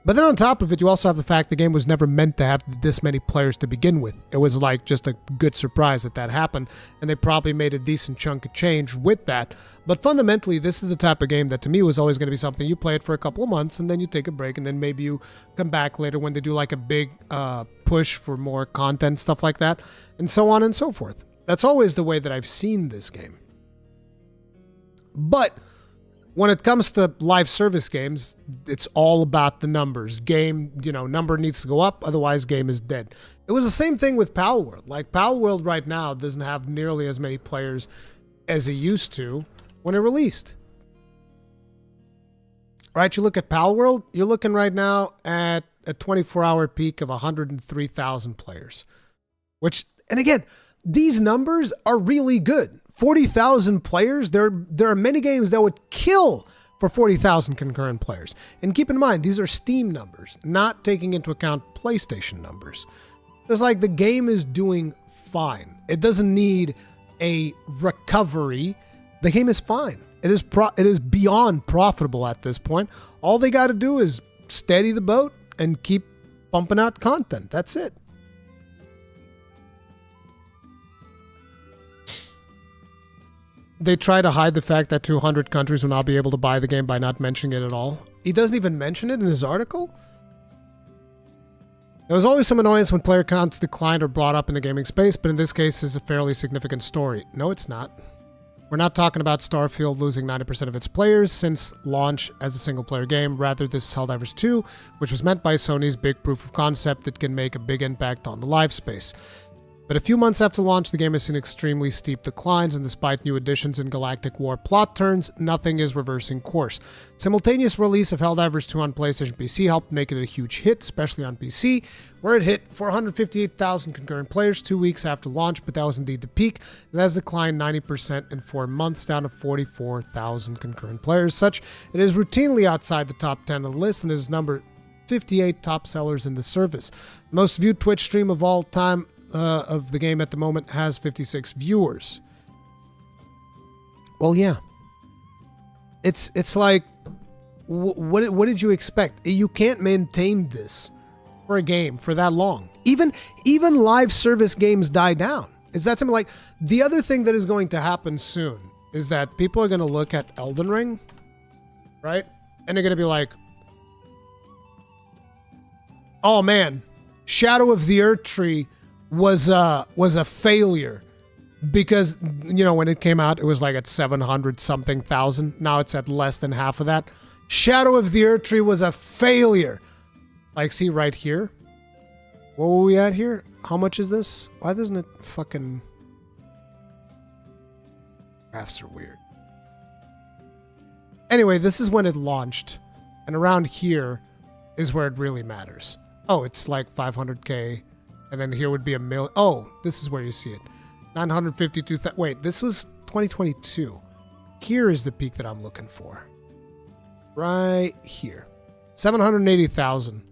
But then on top of it, you also have the fact the game was never meant to have this many players to begin with. It was like just a good surprise that happened, and they probably made a decent chunk of change with that. But fundamentally, this is the type of game that to me was always going to be something you play it for a couple of months, and then you take a break, and then maybe you come back later when they do like a big push for more content, stuff like that, and so on and so forth. That's always the way that I've seen this game. But when it comes to live service games, it's all about the numbers. Game, number needs to go up, otherwise game is dead. It was the same thing with Palworld. Like, Palworld right now doesn't have nearly as many players as it used to when it released. Right, you look at Palworld, you're looking right now at a 24-hour peak of 103,000 players. Which, and again, these numbers are really good. 40,000 players, there are many games that would kill for 40,000 concurrent players. And keep in mind, these are Steam numbers, not taking into account PlayStation numbers. It's like the game is doing fine. It doesn't need a recovery. The game is fine. It is beyond profitable at this point. All they got to do is steady the boat and keep pumping out content. That's it. They try to hide the fact that 200 countries will not be able to buy the game by not mentioning it at all. He doesn't even mention it in his article. There was always some annoyance when player counts declined or brought up in the gaming space, but in this case, it's a fairly significant story. No, it's not. We're not talking about Starfield losing 90% of its players since launch as a single-player game. Rather, this is Helldivers 2, which was meant by Sony's big proof of concept that can make a big impact on the live space. But a few months after launch, the game has seen extremely steep declines, and despite new additions and Galactic War plot turns, nothing is reversing course. Simultaneous release of Helldivers 2 on PlayStation PC helped make it a huge hit, especially on PC, where it hit 458,000 concurrent players 2 weeks after launch, but that was indeed the peak. It has declined 90% in 4 months, down to 44,000 concurrent players. Such, it is routinely outside the top 10 of the list, and is number 58 top sellers in the service. Most viewed Twitch stream of all time of the game at the moment has 56 viewers. Well, yeah. It's like, what did you expect? You can't maintain this for a game for that long. Even live service games die down. Is that something like the other thing that is going to happen soon is that people are going to look at Elden Ring, right? And they're going to be like, oh man, Shadow of the Earth Tree was a failure because, when it came out, it was like at 700 something thousand. Now it's at less than half of that. Shadow of the Earth Tree was a failure. Like, see right here. What were we at here? How much is this? Why doesn't it fucking... Graphs are weird. Anyway, this is when it launched. And around here is where it really matters. Oh, it's like 500K. And then here would be a million. Oh, this is where you see it. 952,000. Wait, this was 2022. Here is the peak that I'm looking for. Right here. 780,000.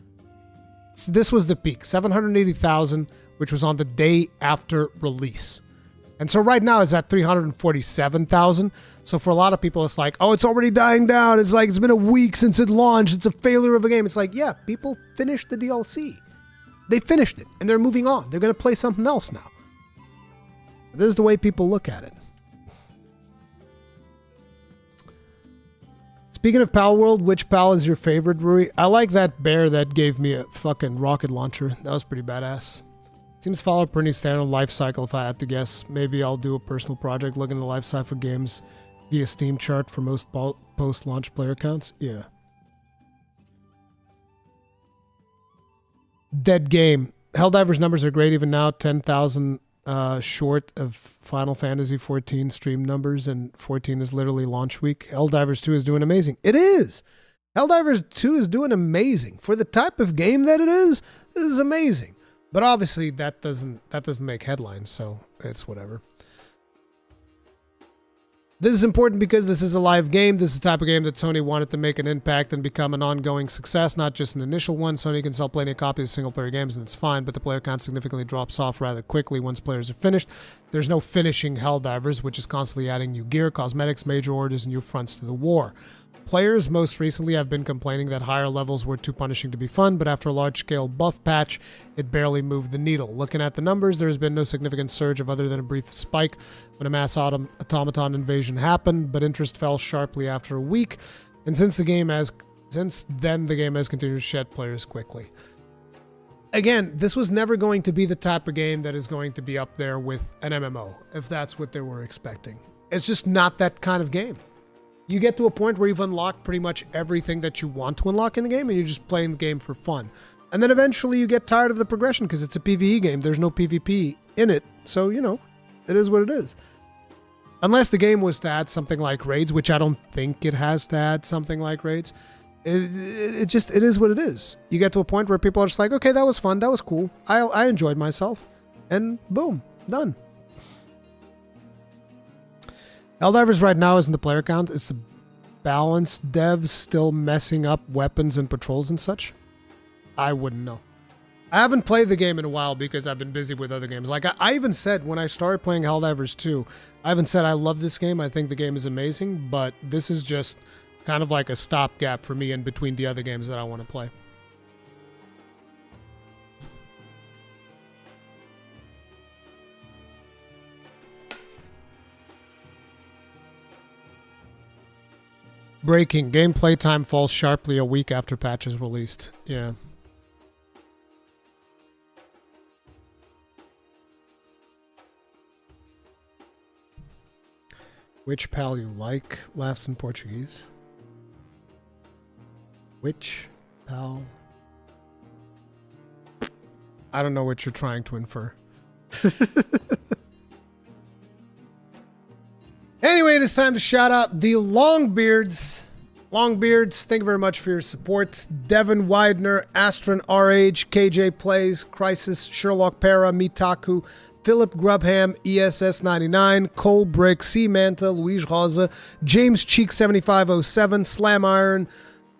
So this was the peak. 780,000, which was on the day after release. And so right now it's at 347,000. So for a lot of people, it's like, oh, it's already dying down. It's like, it's been a week since it launched. It's a failure of a game. It's like, yeah, people finished the DLC. They finished it, and they're moving on. They're going to play something else now. This is the way people look at it. Speaking of Pal World, which Pal is your favorite, Ruri? I like that bear that gave me a fucking rocket launcher. That was pretty badass. Seems to follow a pretty standard life cycle if I had to guess. Maybe I'll do a personal project looking at the life cycle of games via Steam chart for most post-launch player counts. Yeah. Dead game. Helldivers numbers are great even now. 10,000 short of Final Fantasy 14 stream numbers, and 14 is literally launch week. Helldivers 2 is doing amazing. It is! Helldivers 2 is doing amazing. For the type of game that it is, this is amazing. But obviously that doesn't make headlines, so it's whatever. This is important because this is a live game. This is the type of game that Sony wanted to make an impact and become an ongoing success, not just an initial one. Sony can sell plenty of copies of single-player games, and it's fine, but the player count significantly drops off rather quickly once players are finished. There's no finishing Helldivers, which is constantly adding new gear, cosmetics, major orders, and new fronts to the war. Players most recently have been complaining that higher levels were too punishing to be fun, but after a large-scale buff patch, it barely moved the needle. Looking at the numbers, there has been no significant surge of other than a brief spike when a mass automaton invasion happened, but interest fell sharply after a week, and since then the game has continued to shed players quickly. Again, this was never going to be the type of game that is going to be up there with an MMO, if that's what they were expecting. It's just not that kind of game. You get to a point where you've unlocked pretty much everything that you want to unlock in the game, and you're just playing the game for fun. And then eventually you get tired of the progression because it's a PvE game. There's no PvP in it, so, you know, it is what it is. Unless the game was to add something like raids, which I don't think it has to add something like raids. It is what it is. You get to a point where people are just like, okay, that was fun, that was cool. I enjoyed myself. And boom, done. Helldivers right now isn't the player count, it's the balanced devs still messing up weapons and patrols and such. I wouldn't know. I haven't played the game in a while because I've been busy with other games. Like I even said when I started playing Helldivers 2, I even said I love this game, I think the game is amazing, but this is just kind of like a stopgap for me in between the other games that I want to play. Breaking. Gameplay time falls sharply a week after patch is released. Yeah. Which pal you like? Laughs in Portuguese. Which pal? I don't know what you're trying to infer. Anyway, it is time to shout out the Longbeards. Longbeards, thank you very much for your support. Devin Widener, Astron RH, KJ Plays, Crisis, Sherlock Para, Mitaku, Philip Grubham, ESS99, Cole Brick, C Manta, Luis Rosa, James Cheek 7507, Slam Iron,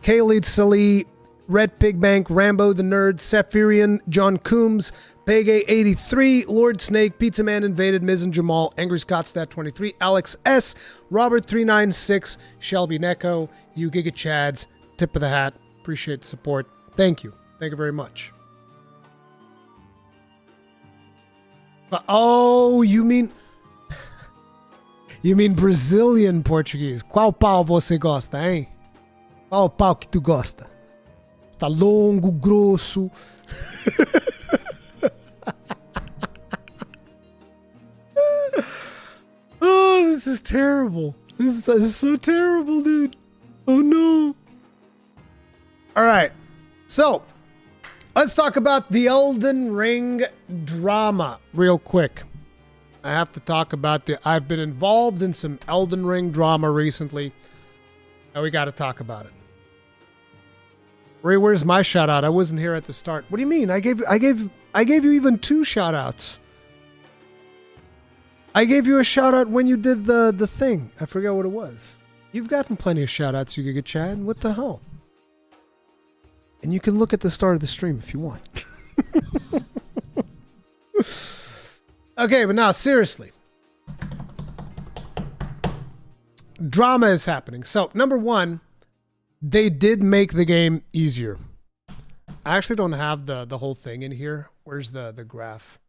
Khalid Salih, Red Pig Bank, Rambo the Nerd, Sephirian, John Coombs, Pege 83, Lord Snake, Pizza Man Invaded, Miz and Jamal, Angry Scottstat 23, Alex S, Robert 396, Shelby Neko, you Giga Chads, tip of the hat. Appreciate the support. Thank you. Thank you very much. Oh, you mean Brazilian Portuguese. Qual pau você gosta, hein? Qual pau que tu gosta? Está longo, grosso. Oh, this is terrible. This is so terrible, dude. Oh no. All right. So, let's talk about the Elden Ring drama real quick. I have to talk about I've been involved in some Elden Ring drama recently, and we got to talk about it. Ray, where's my shout out? I wasn't here at the start. What do you mean? I gave you even 2 shout outs. I gave you a shout out when you did the thing. I forget what it was. You've gotten plenty of shout outs, you Giga Chad. What the hell? And you can look at the start of the stream if you want. Okay, but now seriously. Drama is happening. So, number 1, they did make the game easier. I actually don't have the whole thing in here. Where's the graph?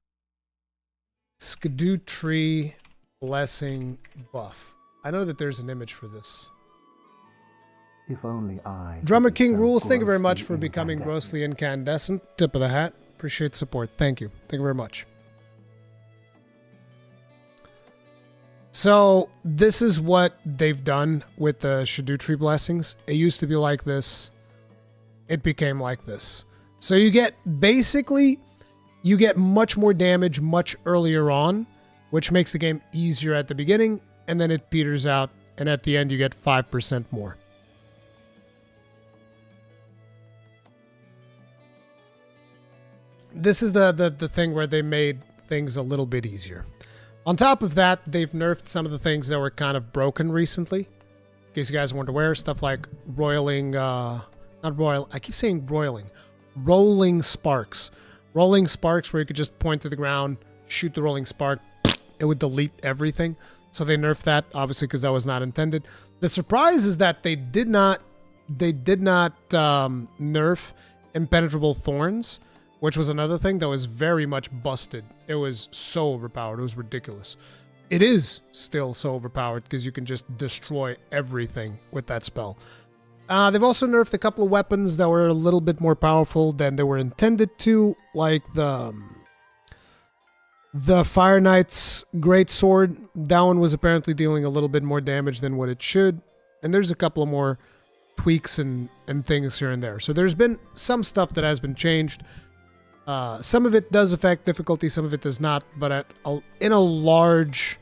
Skidoo Tree Blessing Buff. I know that there's an image for this. If only I... Drummer King Rules, thank you very much for becoming grossly incandescent. Tip of the hat. Appreciate the support. Thank you. Thank you very much. So, this is what they've done with the Skidoo Tree Blessings. It used to be like this. It became like this. So you get basically you get much more damage much earlier on, which makes the game easier at the beginning, and then it peters out, and at the end you get 5% more. This is the thing where they made things a little bit easier. On top of that, they've nerfed some of the things that were kind of broken recently. In case you guys weren't aware, stuff like roiling, not roil, I keep saying roiling, rolling sparks. Rolling sparks where you could just point to the ground, shoot the rolling spark, it would delete everything. So they nerfed that, obviously, because that was not intended. The surprise is that they did not nerf impenetrable thorns, which was another thing that was very much busted. It was so overpowered. It was ridiculous. It is still so overpowered because you can just destroy everything with that spell. They've also nerfed a couple of weapons that were a little bit more powerful than they were intended to, like the Fire Knight's Great Sword. That one was apparently dealing a little bit more damage than what it should. And there's a couple of more tweaks and things here and there. So there's been some stuff that has been changed. Some of it does affect difficulty, some of it does not. But in a large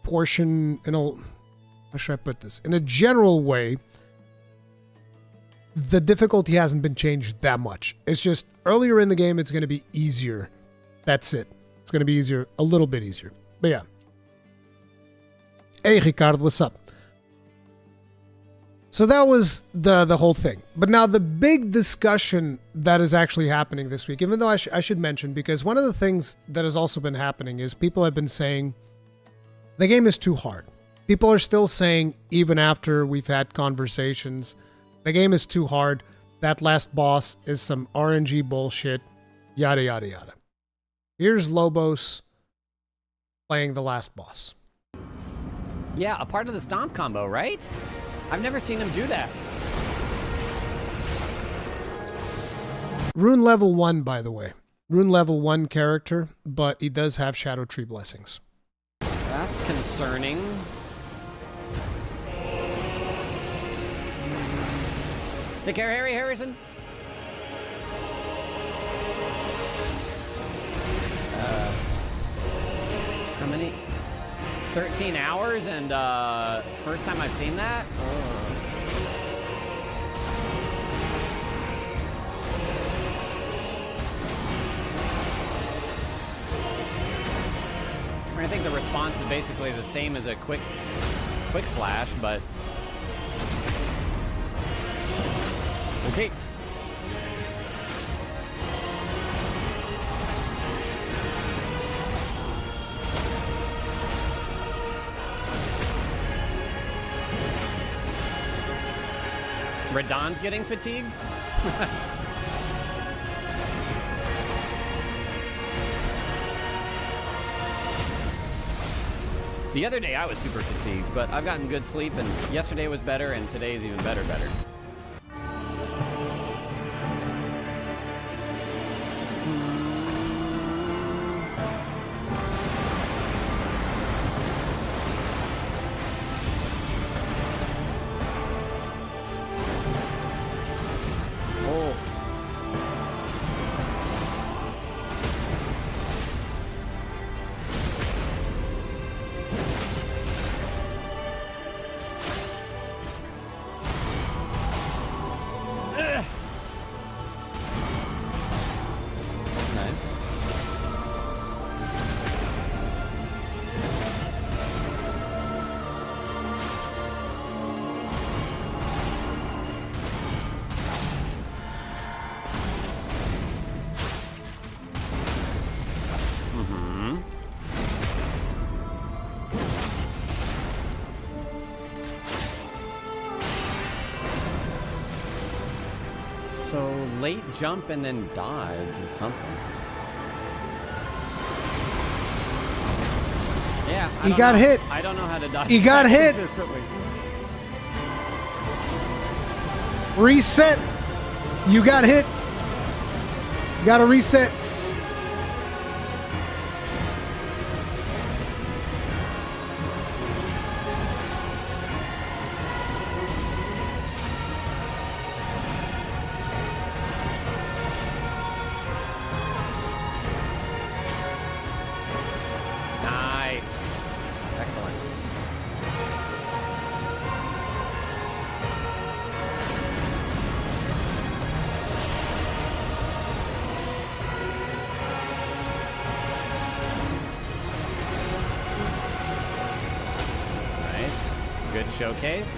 portion, how should I put this? In a general way, the difficulty hasn't been changed that much. It's just earlier in the game, it's going to be easier. That's it. It's going to be easier, a little bit easier. But yeah. Hey, Ricardo, what's up? So that was the whole thing. But now the big discussion that is actually happening this week, even though I should mention, because one of the things that has also been happening is people have been saying the game is too hard. People are still saying, even after we've had conversations, the game is too hard. That last boss is some RNG bullshit, yada, yada, yada. Here's Lobos playing the last boss. Yeah, a part of the stomp combo, right? I've never seen him do that. Rune level 1, by the way. Rune level 1 character, but he does have Shadow Tree blessings. That's concerning. Take care, Harry Harrison. How many? 13 hours and first time I've seen that? Oh. I think the response is basically the same as a quick slash, but okay. Radon's getting fatigued? The other day I was super fatigued, but I've gotten good sleep, and yesterday was better, and today is even better. So late jump and then dodge or something. Yeah, he got hit. I don't know how to dodge. He got hit. Consistently. Reset. You got hit. You got to reset. good showcase.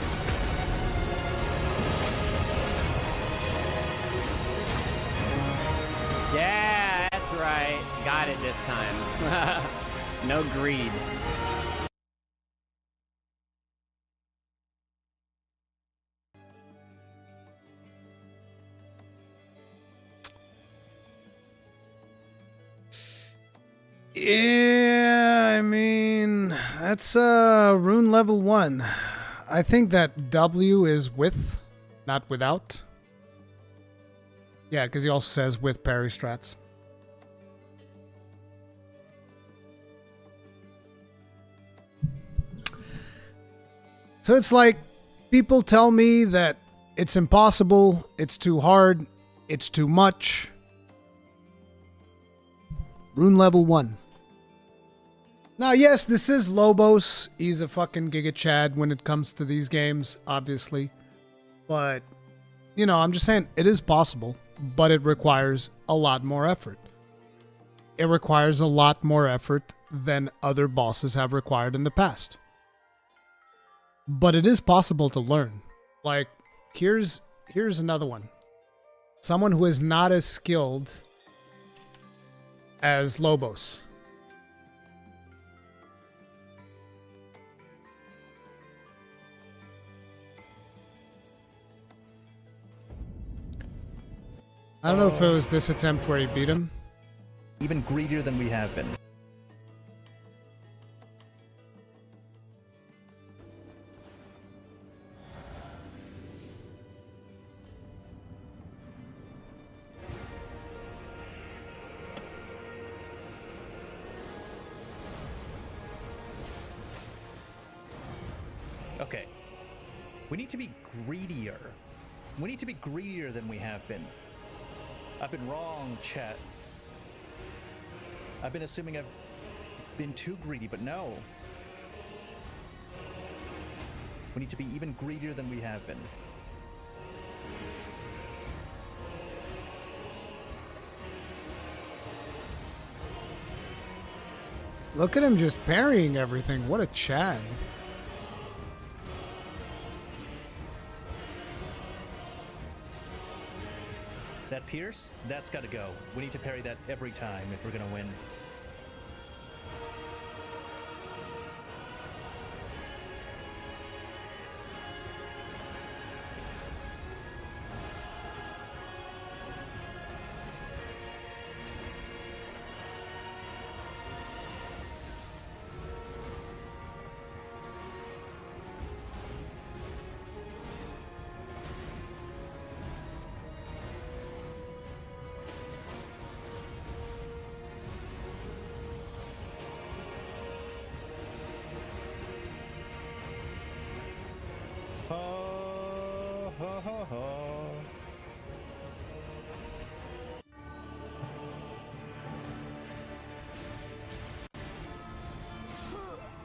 Yeah, that's right. Got it this time. No greed. Yeah, I mean, that's rune level 1. I think that W is with, not without. Yeah, because he also says with parry strats. So it's like people tell me that it's impossible, it's too hard, it's too much. Rune level 1. Now, yes, this is Lobos. He's a fucking Giga Chad when it comes to these games, obviously. But, you know, I'm just saying it is possible, but it requires a lot more effort. It requires a lot more effort than other bosses have required in the past. But it is possible to learn. Like, here's another one. Someone who is not as skilled as Lobos. I don't know if it was this attempt where he beat him. Even greedier than we have been. Okay. We need to be greedier. We need to be greedier than we have been. I've been wrong, chat. I've been assuming I've been too greedy, but no. We need to be even greedier than we have been. Look at him just parrying everything. What a Chad. That Pierce, that's got to go. We need to parry that every time if we're going to win.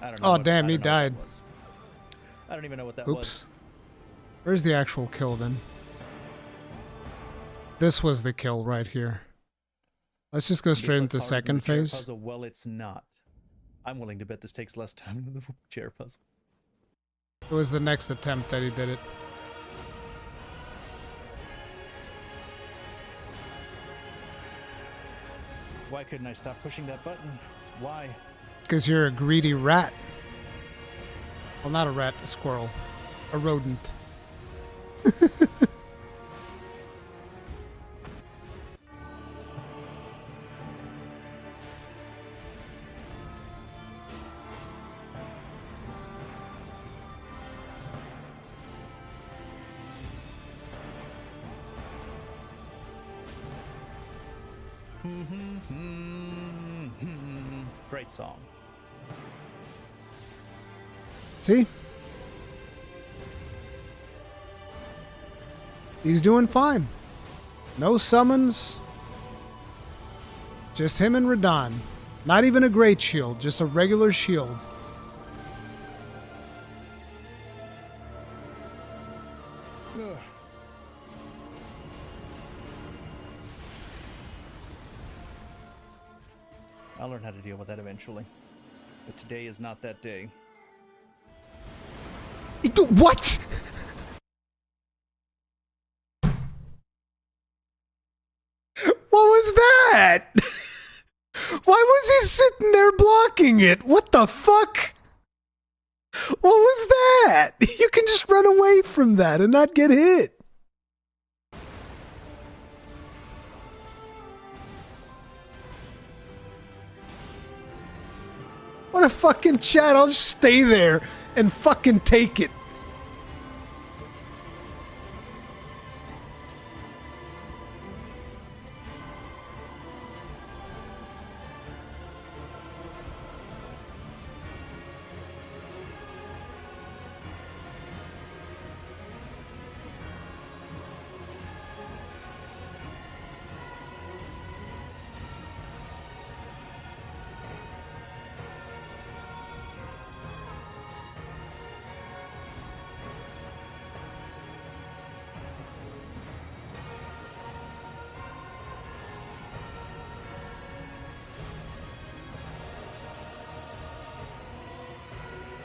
I don't know. Oh, damn, he died. I don't even know what that was. Oops. Where's the actual kill then? This was the kill right here. Let's just go straight into second phase. Puzzle. Well, it's not. I'm willing to bet this takes less time than the chair puzzle. It was the next attempt that he did it. Why couldn't I stop pushing that button? Why? Because you're a greedy rat. Well, not a rat, a squirrel. A rodent. Great song. See? He's doing fine. No summons. Just him and Radon. Not even a great shield, just a regular shield. Ugh. I'll learn how to deal with that eventually. But today is not that day. What? What was that? Why was he sitting there blocking it? What the fuck? What was that? You can just run away from that and not get hit. What a fucking chat. I'll just stay there and fucking take it.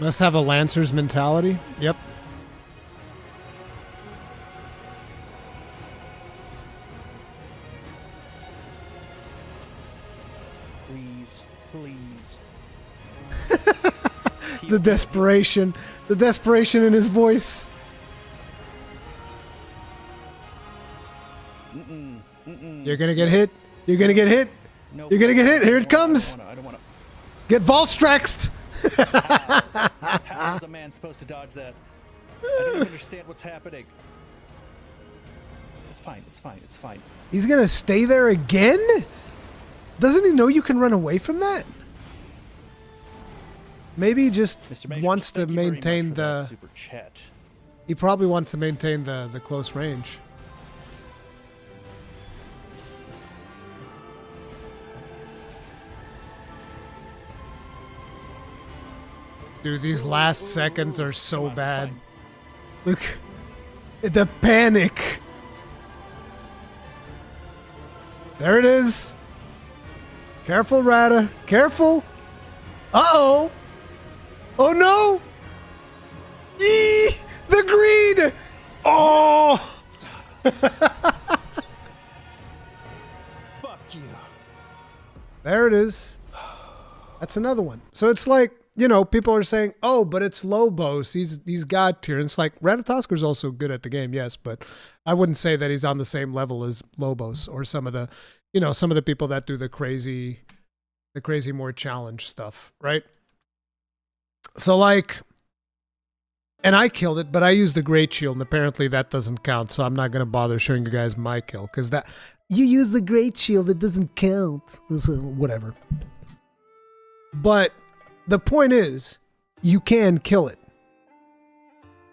Must have a Lancer's mentality. Yep. Please, please. The desperation. The desperation in his voice. You're gonna get hit. You're gonna get hit. Nope. You're gonna get hit. Here it comes. I don't wanna. Get Volstraxed. How is a man supposed to dodge that? I don't even understand what's happening. It's fine, it's fine, it's fine. He's gonna stay there again? Doesn't he know you can run away from that? Maybe he just Mr. Majors, wants to thank you very much maintain for that the... super chat. He probably wants to maintain the close range. Dude, these last seconds are so Come on, it's bad. fine. Look. The panic. There it is. Careful, Rata. Careful. Uh-oh. Oh, no. Eee! The greed. Oh. Fuck you. There it is. That's another one. So it's like, you know, people are saying, oh, but it's Lobos. He's God tier. And it's like, Ratatosker's also good at the game, yes, but I wouldn't say that he's on the same level as Lobos or some of the, you know, some of the people that do the crazy more challenge stuff, right? So like, and I killed it, but I used the Great Shield, and apparently that doesn't count, so I'm not going to bother showing you guys my kill, because that, you use the Great Shield, it doesn't count. So whatever. But the point is, you can kill it.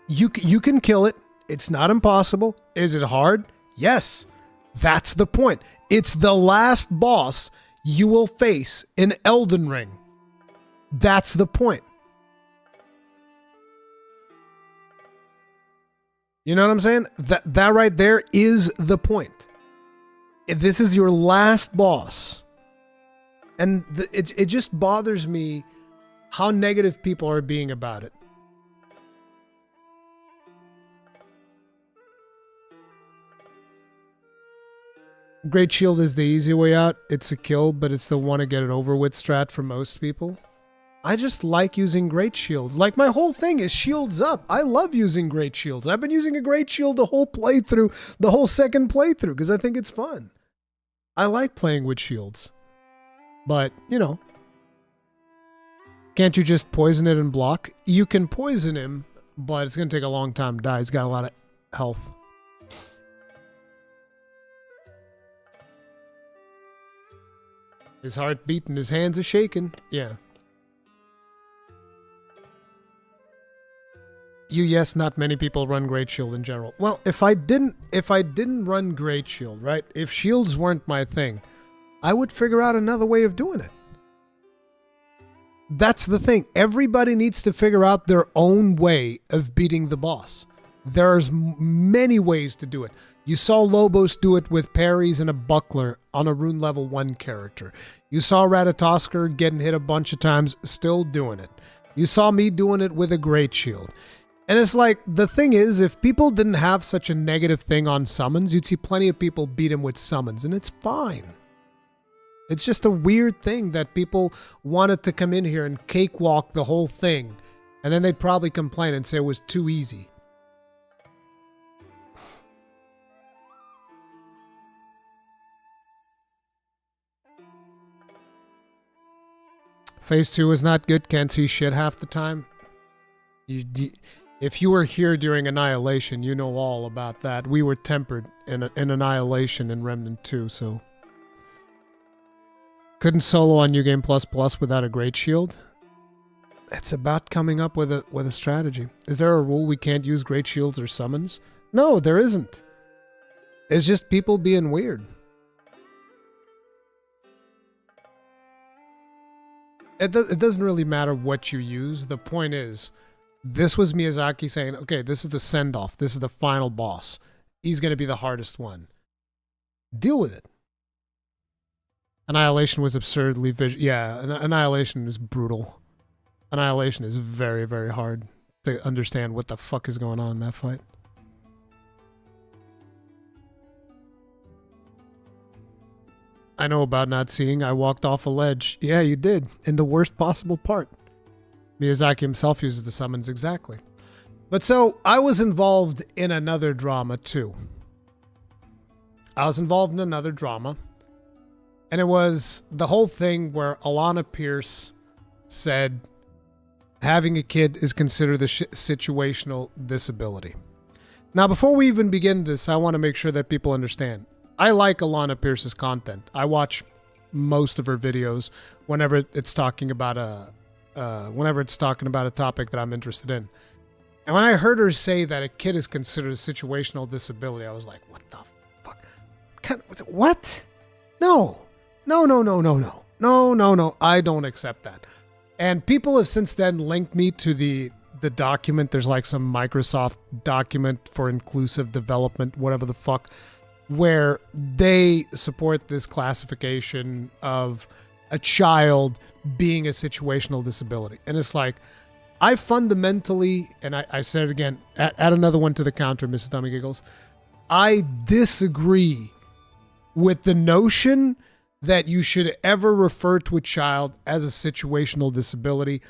You can kill it. It's not impossible. Is it hard? Yes. That's the point. It's the last boss you will face in Elden Ring. That's the point. You know what I'm saying? That right there is the point. This is your last boss. And it just bothers me how negative people are being about it. Great Shield is the easy way out. It's a kill, but it's the one to get it over with strat for most people. I just like using Great Shields. Like, my whole thing is shields up. I love using Great Shields. I've been using a Great Shield the whole playthrough, the whole second playthrough, because I think it's fun. I like playing with shields. But, you know, can't you just poison it and block? You can poison him, but it's going to take a long time to die. He's got a lot of health. His heart beating, his hands are shaking. Yeah. Yes, not many people run Great Shield in general. Well, if I didn't run Great Shield, right? If shields weren't my thing, I would figure out another way of doing it. That's the thing. Everybody needs to figure out their own way of beating the boss. There's many ways to do it. You saw Lobos do it with parries and a buckler on a rune level 1 character. You saw Ratatosker getting hit a bunch of times, still doing it. You saw me doing it with a Great Shield. And it's like, the thing is, if people didn't have such a negative thing on summons, you'd see plenty of people beat him with summons, and it's fine. It's just a weird thing that people wanted to come in here and cakewalk the whole thing, and then they'd probably complain and say it was too easy. Phase 2 is not good, can't see shit half the time. If you were here during Annihilation, you know all about that. We were tempered in Annihilation and Remnant 2, so... Couldn't solo on New Game Plus Plus without a Great Shield? It's about coming up with a strategy. Is there a rule we can't use Great Shields or summons? No, there isn't. It's just people being weird. It doesn't really matter what you use. The point is, this was Miyazaki saying, okay, this is the send-off. This is the final boss. He's going to be the hardest one. Deal with it. Annihilation was absurdly yeah, Annihilation is brutal. Annihilation is very, very hard to understand what the fuck is going on in that fight. I know about not seeing. I walked off a ledge. Yeah, you did. In the worst possible part. Miyazaki himself uses the summons exactly. But so, I was involved in another drama too. I was involved in another drama. And it was the whole thing where Alana Pierce said having a kid is considered a situational disability. Now, before we even begin this, I want to make sure that people understand. I like Alana Pierce's content. I watch most of her videos whenever it's talking about a topic that I'm interested in. And when I heard her say that a kid is considered a situational disability, I was like, what the fuck? What? No. No. I don't accept that. And people have since then linked me to the document. There's like some Microsoft document for inclusive development, whatever the fuck, where they support this classification of a child being a situational disability. And it's like, I fundamentally, and I said it again, add another one to the counter, Mrs. Dummy Giggles, I disagree with the notion that you should ever refer to a child as a situational disability,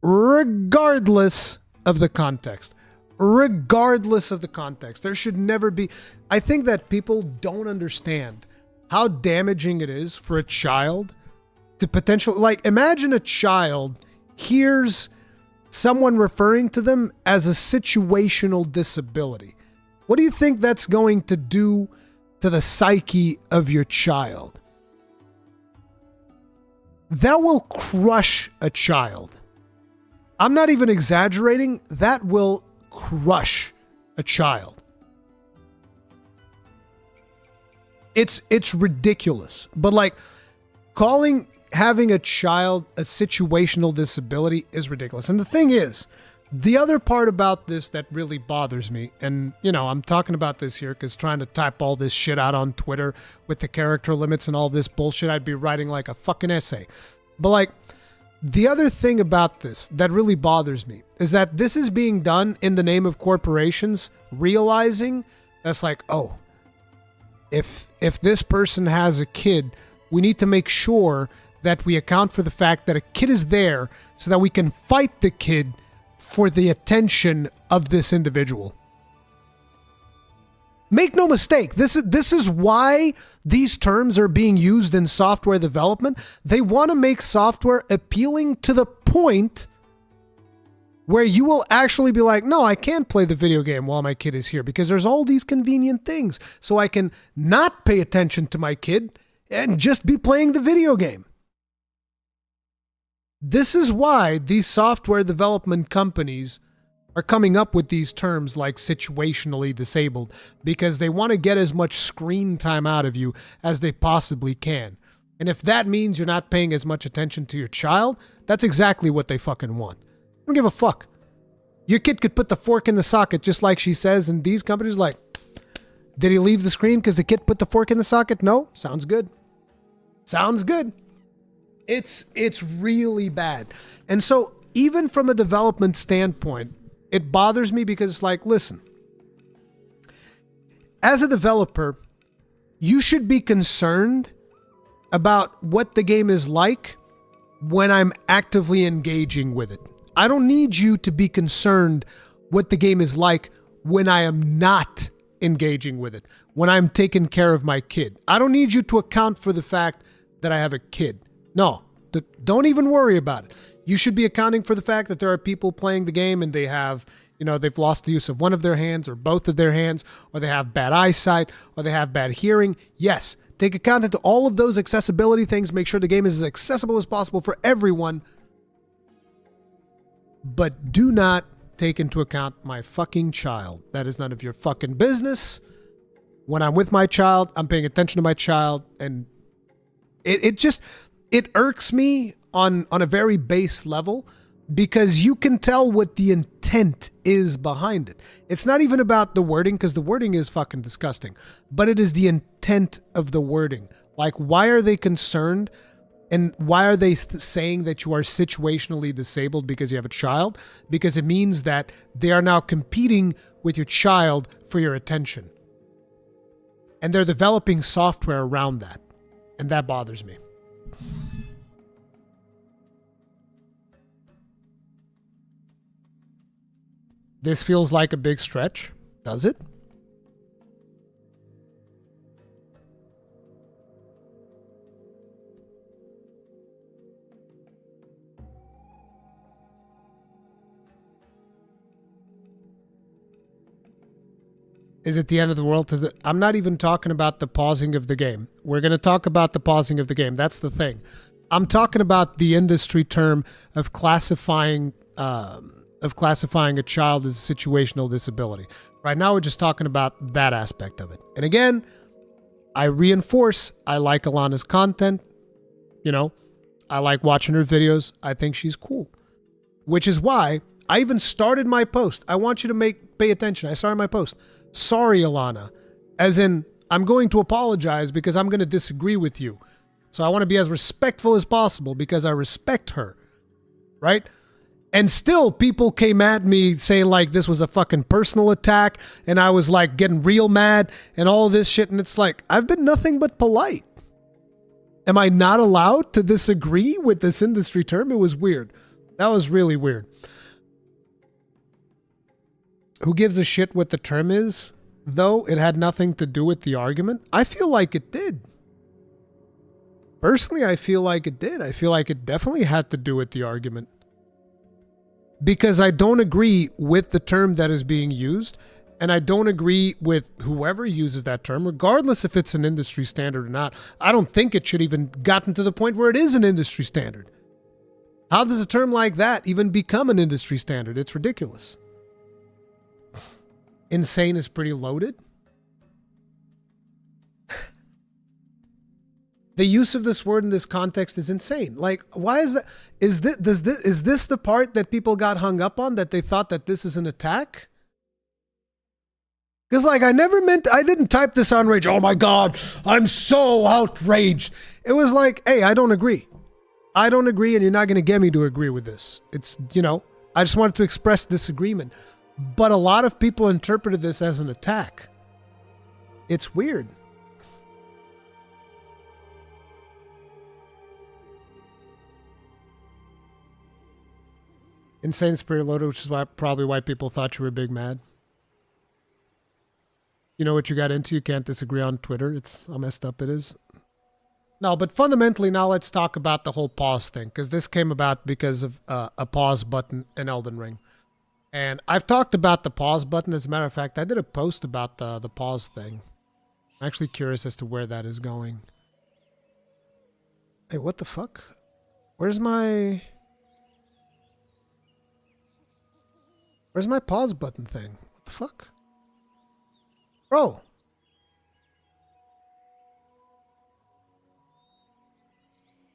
regardless of the context. Regardless of the context. There should never be... I think that people don't understand how damaging it is for a child to potentially... Like, imagine a child hears someone referring to them as a situational disability. What do you think that's going to do to the psyche of your child? That will crush a child. I'm not even exaggerating. That will crush a child. It's ridiculous. But like, having a child a situational disability is ridiculous. And the thing is, the other part about this that really bothers me, and you know, I'm talking about this here because trying to type all this shit out on Twitter with the character limits and all this bullshit, I'd be writing like a fucking essay. But like, the other thing about this that really bothers me is that this is being done in the name of corporations realizing that's like, oh, if this person has a kid, we need to make sure that we account for the fact that a kid is there so that we can fight the kid for the attention of this individual. Make no mistake, this is why these terms are being used in software development. They want to make software appealing to the point where you will actually be like, no, I can't play the video game while my kid is here because there's all these convenient things. So I can not pay attention to my kid and just be playing the video game. This is why these software development companies are coming up with these terms like situationally disabled, because they want to get as much screen time out of you as they possibly can. And if that means you're not paying as much attention to your child, that's exactly what they fucking want. I don't give a fuck. Your kid could put the fork in the socket just like she says, and these companies like, did he leave the screen because the kid put the fork in the socket? No? Sounds good. Sounds good. It's really bad. And so even from a development standpoint, It bothers me because it's like, listen, as a developer, you should be concerned about what the game is like when I'm actively engaging with it. I don't need you to be concerned what the game is like when I am not engaging with it, when I'm taking care of my kid. I don't need you to account for the fact that I have a kid. No, don't even worry about it. You should be accounting for the fact that there are people playing the game and they have, they've lost the use of one of their hands or both of their hands, or they have bad eyesight, or they have bad hearing. Yes, take account into all of those accessibility things. Make sure the game is as accessible as possible for everyone. But do not take into account my fucking child. That is none of your fucking business. When I'm with my child, I'm paying attention to my child, and it irks me on a very base level, because you can tell what the intent is behind it. It's not even about the wording, because the wording is fucking disgusting, but it is the intent of the wording. Like, why are they concerned? And why are they saying that you are situationally disabled because you have a child? Because it means that they are now competing with your child for your attention. And they're developing software around that. And that bothers me. This feels like a big stretch. Does it? Is it the end of the world? I'm not even talking about the pausing of the game. We're going to talk about the pausing of the game. That's the thing. I'm talking about the industry term of classifying a child as a situational disability. Right now, we're just talking about that aspect of it. And again, I reinforce, I like Alana's content. I like watching her videos. I think she's cool. Which is why I even started my post. I want you to pay attention. I started my post. Sorry, Alana. As in, I'm going to apologize because I'm going to disagree with you. So I want to be as respectful as possible because I respect her. Right? And still, people came at me saying like this was a fucking personal attack, and I was like getting real mad and all this shit. And it's like, I've been nothing but polite. Am I not allowed to disagree with this industry term? It was weird. That was really weird. Who gives a shit what the term is, though? It had nothing to do with the argument. I feel like it did. Personally, I feel like it did. I feel like it definitely had to do with the argument. Because I don't agree with the term that is being used, and I don't agree with whoever uses that term, regardless if it's an industry standard or not. I don't think it should even gotten to the point where it is an industry standard. How does a term like that even become an industry standard? It's ridiculous. Insane is pretty loaded. The use of this word in this context is insane. Like, why is that? Is this the part that people got hung up on, that they thought that this is an attack? Because like, I didn't type this on Rage. Oh my God, I'm so outraged. It was like, hey, I don't agree. I don't agree, and you're not going to get me to agree with this. It's, I just wanted to express disagreement. But a lot of people interpreted this as an attack. It's weird. Insane Spirit Loaded, which is probably why people thought you were big mad. You know what you got into? You can't disagree on Twitter. It's how messed up it is. No, but fundamentally, now let's talk about the whole pause thing, because this came about because of a pause button in Elden Ring. And I've talked about the pause button. As a matter of fact, I did a post about the pause thing. I'm actually curious as to where that is going. Hey, what the fuck? Where's my pause button thing? What the fuck? Bro.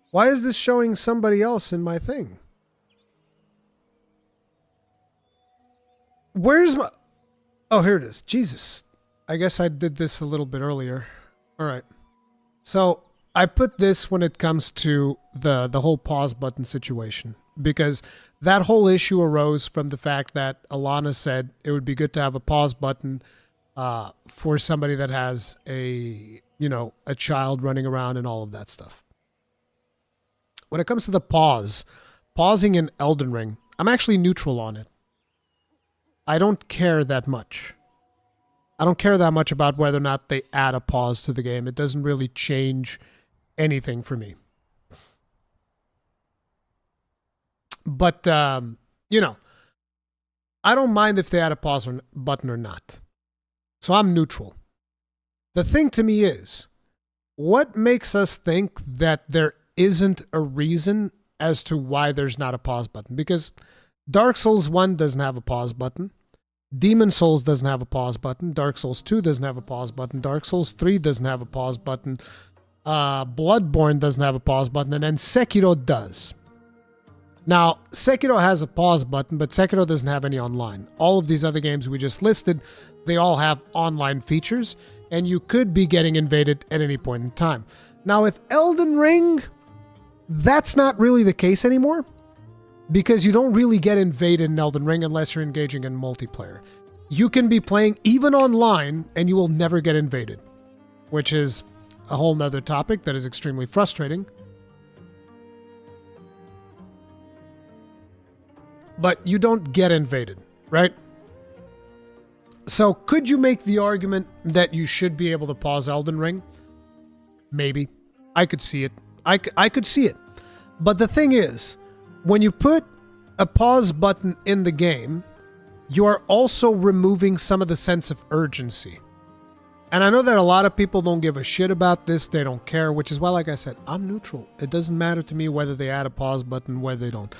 Why is this showing somebody else in my thing? Where's my... Oh, here it is. Jesus. I guess I did this a little bit earlier. All right. So I put this when it comes to the whole pause button situation, because that whole issue arose from the fact that Alana said it would be good to have a pause button for somebody that has a child running around and all of that stuff. When it comes to the pausing in Elden Ring, I'm actually neutral on it. I don't care that much. I don't care that much about whether or not they add a pause to the game. It doesn't really change anything for me. But, I don't mind if they add a pause button or not. So I'm neutral. The thing to me is, what makes us think that there isn't a reason as to why there's not a pause button? Because Dark Souls 1 doesn't have a pause button. Demon Souls doesn't have a pause button. Dark Souls 2 doesn't have a pause button. Dark Souls 3 doesn't have a pause button. Bloodborne doesn't have a pause button. And then Sekiro does. Now, Sekiro has a pause button, but Sekiro doesn't have any online. All of these other games we just listed, they all have online features, and you could be getting invaded at any point in time. Now, with Elden Ring, that's not really the case anymore, because you don't really get invaded in Elden Ring unless you're engaging in multiplayer. You can be playing even online, and you will never get invaded, which is a whole nother topic that is extremely frustrating. But you don't get invaded, right? So could you make the argument that you should be able to pause Elden Ring? Maybe. I could see it. I could see it. But the thing is, when you put a pause button in the game, you are also removing some of the sense of urgency. And I know that a lot of people don't give a shit about this. They don't care, which is why, like I said, I'm neutral. It doesn't matter to me whether they add a pause button, whether they don't.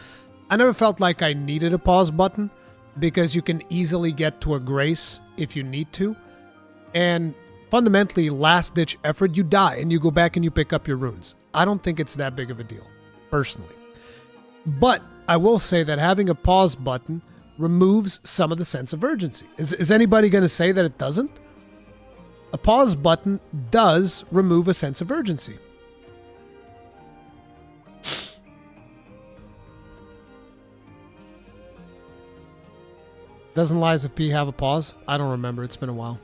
I never felt like I needed a pause button because you can easily get to a grace if you need to. And fundamentally, last-ditch effort, you die and you go back and you pick up your runes. I don't think it's that big of a deal, personally. But I will say that having a pause button removes some of the sense of urgency. Is anybody going to say that it doesn't? A pause button does remove a sense of urgency. Doesn't Lies of P have a pause? I don't remember. It's been a while.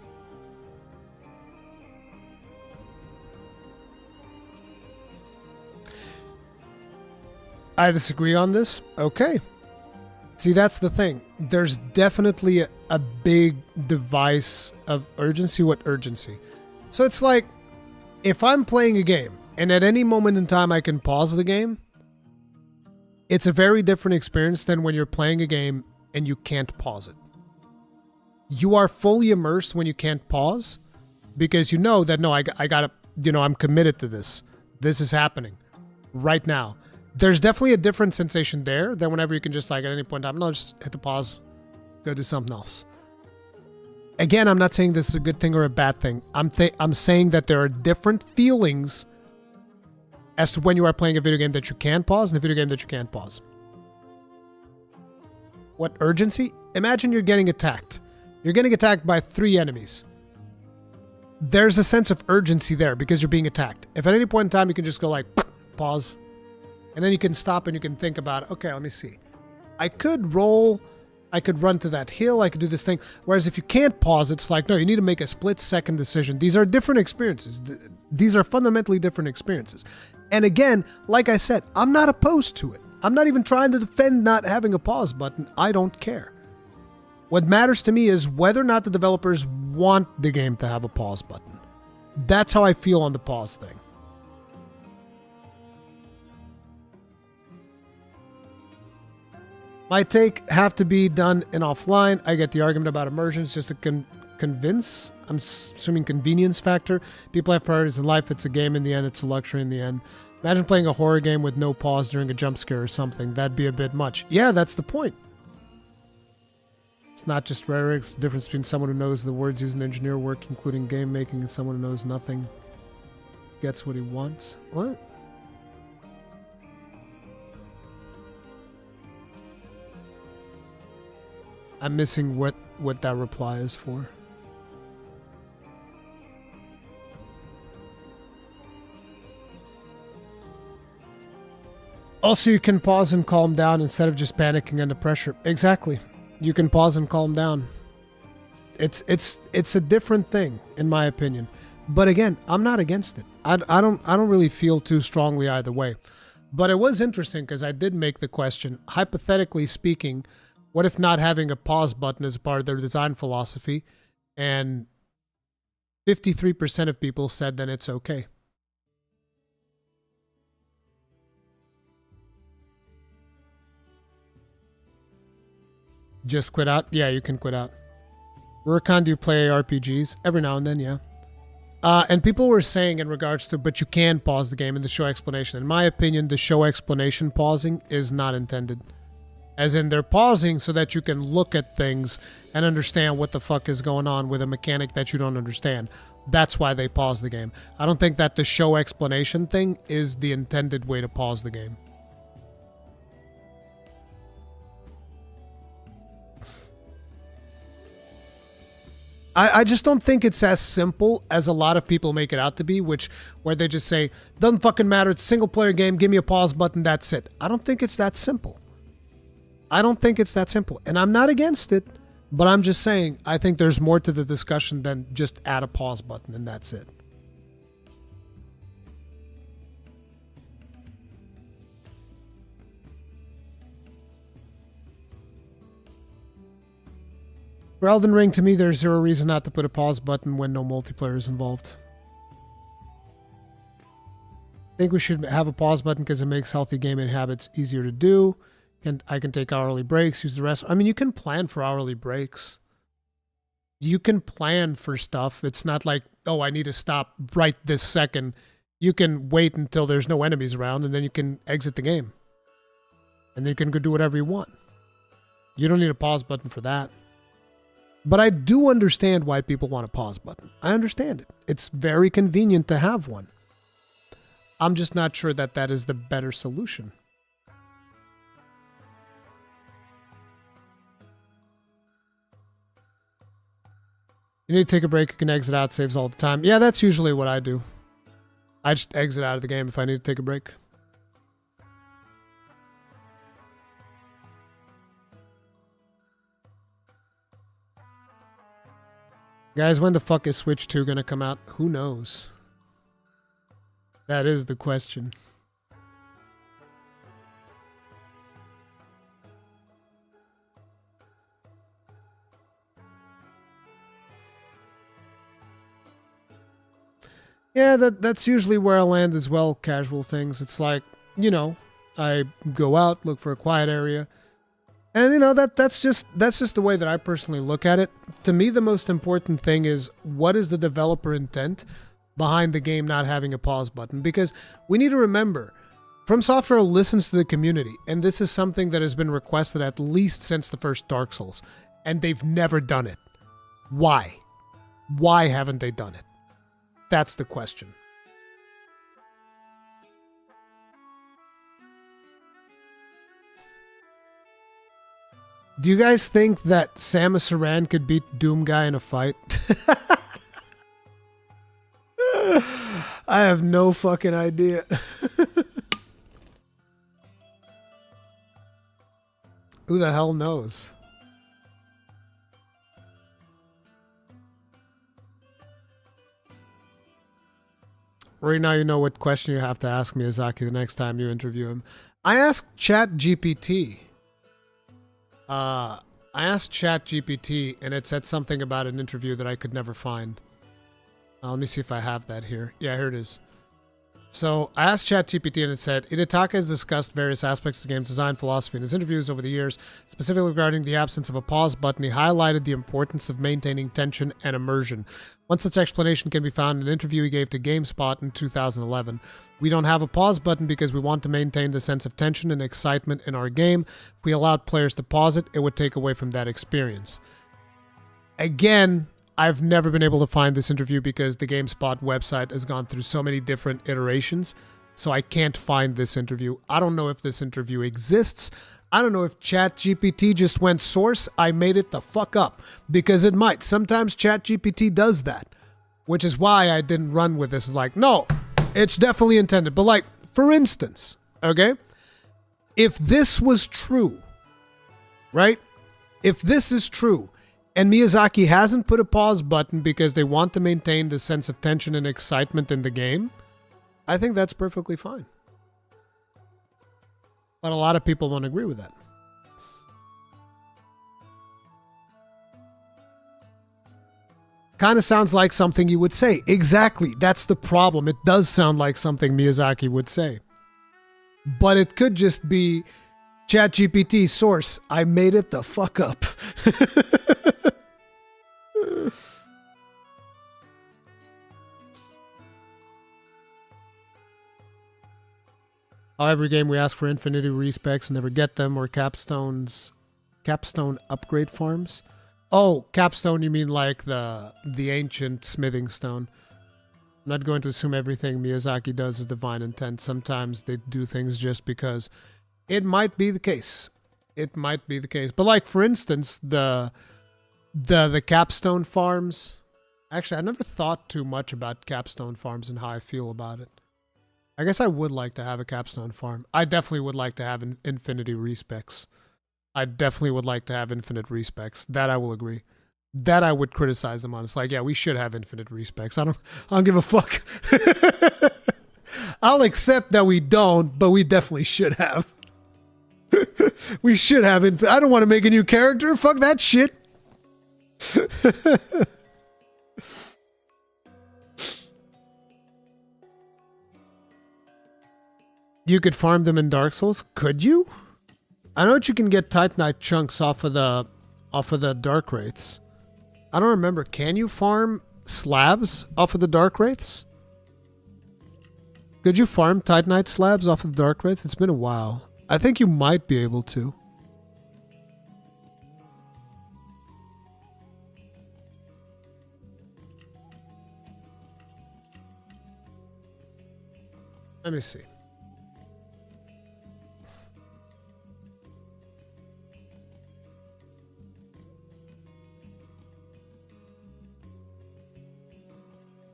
I disagree on this. Okay. See, that's the thing. There's definitely a big device of urgency. What urgency? So it's like, if I'm playing a game and at any moment in time I can pause the game, it's a very different experience than when you're playing a game and you can't pause it. You are fully immersed when you can't pause because you know that, no, I gotta, I'm committed to this. This is happening right now. There's definitely a different sensation there than whenever you can just, like, at any point in time, no, just hit the pause, go do something else. Again, I'm not saying this is a good thing or a bad thing. I'm saying that there are different feelings as to when you are playing a video game that you can pause and a video game that you can't pause. What urgency? Imagine you're getting attacked. You're getting attacked by 3 enemies. There's a sense of urgency there because you're being attacked. If at any point in time you can just go like, pause, and then you can stop and you can think about, okay, let me see. I could roll, I could run to that hill, I could do this thing. Whereas if you can't pause, it's like, no, you need to make a split-second decision. These are different experiences. These are fundamentally different experiences. And again, like I said, I'm not opposed to it. I'm not even trying to defend not having a pause button. I don't care. What matters to me is whether or not the developers want the game to have a pause button. That's how I feel on the pause thing. My take have to be done in offline. I get the argument about immersion. It's just a convince. I'm assuming convenience factor. People have priorities in life. It's a game in the end. It's a luxury in the end. Imagine playing a horror game with no pause during a jump scare or something. That'd be a bit much. Yeah, that's the point. It's not just rhetoric. It's the difference between someone who knows the words used in engineer work, including game making, and someone who knows nothing, gets what he wants. What? I'm missing what that reply is for. Also, you can pause and calm down instead of just panicking under pressure. Exactly. You can pause and calm down. It's a different thing, in my opinion. But again, I'm not against it. I don't really feel too strongly either way. But it was interesting because I did make the question, hypothetically speaking, what if not having a pause button is part of their design philosophy? And 53% of people said then it's okay. Just quit out? Yeah, you can quit out. Rurikhan, do you play RPGs? Every now and then, yeah. And people were saying in regards to, but you can pause the game in the show explanation. In my opinion, the show explanation pausing is not intended. As in, they're pausing so that you can look at things and understand what the fuck is going on with a mechanic that you don't understand. That's why they pause the game. I don't think that the show explanation thing is the intended way to pause the game. I just don't think it's as simple as a lot of people make it out to be, where they just say, doesn't fucking matter, it's a single player game, give me a pause button, that's it. I don't think it's that simple. I don't think it's that simple. And I'm not against it, but I'm just saying, I think there's more to the discussion than just add a pause button and that's it. For Elden Ring, to me, there's zero reason not to put a pause button when no multiplayer is involved. I think we should have a pause button because it makes healthy gaming habits easier to do. And I can take hourly breaks, use the rest. I mean, you can plan for hourly breaks. You can plan for stuff. It's not like, oh, I need to stop right this second. You can wait until there's no enemies around, and then you can exit the game. And then you can go do whatever you want. You don't need a pause button for that. But I do understand why people want a pause button. I understand it. It's very convenient to have one. I'm just not sure that that is the better solution. You need to take a break, you can exit out, saves all the time. Yeah, that's usually what I do. I just exit out of the game if I need to take a break. Guys, when the fuck is Switch 2 gonna come out? Who knows? That is the question. Yeah, that's usually where I land as well, casual things. It's like, you know, I go out, look for a quiet area. And you know, that's just the way that I personally look at it. To me, the most important thing is what is the developer intent behind the game not having a pause button? Because we need to remember, FromSoftware listens to the community, and this is something that has been requested at least since the first Dark Souls, and they've never done it. Why? Why haven't they done it? That's the question. Do you guys think that Samus Aran could beat Doom Guy in a fight? I have no fucking idea. Who the hell knows? Right now you know what question you have to ask Miyazaki the next time you interview him. I asked ChatGPT. I asked ChatGPT and it said something about an interview that I could never find. Let me see if I have that here. Yeah, here it is. So I asked ChatGPT and it said, Hidetaka has discussed various aspects of the game's design philosophy in his interviews over the years, specifically regarding the absence of a pause button. He highlighted the importance of maintaining tension and immersion. One such explanation can be found in an interview he gave to GameSpot in 2011. We don't have a pause button because we want to maintain the sense of tension and excitement in our game. If we allowed players to pause it, it would take away from that experience. Again, I've never been able to find this interview because the GameSpot website has gone through so many different iterations, so I can't find this interview. I don't know if this interview exists. I don't know if ChatGPT just went source. I made it the fuck up, because it might. Sometimes ChatGPT does that, which is why I didn't run with this. Like, no, it's definitely intended. But like, for instance, okay, if this was true, right? If this is true, and Miyazaki hasn't put a pause button because they want to maintain the sense of tension and excitement in the game, I think that's perfectly fine. But a lot of people don't agree with that. Kind of sounds like something you would say. Exactly. That's the problem. It does sound like something Miyazaki would say. But it could just be ChatGPT source. I made it the fuck up. Every game we ask for infinity respecs and never get them, or capstone upgrade farms. Oh, capstone, you mean like the ancient smithing stone. I'm not going to assume everything Miyazaki does is divine intent. Sometimes they do things just because it might be the case. It might be the case. But like, for instance, the capstone farms. Actually, I never thought too much about capstone farms and how I feel about it. I guess I would like to have a capstone farm. I definitely would like to have an infinity respecs. I definitely would like to have infinite respecs. That I will agree. That I would criticize them on. It's like, yeah, we should have infinite respecs. I don't give a fuck. I'll accept that we don't, but we definitely should have. We should have infinite. I don't want to make a new character. Fuck that shit. You could farm them in Dark Souls? Could you? I know that you can get Titanite chunks off of the Dark Wraiths. I don't remember. Can you farm slabs off of the Dark Wraiths? Could you farm Titanite slabs off of the Dark Wraiths? It's been a while. I think you might be able to. Let me see.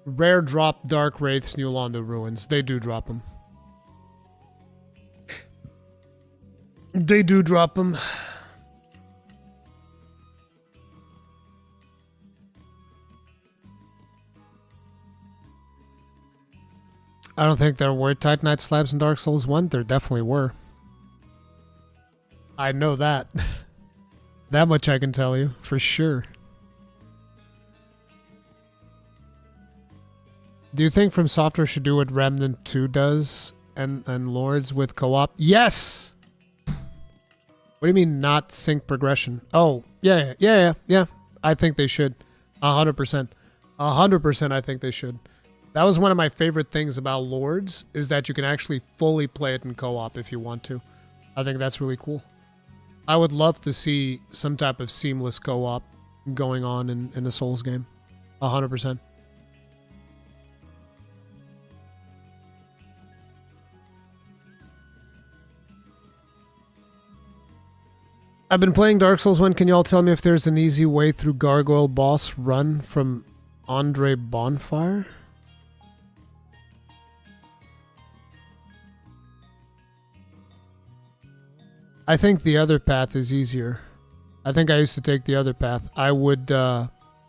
Rare drop Dark Wraiths, New Londo Ruins. They do drop them. They do drop them. I don't think there were Titanite slabs in Dark Souls 1. There definitely were. I know that. That much I can tell you, for sure. Do you think FromSoftware should do what Remnant 2 does and Lords with co-op? Yes! What do you mean not sync progression? Oh, yeah. I think they should. 100%. 100% I think they should. That was one of my favorite things about Lords, is that you can actually fully play it in co-op if you want to. I think that's really cool. I would love to see some type of seamless co-op going on in a Souls game. 100%. I've been playing Dark Souls 1. Can you all tell me if there's an easy way through Gargoyle boss run from Andre Bonfire? I think the other path is easier. I think I used to take the other path. I would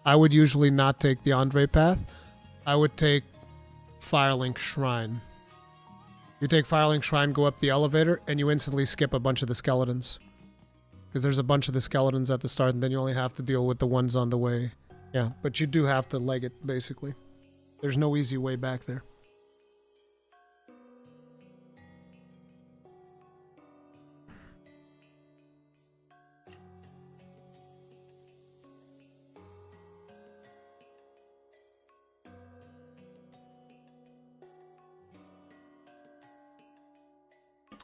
usually not take the Andre path. I would take Firelink Shrine. You take Firelink Shrine, go up the elevator, and you instantly skip a bunch of the skeletons. Because there's a bunch of the skeletons at the start, and then you only have to deal with the ones on the way. Yeah, but you do have to leg it, basically. There's no easy way back there.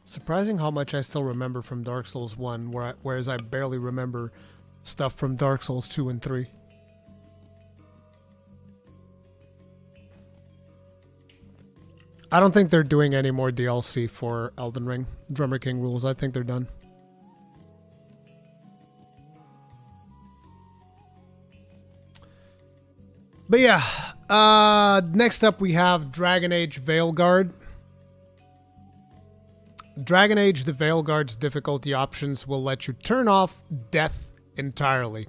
Surprising how much I still remember from Dark Souls 1, whereas I barely remember stuff from Dark Souls 2 and 3. I don't think they're doing any more DLC for Elden Ring. Drummer King rules. I think they're done. But yeah, next up we have Dragon Age Veilguard. Dragon Age, the Veilguard's difficulty options will let you turn off death entirely.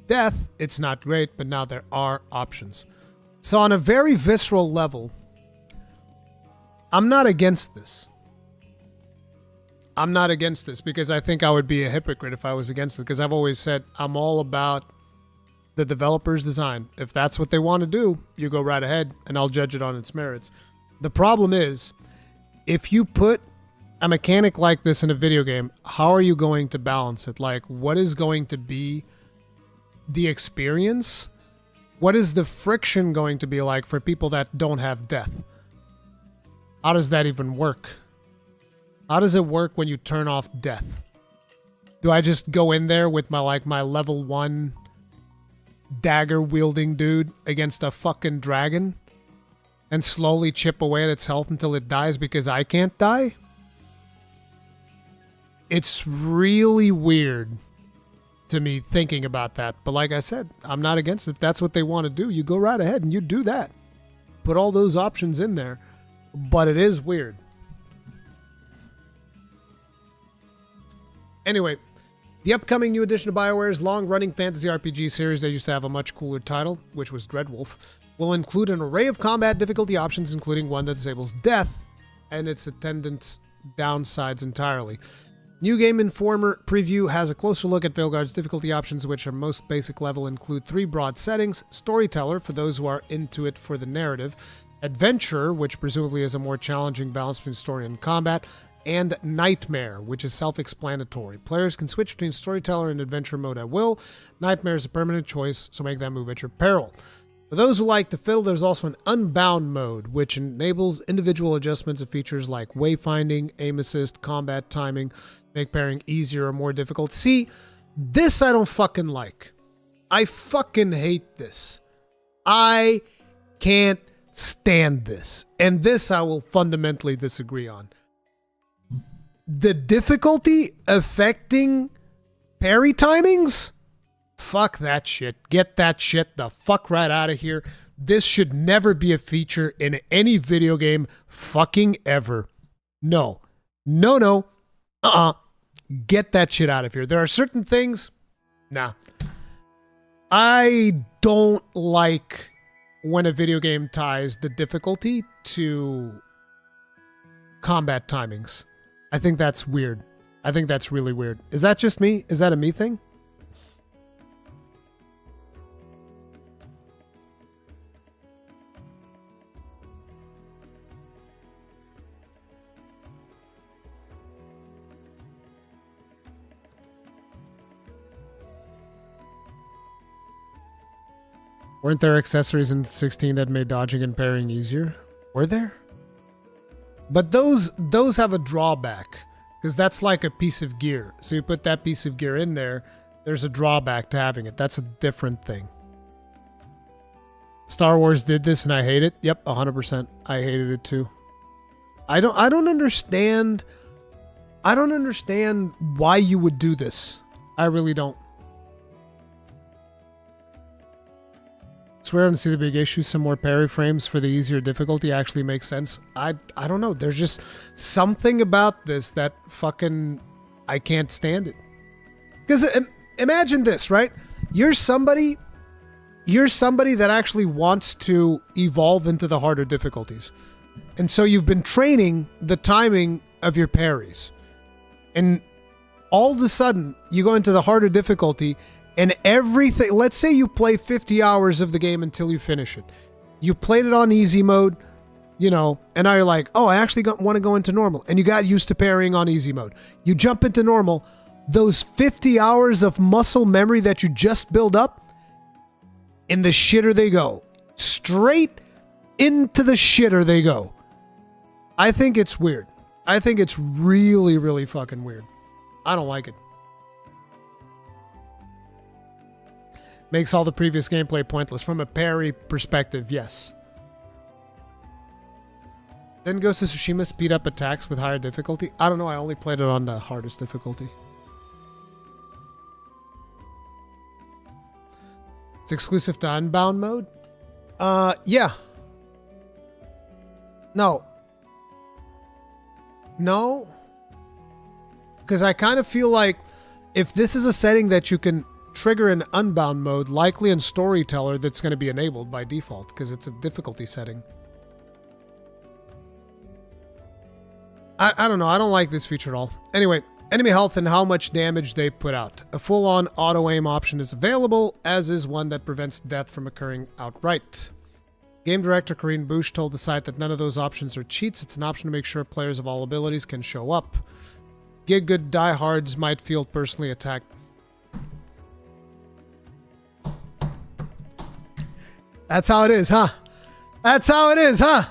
Death, it's not great, but now there are options. So on a very visceral level, I'm not against this. I'm not against this because I think I would be a hypocrite if I was against it, because I've always said I'm all about the developer's design. If that's what they want to do, you go right ahead and I'll judge it on its merits. The problem is, if you put a mechanic like this in a video game, how are you going to balance it? Like, what is going to be the experience? What is the friction going to be like for people that don't have death? How does that even work? How does it work when you turn off death? Do I just go in there with my level 1 dagger wielding dude against a fucking dragon and slowly chip away at its health until it dies because I can't die? It's really weird to me thinking about that. But like I said, I'm not against it. If that's what they want to do, you go right ahead and you do that. Put all those options in there. But it is weird. Anyway, the upcoming new addition to BioWare's long-running fantasy RPG series that used to have a much cooler title, which was Dreadwolf, will include an array of combat difficulty options, including one that disables death and its attendant downsides entirely. New Game Informer preview has a closer look at Veilguard's difficulty options, which are most basic level include 3 broad settings: Storyteller, for those who are into it for the narrative; Adventurer, which presumably is a more challenging balance between story and combat; and Nightmare, which is self-explanatory. Players can switch between Storyteller and Adventure mode at will. Nightmare is a permanent choice, so make that move at your peril. For those who like to fiddle, there's also an Unbound mode, which enables individual adjustments of features like wayfinding, aim assist, combat timing, make pairing easier or more difficult. See, this I don't fucking like. I fucking hate this. I can't stand this. And this I will fundamentally disagree on. The difficulty affecting parry timings? Fuck that shit. Get that shit the fuck right out of here. This should never be a feature in any video game fucking ever. No. No, no. Get that shit out of here. There are certain things. Nah. I don't like when a video game ties the difficulty to combat timings. I think that's weird. I think that's really weird. Is that just me? Is that a me thing? Weren't there accessories in 16 that made dodging and parrying easier? Were there? But those have a drawback, because that's like a piece of gear. So you put that piece of gear in there, there's a drawback to having it. That's a different thing. Star Wars did this and I hate it. Yep, 100%. I hated it too. I don't understand. I don't understand why you would do this. I really don't. Swear I don't see the big issue. Some more parry frames for the easier difficulty actually makes sense. I don't know. There's just something about this that fucking I can't stand it. Because imagine this, right? You're somebody that actually wants to evolve into the harder difficulties. And so you've been training the timing of your parries. And all of a sudden, you go into the harder difficulty and everything, let's say you play 50 hours of the game until you finish it. You played it on easy mode, you know, and now you're like, oh, I actually want to go into normal. And you got used to parrying on easy mode. You jump into normal. Those 50 hours of muscle memory that you just build up, in the shitter they go. Straight into the shitter they go. I think it's weird. I think it's really, really fucking weird. I don't like it. Makes all the previous gameplay pointless. From a parry perspective, yes. Then Ghost of Tsushima speed up attacks with higher difficulty. I don't know, I only played it on the hardest difficulty. It's exclusive to Unbound mode? Yeah. No. No. Because I kind of feel like if this is a setting that you can trigger an unbound mode, likely in Storyteller, that's going to be enabled by default because it's a difficulty setting. I don't know. I don't like this feature at all. Anyway, enemy health and how much damage they put out. A full-on auto-aim option is available, as is one that prevents death from occurring outright. Game director Corinne Bush told the site that none of those options are cheats. It's an option to make sure players of all abilities can show up. Get good diehards might feel personally attacked. That's how it is, huh? That's how it is, huh?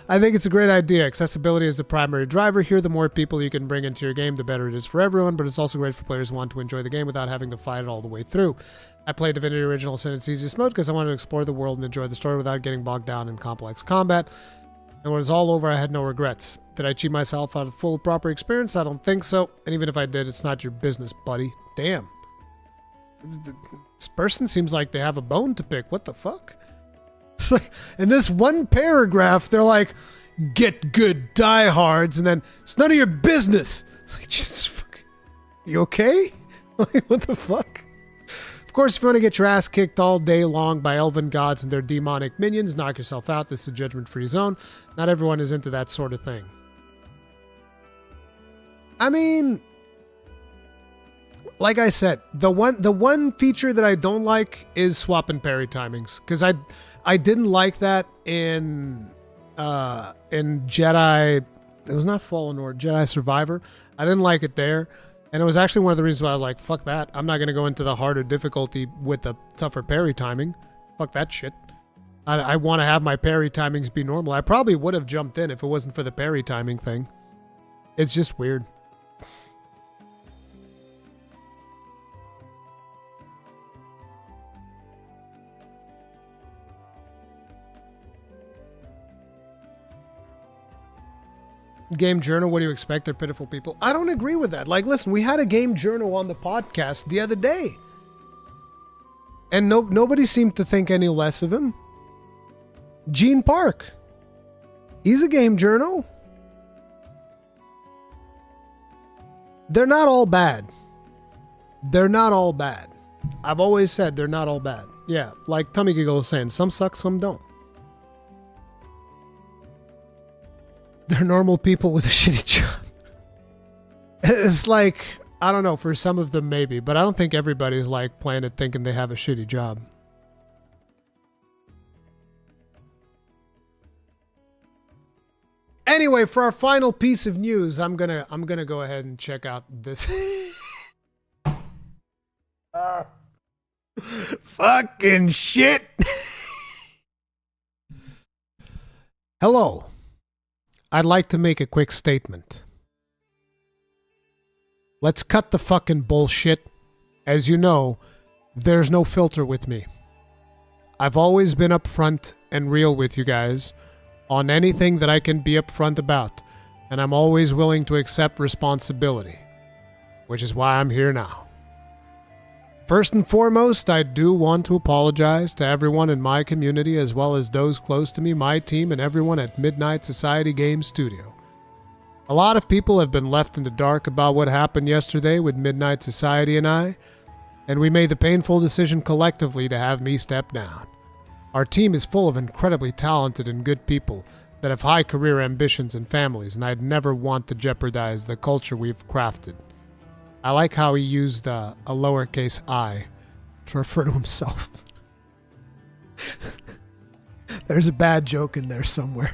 I think it's a great idea. Accessibility is the primary driver here. The more people you can bring into your game, the better it is for everyone, but it's also great for players who want to enjoy the game without having to fight it all the way through. I played Divinity Original Sin in its easiest mode because I wanted to explore the world and enjoy the story without getting bogged down in complex combat. And when it was all over, I had no regrets. Did I cheat myself out of full proper experience? I don't think so. And even if I did, it's not your business, buddy. Damn. This person seems like they have a bone to pick. What the fuck? It's like, in this one paragraph, they're like, get good diehards, and then it's none of your business. It's like, Jesus fuck. You okay? Like, what the fuck? Of course, if you want to get your ass kicked all day long by elven gods and their demonic minions, knock yourself out. This is a judgment-free zone. Not everyone is into that sort of thing. I mean, like I said, the one feature that I don't like is swap and parry timings, because I didn't like that in Jedi. It was not Fallen Order, Jedi Survivor. I didn't like it there. And it was actually one of the reasons why I was like, fuck that. I'm not going to go into the harder difficulty with the tougher parry timing. Fuck that shit. I want to have my parry timings be normal. I probably would have jumped in if it wasn't for the parry timing thing. It's just weird. Game journal, what do you expect? They're pitiful people. I don't agree with that. Like, listen, we had a game journal on the podcast the other day. And nobody seemed to think any less of him. Gene Park. He's a game journal. They're not all bad. They're not all bad. I've always said they're not all bad. Yeah, like Tummy Giggle was saying, some suck, some don't. They're normal people with a shitty job. It's like, I don't know, for some of them maybe, but I don't think everybody's like playing it thinking they have a shitty job. Anyway, for our final piece of news, I'm gonna go ahead and check out this. Fucking shit. Hello. I'd like to make a quick statement. Let's cut the fucking bullshit. As you know, there's no filter with me. I've always been upfront and real with you guys on anything that I can be upfront about, and I'm always willing to accept responsibility, which is why I'm here now. First and foremost, I do want to apologize to everyone in my community as well as those close to me, my team, and everyone at Midnight Society Games Studio. A lot of people have been left in the dark about what happened yesterday with Midnight Society and we made the painful decision collectively to have me step down. Our team is full of incredibly talented and good people that have high career ambitions and families, and I'd never want to jeopardize the culture we've crafted. I like how he used a lowercase I to refer to himself. There's a bad joke in there somewhere.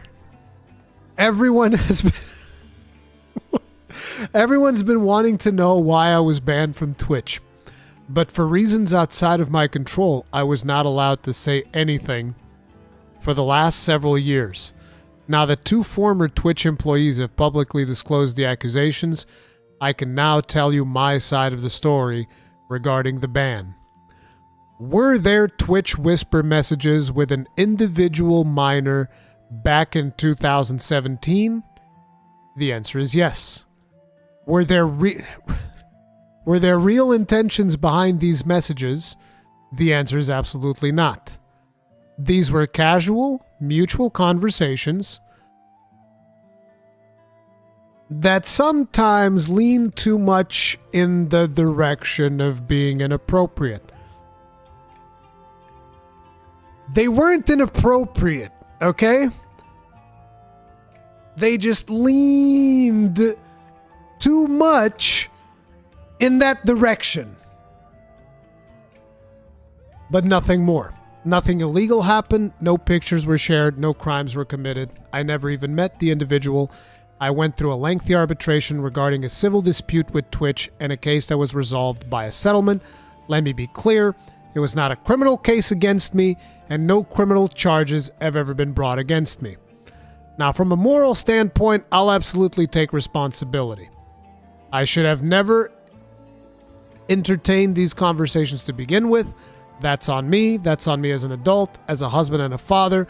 Everyone's been wanting to know why I was banned from Twitch, but for reasons outside of my control, I was not allowed to say anything for the last several years. Now that 2 former Twitch employees have publicly disclosed the accusations, I can now tell you my side of the story regarding the ban. Were there Twitch whisper messages with an individual minor back in 2017? The answer is yes. Were there real intentions behind these messages? The answer is absolutely not. These were casual, mutual conversations that sometimes lean too much in the direction of being inappropriate. They weren't inappropriate, okay? They just leaned too much in that direction. But nothing more. Nothing illegal happened, no pictures were shared, no crimes were committed. I never even met the individual. I went through a lengthy arbitration regarding a civil dispute with Twitch and a case that was resolved by a settlement. Let me be clear, it was not a criminal case against me, and no criminal charges have ever been brought against me. Now, from a moral standpoint, I'll absolutely take responsibility. I should have never entertained these conversations to begin with. That's on me. That's on me as an adult, as a husband and a father.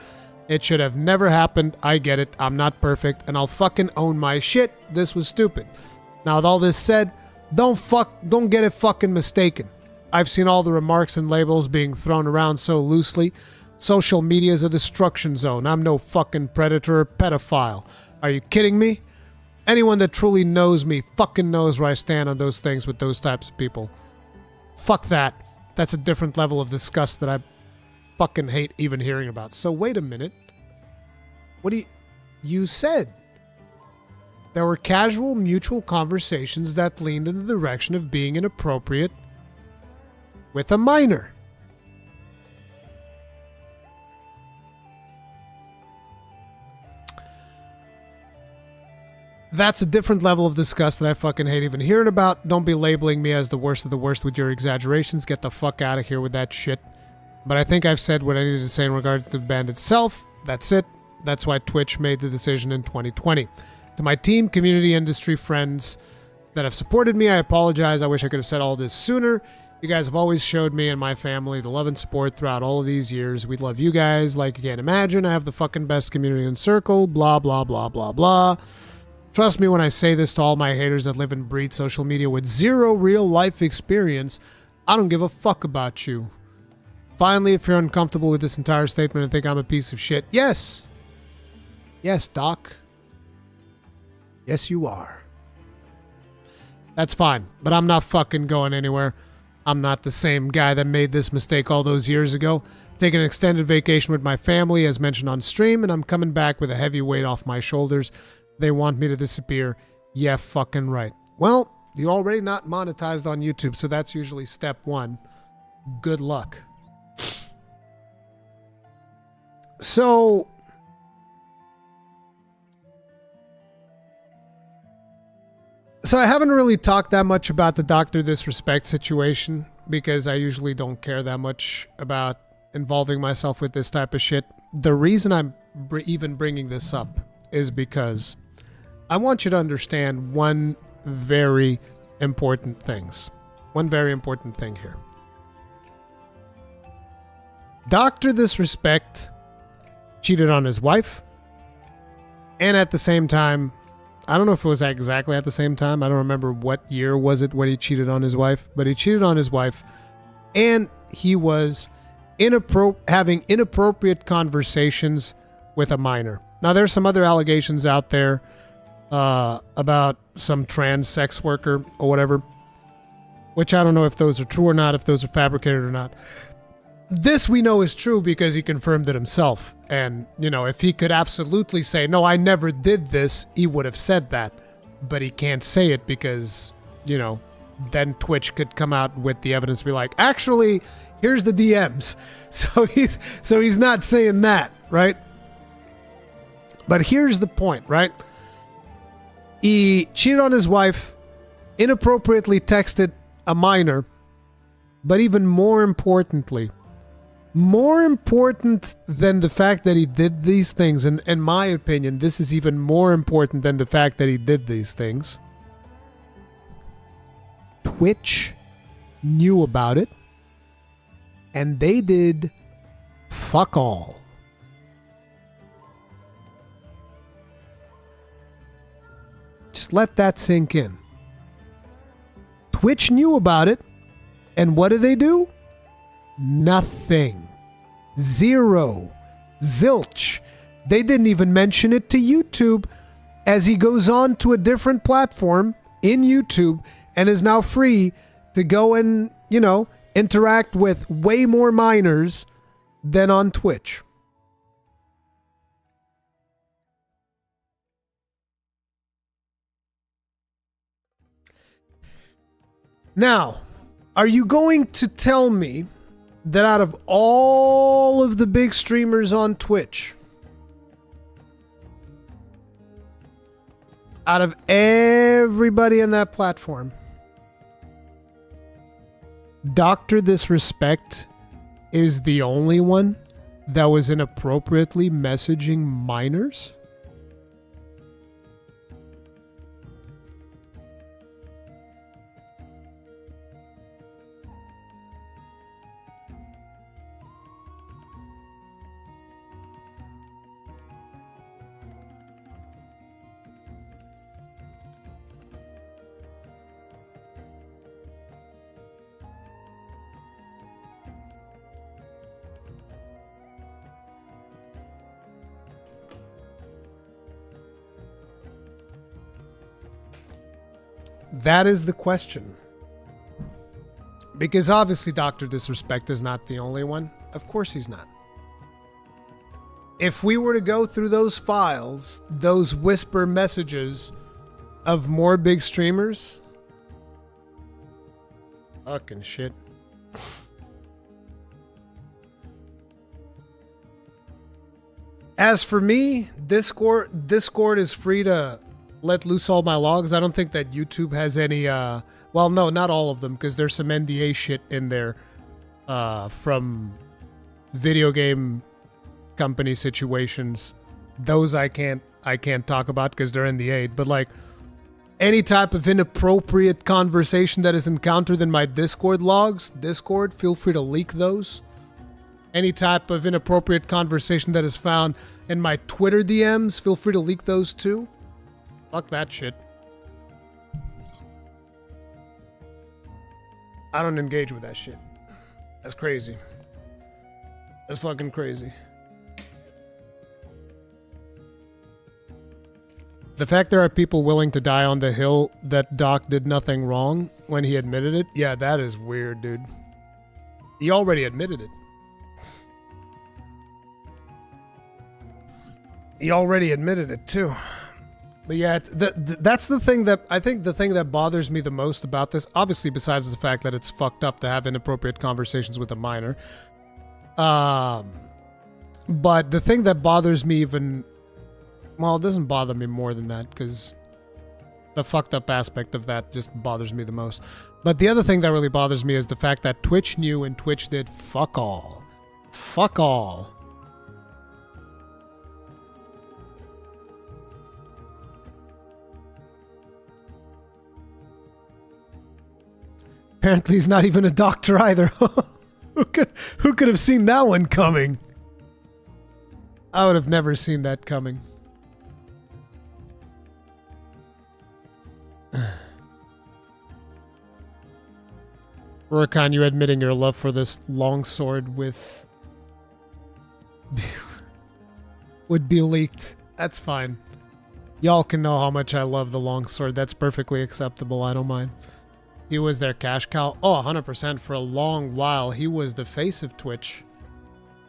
It should have never happened. I get it. I'm not perfect, and I'll fucking own my shit. This was stupid. Now, with all this said, don't get it fucking mistaken. I've seen all the remarks and labels being thrown around so loosely. Social media is a destruction zone. I'm no fucking predator or pedophile. Are you kidding me? Anyone that truly knows me fucking knows where I stand on those things with those types of people. Fuck that. That's a different level of disgust that I fucking hate even hearing about. So wait a minute. What do you said? There were casual mutual conversations that leaned in the direction of being inappropriate with a minor. That's a different level of disgust that I fucking hate even hearing about. Don't be labeling me as the worst of the worst with your exaggerations. Get the fuck out of here with that shit. But I think I've said what I needed to say in regard to the band itself. That's it. That's why Twitch made the decision in 2020. To my team, community, industry, friends that have supported me, I apologize. I wish I could have said all this sooner. You guys have always showed me and my family the love and support throughout all of these years. We love you guys like you can't imagine. I have the fucking best community in circle. Blah, blah, blah, blah, blah. Trust me when I say this to all my haters that live and breathe social media with zero real life experience. I don't give a fuck about you. Finally, if you're uncomfortable with this entire statement and think I'm a piece of shit, yes. Yes, Doc. Yes, you are. That's fine, but I'm not fucking going anywhere. I'm not the same guy that made this mistake all those years ago. Taking an extended vacation with my family, as mentioned on stream, and I'm coming back with a heavy weight off my shoulders. They want me to disappear. Yeah, fucking right. Well, you're already not monetized on YouTube, so that's usually step one. Good luck. So I haven't really talked that much about the Dr. Disrespect situation because I usually don't care that much about involving myself with this type of shit. The reason I'm even bringing this up is because I want you to understand one very important thing. One very important thing here. Dr. Disrespect cheated on his wife, and at the same time, I don't know if it was exactly at the same time. I don't remember what year was it when he cheated on his wife, but he cheated on his wife, and he was having inappropriate conversations with a minor. Now, there's some other allegations out there about some trans sex worker or whatever, which I don't know if those are true or not, if those are fabricated or not. This we know is true because he confirmed it himself. And, you know, if he could absolutely say, no, I never did this, he would have said that. But he can't say it because, you know, then Twitch could come out with the evidence and be like, actually, here's the DMs. So he's not saying that, right? But here's the point, right? He cheated on his wife, inappropriately texted a minor, but even more importantly, more important than the fact that he did these things, and in my opinion, this is even more important than the fact that he did these things. Twitch knew about it, and they did fuck all. Just let that sink in. Twitch knew about it, and what did they do? Nothing. Zero. Zilch. They didn't even mention it to YouTube. as he goes on to a different platform in YouTube and is now free to go and, you know, interact with way more minors than on Twitch. Now, are you going to tell me that out of all of the big streamers on Twitch, out of everybody on that platform, Dr. Disrespect is the only one that was inappropriately messaging minors? That is the question. Because obviously Dr. Disrespect is not the only one. Of course he's not. If we were to go through those files, those whisper messages of more big streamers, fucking shit. As for me, Discord is free to let loose all my logs. I don't think that YouTube has any, well, no, not all of them, because there's some NDA shit in there from video game company situations. Those I can't talk about because they're NDA. But like any type of inappropriate conversation that is encountered in my Discord logs, Discord, feel free to leak those. Any type of inappropriate conversation that is found in my Twitter DMs, feel free to leak those too. Fuck that shit. I don't engage with that shit. That's crazy. That's fucking crazy. The fact there are people willing to die on the hill that Doc did nothing wrong when he admitted it, yeah, that is weird, dude. He already admitted it. He already admitted it too. But yeah, that's the thing that I think the thing that bothers me the most about this, obviously besides the fact that it's fucked up to have inappropriate conversations with a minor. But the thing that bothers me even, well, it doesn't bother me more than that because the fucked up aspect of that just bothers me the most. But the other thing that really bothers me is the fact that Twitch knew and Twitch did fuck all. Fuck all. Apparently he's not even a doctor either. Who could have seen that one coming? I would have never seen that coming. Rurikhan, you admitting your love for this longsword would be leaked. That's fine. Y'all can know how much I love the longsword. That's perfectly acceptable. I don't mind. He was their cash cow. Oh, 100%. For a long while, he was the face of Twitch.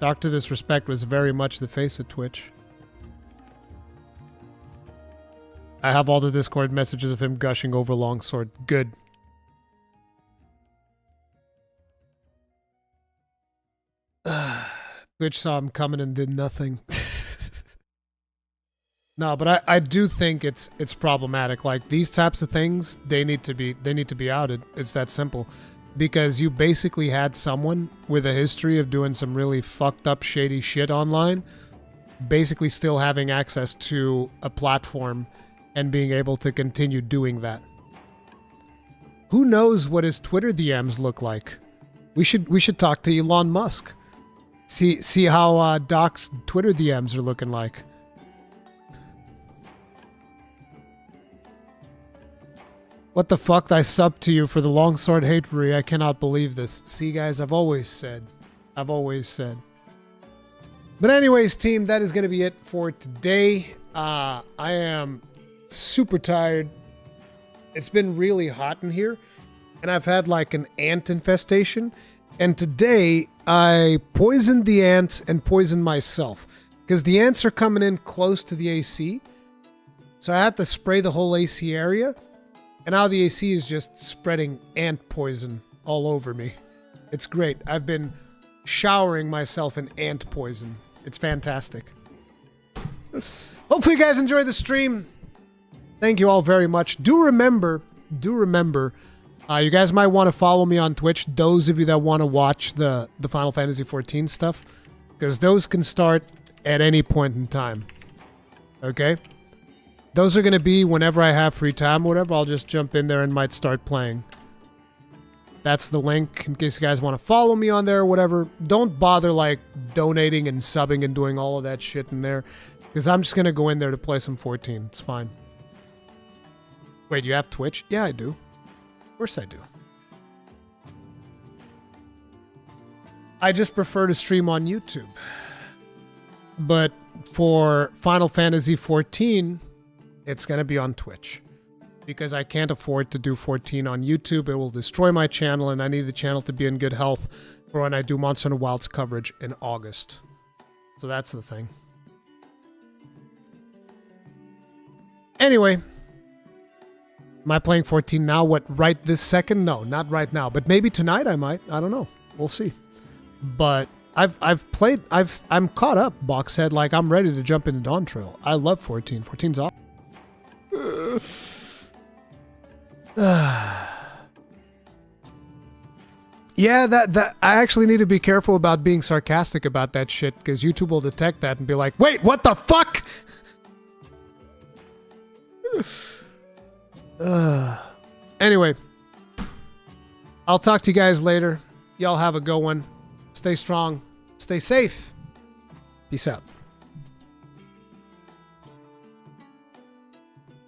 Dr. Disrespect was very much the face of Twitch. I have all the Discord messages of him gushing over longsword. Good. Twitch saw him coming and did nothing. No, but I do think it's problematic. Like these types of things, they need to be outed. It's that simple. Because you basically had someone with a history of doing some really fucked up shady shit online, basically still having access to a platform and being able to continue doing that. Who knows what his Twitter DMs look like? We should talk to Elon Musk. See how Doc's Twitter DMs are looking like. What the fuck? I subbed to you for the longsword hatery. I cannot believe this. See, guys, I've always said. But anyways, team, that is going to be it for today. I am super tired. It's been really hot in here, and I've had like an ant infestation. And today, I poisoned the ants and poisoned myself. Because the ants are coming in close to the AC. So I had to spray the whole AC area. And now the AC is just spreading ant poison all over me. It's great. I've been showering myself in ant poison. It's fantastic. Hopefully you guys enjoyed the stream. Thank you all very much. Do remember, you guys might want to follow me on Twitch, those of you that want to watch the Final Fantasy XIV stuff, because those can start at any point in time. Okay? Those are going to be whenever I have free time or whatever, I'll just jump in there and might start playing. That's the link in case you guys want to follow me on there or whatever. Don't bother like donating and subbing and doing all of that shit in there, because I'm just going to go in there to play some 14. It's fine. Wait, you have Twitch? Yeah, I do. Of course I do. I just prefer to stream on YouTube. But for Final Fantasy XIV, it's going to be on Twitch. Because I can't afford to do 14 on YouTube. It will destroy my channel, and I need the channel to be in good health for when I do Monster Hunter Wilds coverage in August. So that's the thing. Anyway. Am I playing 14 now? What, right this second? No, not right now. But maybe tonight I might. I don't know. We'll see. But I've played, I'm caught up, Boxhead. Like, I'm ready to jump into Dawntrail. I love 14. 14's awesome. Yeah, that I actually need to be careful about being sarcastic about that shit, because YouTube will detect that and be like, wait, what the fuck? Anyway, I'll talk to you guys later. Y'all have a good one. Stay strong. Stay safe. Peace out.